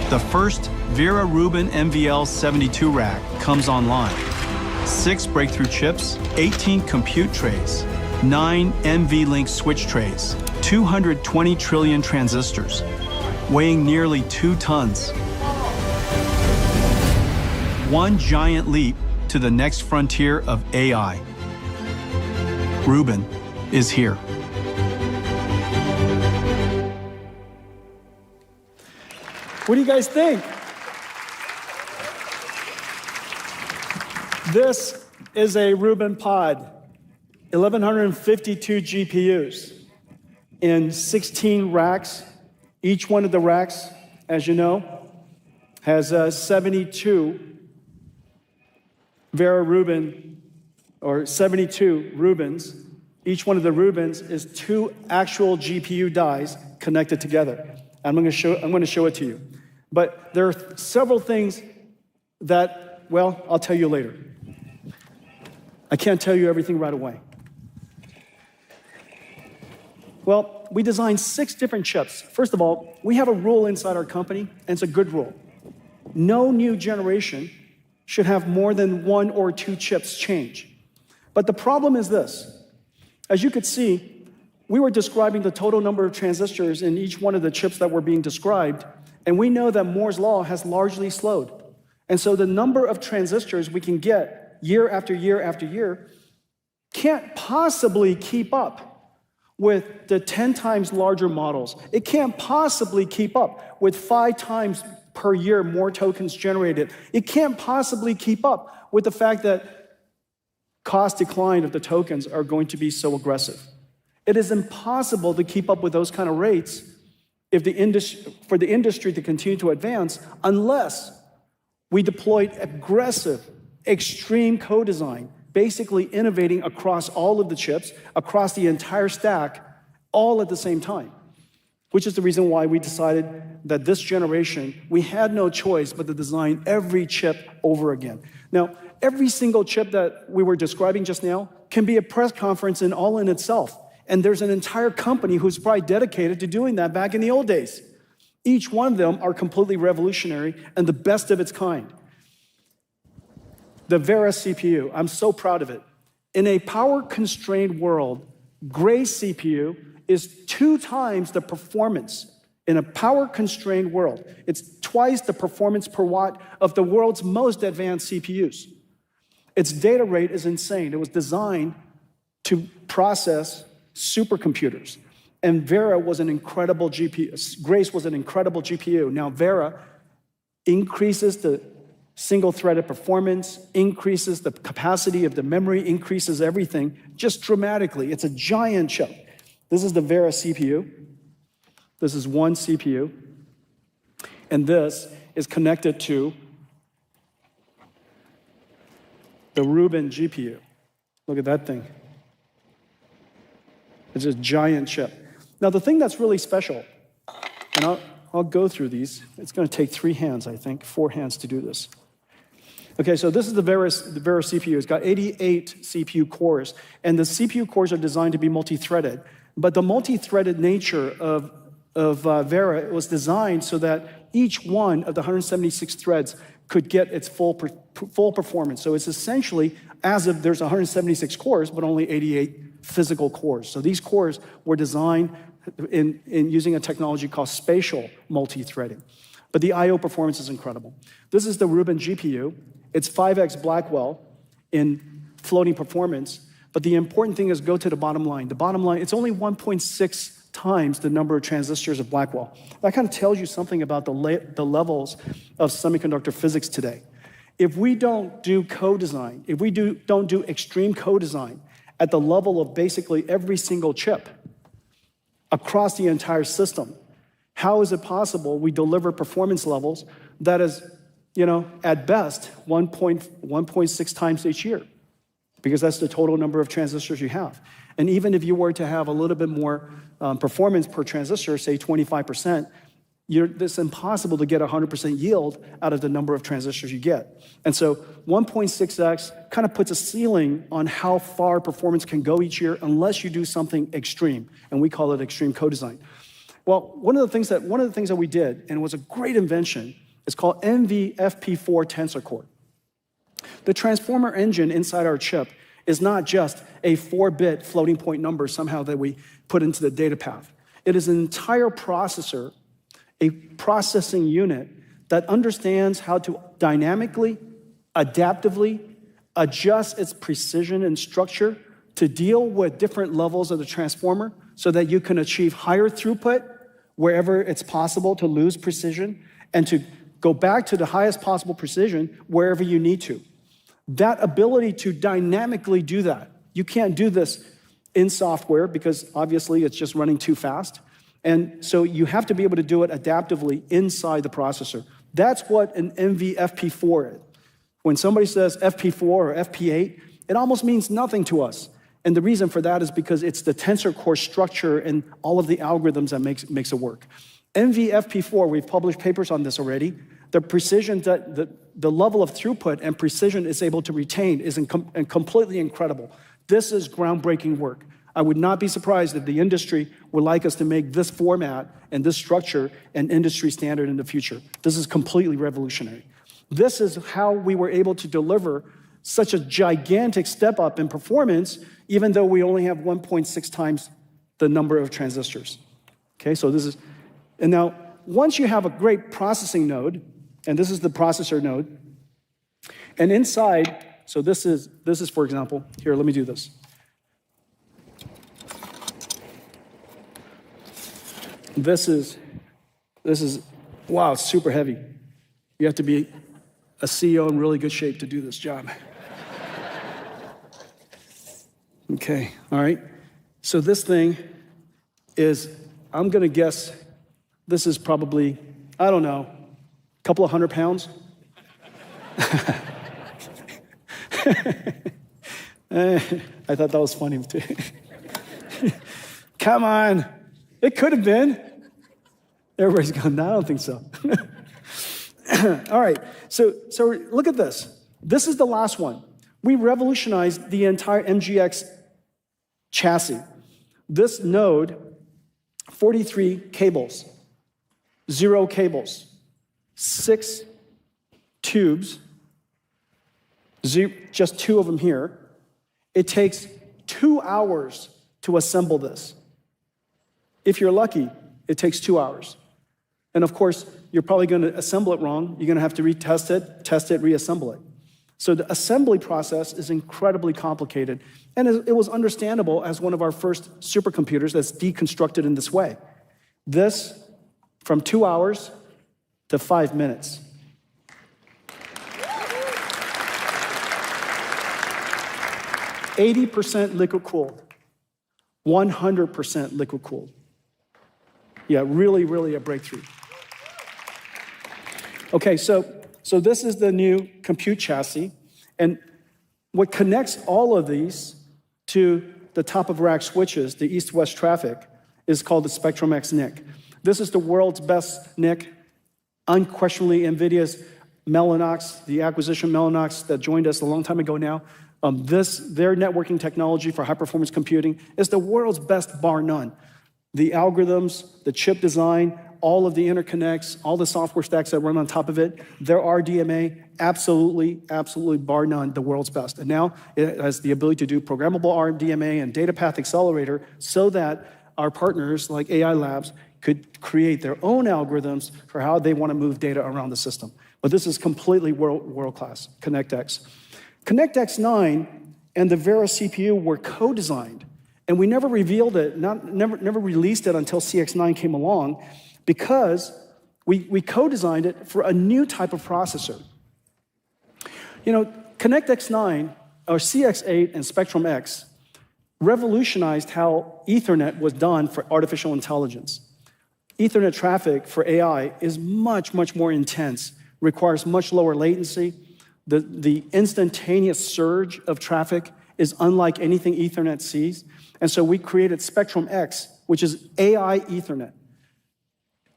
the first Vera Rubin NVL72 rack comes online. 6 breakthrough chips, 18 compute trays, 9 NVLink switch trays, 220 trillion transistors, weighing nearly 2 tons. One giant leap to the next frontier of AI. Rubin is here. What do you guys think? This is a Rubin pod, 1,152 GPUs in 16 racks. Each one of the racks, as you know, has 72 Vera Rubin, or 72 Rubins. Each one of the Rubins is 2 actual GPU dies connected together. I'm going to show it to you. But there are several things that, well, I'll tell you later. I can't tell you everything right away. Well, we designed 6 different chips. First of all, we have a rule inside our company, and it's a good rule. No new generation should have more than 1 or 2 chips change. But the problem is this. As you could see, we were describing the total number of transistors in each one of the chips that were being described, and we know that Moore's law has largely slowed. And so the number of transistors we can get year after year after year can't possibly keep up with the 10 times larger models. It can't possibly keep up with 5 times per year more tokens generated. It can't possibly keep up with the fact that cost decline of the tokens are going to be so aggressive. It is impossible to keep up with those kind of rates if for the industry to continue to advance unless we deployed aggressive, extreme co-design, basically innovating across all of the chips, across the entire stack, all at the same time, which is the reason why we decided that this generation, we had no choice but to design every chip over again. Now, every single chip that we were describing just now can be a press conference in all in itself. And there's an entire company who's probably dedicated to doing that back in the old days. Each one of them are completely revolutionary and the best of its kind. The Vera CPU, I'm so proud of it. In a power-constrained world, Grace CPU is 2 times the performance. In a power-constrained world, it's twice the performance per watt of the world's most advanced CPUs. Its data rate is insane. It was designed to process supercomputers. And Vera was an incredible GPU. Grace was an incredible GPU. Now Vera increases the single-threaded performance, increases the capacity of the memory, increases everything just dramatically. It's a giant chip. This is the Vera CPU. This is one CPU. And this is connected to the Rubin GPU. Look at that thing. It's a giant chip. Now, the thing that's really special, and I'll go through these. It's going to take 3 hands, I think, 4 hands to do this. Okay, so this is the Vera CPU. It's got 88 CPU cores, and the CPU cores are designed to be multi-threaded. But the multi-threaded nature of Vera was designed so that each one of the 176 threads could get its full performance. So it's essentially as if there's 176 cores, but only 88 physical cores. So these cores were designed in using a technology called spatial multi-threading. But the I/O performance is incredible. This is the Rubin GPU. It's 5x Blackwell in floating performance. But the important thing is go to the bottom line. The bottom line, it's only 1.6 times the number of transistors of Blackwell. That kind of tells you something about the levels of semiconductor physics today. If we don't do co-design, if we don't do extreme co-design at the level of basically every single chip across the entire system, how is it possible we deliver performance levels that is, at best 1.6 times each year? Because that's the total number of transistors you have. And even if you were to have a little bit more performance per transistor, say 25%, it's impossible to get 100% yield out of the number of transistors you get. And so 1.6x kind of puts a ceiling on how far performance can go each year unless you do something extreme, and we call it extreme co-design. Well, one of the things that we did, and it was a great invention, is called NVFP4 Tensor Core. The transformer engine inside our chip is not just a 4-bit floating point number somehow that we put into the data path. It is an entire processor, a processing unit that understands how to dynamically, adaptively adjust its precision and structure to deal with different levels of the transformer so that you can achieve higher throughput wherever it's possible to lose precision, and to go back to the highest possible precision wherever you need to. That ability to dynamically do that, you can't do this in software because obviously it's just running too fast. And so you have to be able to do it adaptively inside the processor. That's what an NVFP4 is. When somebody says FP4 or FP8, it almost means nothing to us. And the reason for that is because it's the tensor core structure and all of the algorithms that makes it work. NVFP4, we've published papers on this already. The precision, the level of throughput and precision it's able to retain is completely incredible. This is groundbreaking work. I would not be surprised if the industry would like us to make this format and this structure an industry standard in the future. This is completely revolutionary. This is how we were able to deliver such a gigantic step up in performance, even though we only have 1.6 times the number of transistors. Okay, so this is, and now once you have a great processing node, and this is the processor node, and inside, so this is for example, here, let me do this. This is, wow, it's super heavy. You have to be a CEO in really good shape to do this job. Okay, all right. So this thing is, I'm gonna guess, this is probably, I don't know, a couple of 100 pounds. I thought that was funny too. Come on, it could have been. Everybody's going, no, I don't think so. All right, so look at this. This is the last one. We revolutionized the entire MGX chassis. This node, 43 cables, 0 cables, 6 tubes, just 2 of them here. It takes 2 hours to assemble this. If you're lucky, it takes 2 hours. And of course, you're probably going to assemble it wrong. You're going to have to retest it, test it, reassemble it. So the assembly process is incredibly complicated. And it was understandable as one of our first supercomputers that's deconstructed in this way. This, from 2 hours to 5 minutes. %, liquid cooled, 100% liquid cooled. Yeah, really, really a breakthrough. Okay, so this is the new compute chassis, and what connects all of these to the top-of-rack switches, the east-west traffic, is called the Spectrum-X NIC. This is the world's best NIC, unquestionably NVIDIA's Mellanox, the acquisition Mellanox that joined us a long time ago now. Their networking technology for high-performance computing is the world's best, bar none. The algorithms, the chip design, all of the interconnects, all the software stacks that run on top of it, their RDMA, absolutely, bar none, the world's best. And now it has the ability to do programmable RDMA and data path accelerator so that our partners like AI Labs could create their own algorithms for how they want to move data around the system. But this is completely world-class, ConnectX. ConnectX 9 and the Vera CPU were co-designed, and we never revealed it, never released it until CX9 came along, because we co-designed it for a new type of processor. You know, ConnectX 9, or CX8 and Spectrum-X, revolutionized how Ethernet was done for artificial intelligence. Ethernet traffic for AI is much, much more intense, requires much lower latency. The instantaneous surge of traffic is unlike anything Ethernet sees. And so we created Spectrum-X, which is AI Ethernet.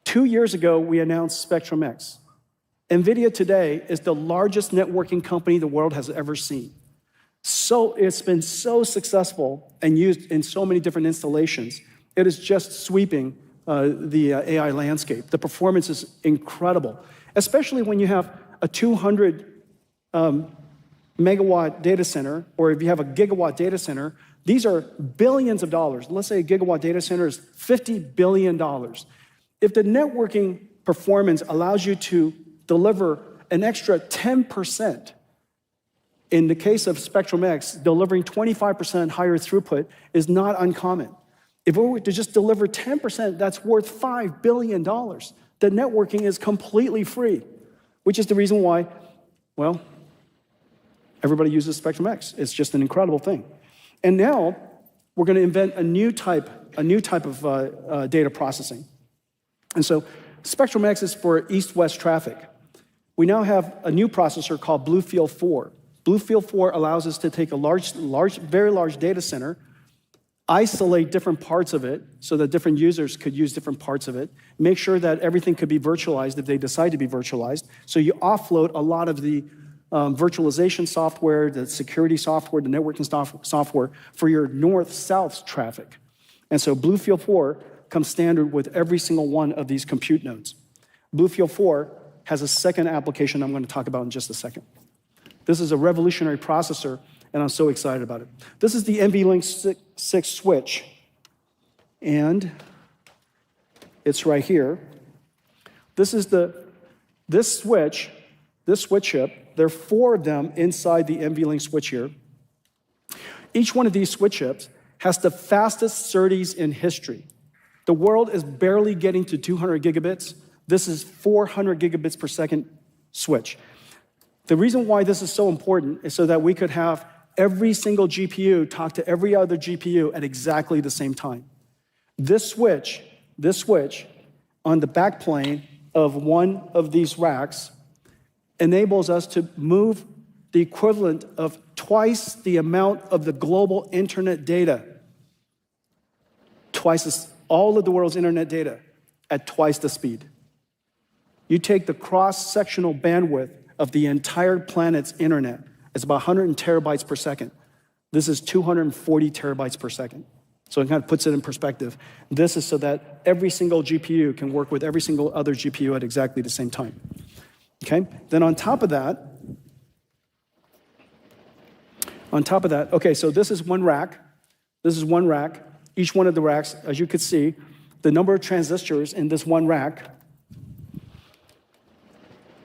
2 years ago, we announced Spectrum-X. NVIDIA today is the largest networking company the world has ever seen. So it's been so successful and used in so many different installations. It is just sweeping the AI landscape. The performance is incredible, especially when you have a 200 megawatt data center, or if you have a gigawatt data center. These are billions of dollars. Let's say a gigawatt data center is $50 billion. If the networking performance allows you to deliver an extra 10%, in the case of Spectrum-X, delivering 25% higher throughput is not uncommon. If we were to just deliver 10%, that's worth $5 billion. The networking is completely free, which is the reason why, well, everybody uses Spectrum X. It's just an incredible thing. And now we're going to invent a new type of data processing. And so Spectrum X is for east-west traffic. We now have a new processor called BlueField-4. BlueField-4 allows us to take a very large data center, isolate different parts of it so that different users could use different parts of it, make sure that everything could be virtualized if they decide to be virtualized. So you offload a lot of the virtualization software, the security software, the networking software for your north-south traffic. And so BlueField-4 comes standard with every single one of these compute nodes. BlueField-4 has a second application I'm going to talk about in just a second. This is a revolutionary processor, and I'm so excited about it. This is the NVLink 6 switch, and it's right here. This switch chip. There are 4 of them inside the NVLink switch here. Each one of these switch chips has the fastest SerDes in history. The world is barely getting to 200 gigabits. This is 400 gigabits per second switch. The reason why this is so important is so that we could have every single GPU talk to every other GPU at exactly the same time. This switch on the backplane of one of these racks enables us to move the equivalent of twice the amount of the global internet data, all of the world's internet data at twice the speed. You take the cross-sectional bandwidth of the entire planet's internet, it's about 100 terabytes per second. This is 240 terabytes per second. So it kind of puts it in perspective. This is so that every single GPU can work with every single other GPU at exactly the same time. Okay? Then on top of that, okay, so this is one rack. This is one rack. Each one of the racks, as you can see, the number of transistors in this one rack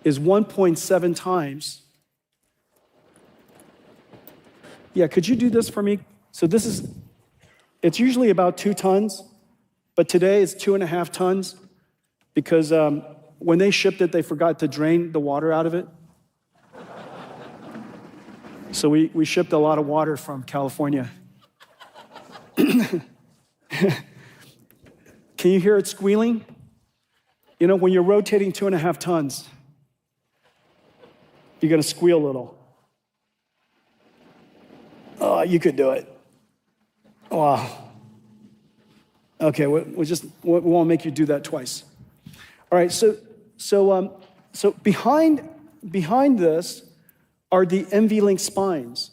is 1.7 times. Yeah, could you do this for me? So it's usually about 2 tons, but today it's 2.5 tons because when they shipped it, they forgot to drain the water out of it. So we shipped a lot of water from California. Can you hear it squealing? You know, when you're rotating 2.5 tons, you're going to squeal a little. Oh, you could do it. Wow. Okay, we won't make you do that twice. All right, so behind this are the NVLink spines.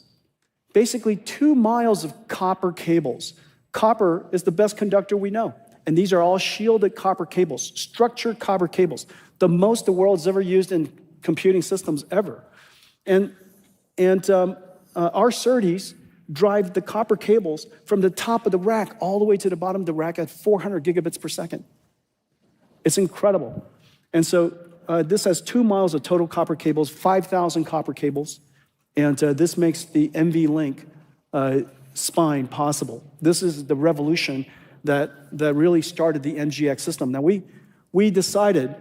Basically 2 miles of copper cables. Copper is the best conductor we know. And these are all shielded copper cables, structured copper cables, the most the world's ever used in computing systems ever. And our SerDes drive the copper cables from the top of the rack all the way to the bottom of the rack at 400 gigabits per second. It's incredible. And so this has 2 miles of total copper cables, 5,000 copper cables, and this makes the NVLink spine possible. This is the revolution that really started the NGX system. Now, we decided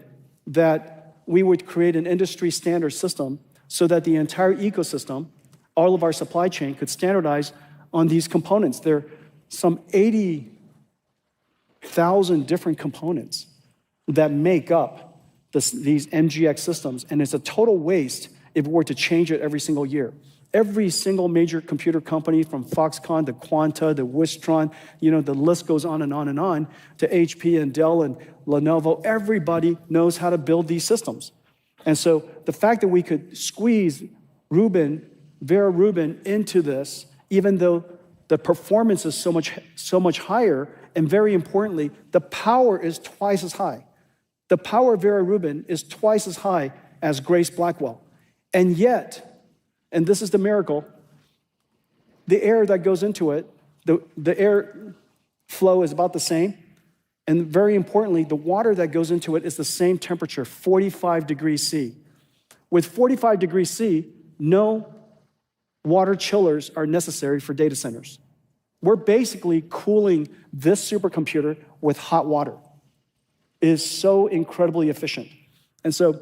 that we would create an industry standard system so that the entire ecosystem, all of our supply chain, could standardize on these components. There are some 80,000 different components that make up these NGX systems, and it's a total waste if we were to change it every single year. Every single major computer company, from Foxconn to Quanta to Wistron, the list goes on and on and on, to HP and Dell and Lenovo, everybody knows how to build these systems. And so the fact that we could squeeze Vera Rubin into this, even though the performance is so much higher, and very importantly, the power is twice as high. The power of Vera Rubin is twice as high as Grace Blackwell. And yet, and this is the miracle, the air that goes into it, the air flow is about the same. And very importantly, the water that goes into it is the same temperature, 45 degrees C. With 45 degrees C, no water chillers are necessary for data centers. We're basically cooling this supercomputer with hot water. is so incredibly efficient. And so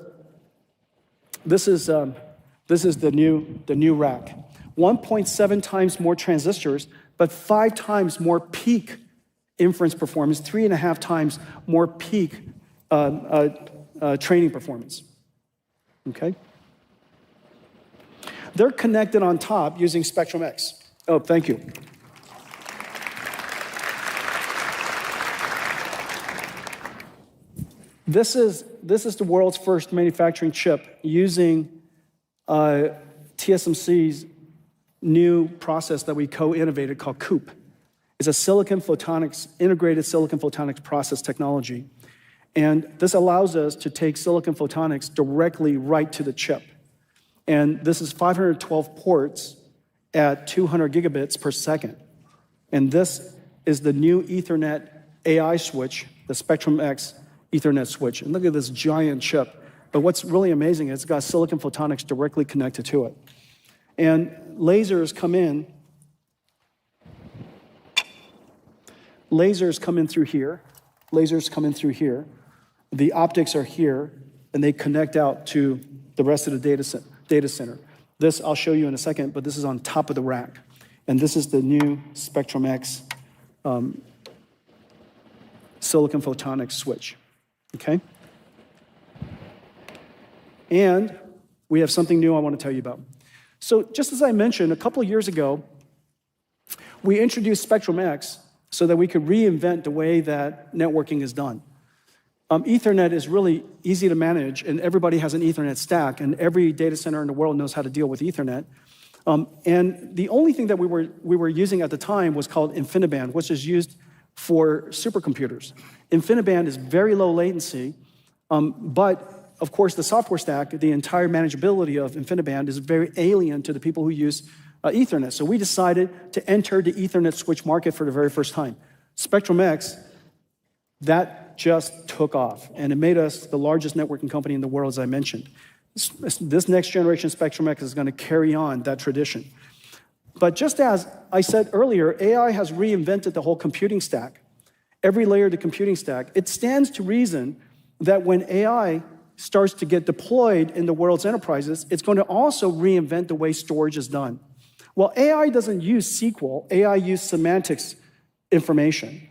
this is the new rack. 1.7 times more transistors, but 5 times more peak inference performance, 3.5 times more peak training performance. Okay? They're connected on top using Spectrum-X. Oh, thank you. This is the world's first manufacturing chip using TSMC's new process that we co-innovated called COUP. It's a integrated silicon photonics process technology. And this allows us to take silicon photonics directly right to the chip. And this is 512 ports at 200 gigabits per second. And this is the new Ethernet AI switch, the Spectrum-X Ethernet switch. And look at this giant chip. But what's really amazing is it's got silicon photonics directly connected to it. And lasers come in. Lasers come in through here. Lasers come in through here. The optics are here, and they connect out to the rest of the data center. This I'll show you in a second, but this is on top of the rack. And this is the new Spectrum-X silicon photonics switch, okay? And we have something new I want to tell you about. So just as I mentioned, a couple of years ago, we introduced Spectrum-X so that we could reinvent the way that networking is done. Ethernet is really easy to manage, and everybody has an Ethernet stack, and every data center in the world knows how to deal with Ethernet. And the only thing that we were using at the time was called InfiniBand, which is used for supercomputers. InfiniBand is very low latency, but of course the software stack, the entire manageability of InfiniBand is very alien to the people who use Ethernet. So we decided to enter the Ethernet switch market for the very first time. Spectrum-X, that just took off, and it made us the largest networking company in the world, as I mentioned. This next generation Spectrum-X is going to carry on that tradition. But just as I said earlier, AI has reinvented the whole computing stack. Every layer of the computing stack. It stands to reason that when AI starts to get deployed in the world's enterprises, it's going to also reinvent the way storage is done. Well, AI doesn't use SQL, AI uses semantics information.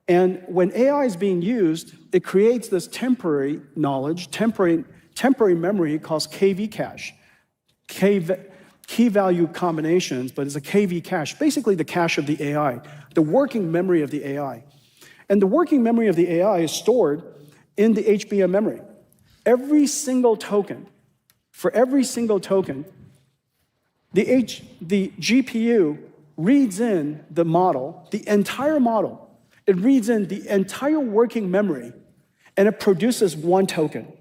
And when AI is being used, it creates this temporary knowledge, temporary memory called KV cache, key value combinations, but it's a KV cache, basically the cache of the AI, the working memory of the AI. And the working memory of the AI is stored in the HBM memory. Every single token, for every single token, the GPU reads in the model, the entire model. It reads in the entire working memory, and it produces one token.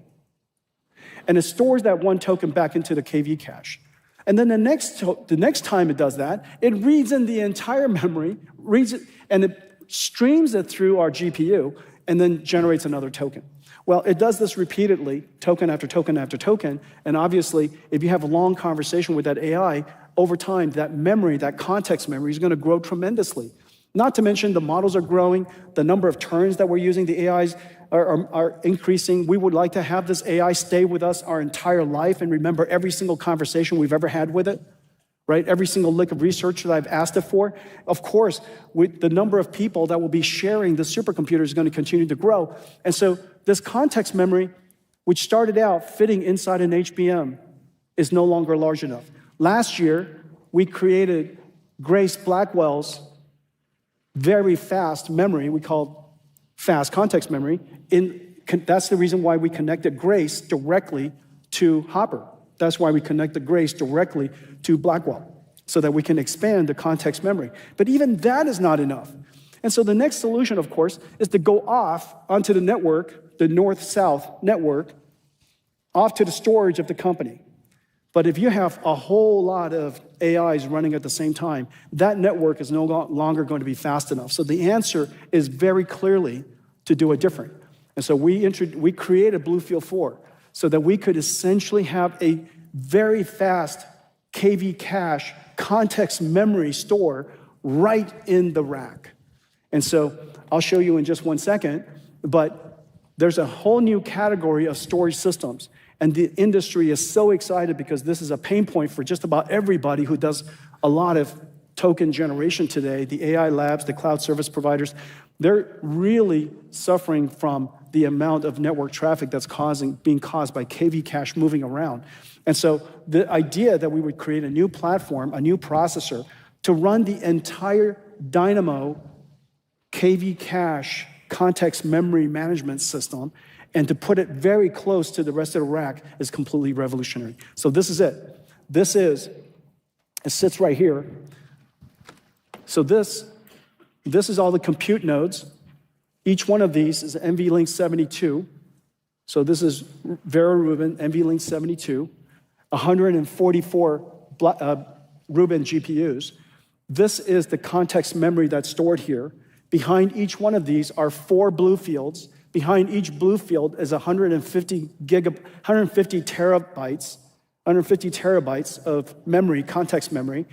And it stores that one token back into the KV cache. And then the next time it does that, it reads in the entire memory, reads it, and it streams it through our GPU, and then generates another token. Well, it does this repeatedly, token after token after token, and obviously, if you have a long conversation with that AI, over time, that memory, that context memory is going to grow tremendously. Not to mention the models are growing, the number of turns that we're using, the AIs are increasing. We would like to have this AI stay with us our entire life and remember every single conversation we've ever had with it, right? Every single lick of research that I've asked it for. Of course, with the number of people that will be sharing the supercomputer is going to continue to grow. And so this context memory, which started out fitting inside an HBM, is no longer large enough. Last year, we created Grace Blackwell's very fast memory, we call fast context memory. That's the reason why we connected Grace directly to Hopper. That's why we connected Grace directly to Blackwell, so that we can expand the context memory. But even that is not enough. And so the next solution, of course, is to go off onto the network, the north-south network, off to the storage of the company. But if you have a whole lot of AIs running at the same time, that network is no longer going to be fast enough. So the answer is very clearly to do it different. And so we created BlueField 4 so that we could essentially have a very fast KV cache context memory store right in the rack. And so I'll show you in just one second, but there's a whole new category of storage systems. And the industry is so excited because this is a pain point for just about everybody who does a lot of token generation today. The AI labs, the cloud service providers, they're really suffering from the amount of network traffic that's being caused by KV cache moving around. And so the idea that we would create a new platform, a new processor, to run the entire Dynamo KV cache context memory management system and to put it very close to the rest of the rack is completely revolutionary. So this is it. It sits right here. So this is all the compute nodes. Each one of these is NVLink 72. So this is Vera Rubin, NVLink 72, 144 Rubin GPUs. This is the context memory that's stored here. Behind each one of these are 4 blue fields. Behind each blue field is 150 terabytes of memory, context memory.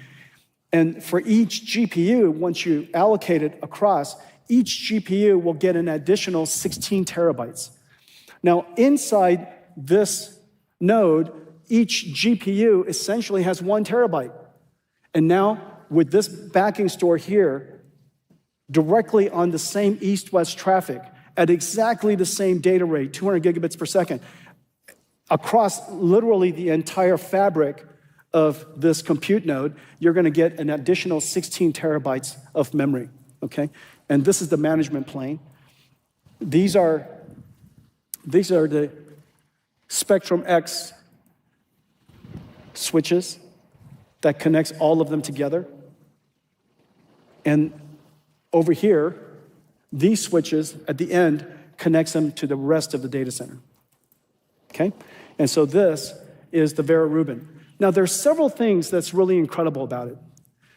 And for each GPU, once you allocate it across, each GPU will get an additional 16 terabytes. Now, inside this node, each GPU essentially has 1 terabyte. And now, with this backing store here, directly on the same east-west traffic, at exactly the same data rate, 200 gigabits per second, across literally the entire fabric of this compute node, you're going to get an additional 16 terabytes of memory, okay? And this is the management plane. These are the Spectrum X switches that connects all of them together. And over here, these switches at the end connects them to the rest of the data center, okay? And so this is the Vera Rubin. Now, there's several things that's really incredible about it.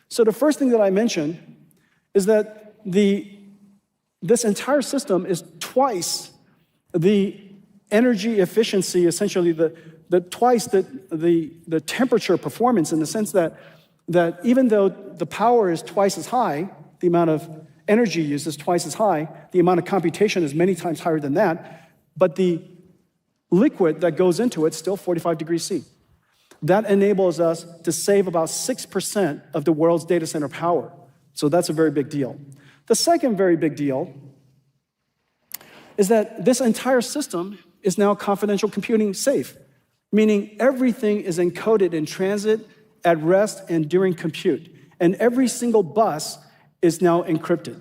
So the first thing that I mentioned is that this entire system is twice the energy efficiency, essentially twice the temperature performance, in the sense that even though the power is twice as high, the amount of energy used is twice as high, the amount of computation is many times higher than that, but the liquid that goes into it is still 45 degrees C. That enables us to save about 6% of the world's data center power. So that's a very big deal. The second very big deal is that this entire system is now confidential computing safe, meaning everything is encoded in transit, at rest, and during compute. And every single bus is now encrypted.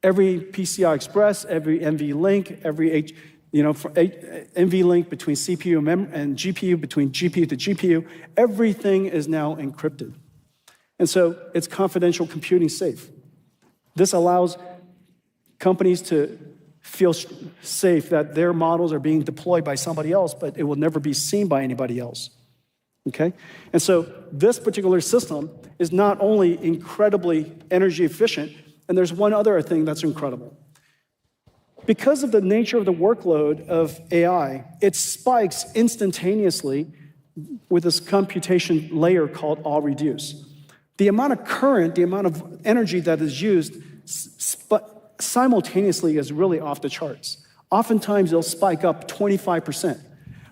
Every PCI Express, every NVLink, every NVLink between CPU and GPU, between GPU to GPU, everything is now encrypted. And so it's confidential computing safe. This allows companies to feel safe that their models are being deployed by somebody else, but it will never be seen by anybody else, okay? And so this particular system is not only incredibly energy efficient, and there's one other thing that's incredible. Because of the nature of the workload of AI, it spikes instantaneously with this computation layer called all-reduce. The amount of current, the amount of energy that is used simultaneously is really off the charts. Oftentimes, it'll spike up 25%.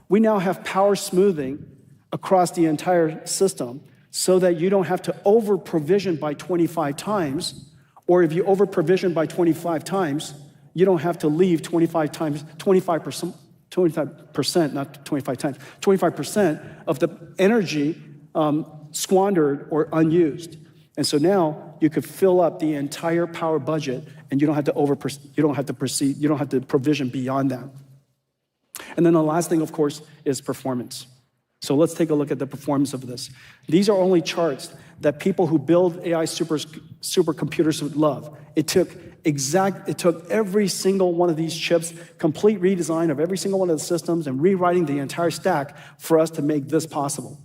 We now have power smoothing across the entire system so that you don't have to over-provision by 25 times, or if you over-provision by 25 times, you don't have to leave 25%, not 25 times, 25% of the energy squandered or unused. And so now you could fill up the entire power budget, and you don't have to provision beyond that. And then the last thing, of course, is performance. So let's take a look at the performance of this. These are only charts that people who build AI supercomputers would love. It took every single one of these chips, complete redesign of every single one of the systems, and rewriting the entire stack for us to make this possible.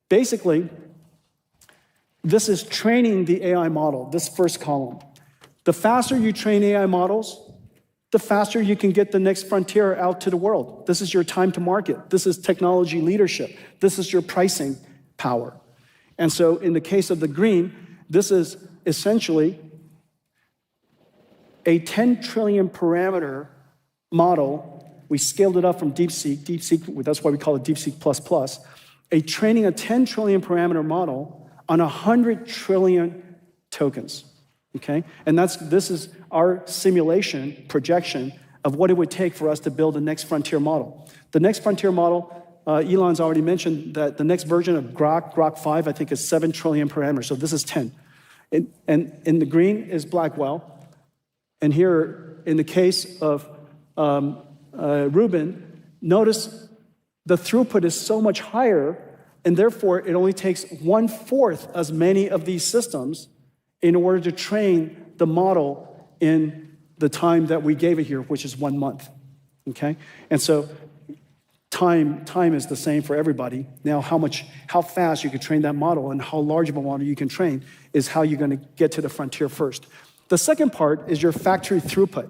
Basically, this is training the AI model, this first column. The faster you train AI models, the faster you can get the next frontier out to the world. This is your time to market. This is technology leadership. This is your pricing power. And so in the case of the green, this is essentially a 10 trillion parameter model, we scaled it up from DeepSeek, that's why we call it DeepSeek++, a training a 10 trillion parameter model on 100 trillion tokens, okay? And this is our simulation projection of what it would take for us to build the next frontier model. The next frontier model, Elon's already mentioned that the next version of Grok 5, I think is 7 trillion parameters, so this is 10. And in the green is Blackwell, and here, in the case of Rubin, notice the throughput is so much higher, and therefore it only takes 1/4 as many of these systems in order to train the model in the time that we gave it here, which is 1 month, okay? And so time is the same for everybody. Now, how fast you can train that model and how large of a model you can train is how you're gonna get to the frontier first. The second part is your factory throughput.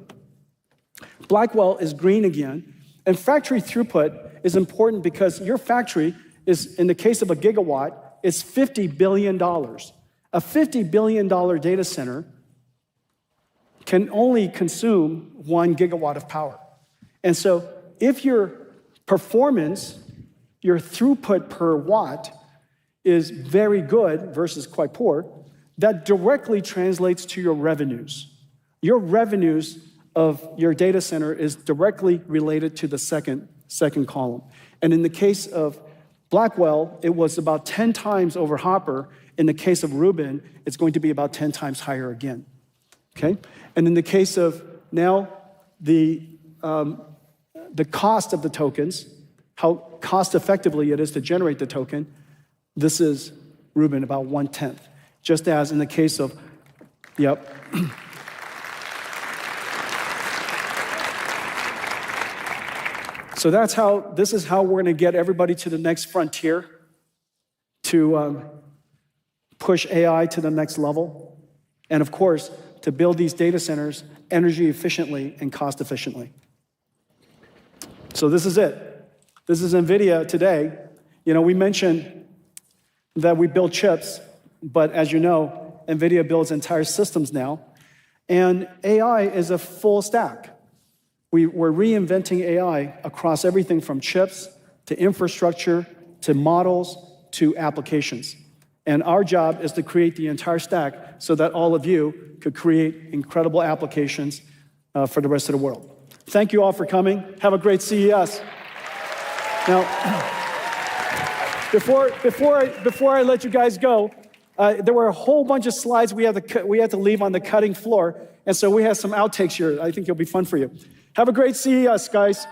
Blackwell is green again, and factory throughput is important because your factory is, in the case of a gigawatt, is $50 billion. A $50 billion data center can only consume 1 gigawatt of power. And so if your performance, your throughput per watt is very good versus quite poor, that directly translates to your revenues. Your revenues of your data center is directly related to the second column. And in the case of Blackwell, it was about 10 times over Hopper. In the case of Rubin, it's going to be about 10 times higher again, okay? And in the case of now the cost of the tokens, how cost effectively it is to generate the token, this is Rubin, about 1/10. Just as in the case of, So this is how we're gonna get everybody to the next frontier, to push AI to the next level, and of course, to build these data centers energy efficiently and cost efficiently. So this is it. This is NVIDIA today. You know, we mentioned that we build chips, but as you know, NVIDIA builds entire systems now, and AI is a full stack. We're reinventing AI across everything from chips to infrastructure to models to applications. And our job is to create the entire stack so that all of you could create incredible applications for the rest of the world. Thank you all for coming. Have a great CES. Now, before I let you guys go, there were a whole bunch of slides we had to leave on the cutting floor, and so we have some outtakes here. I think it'll be fun for you. Have a great CES, guys.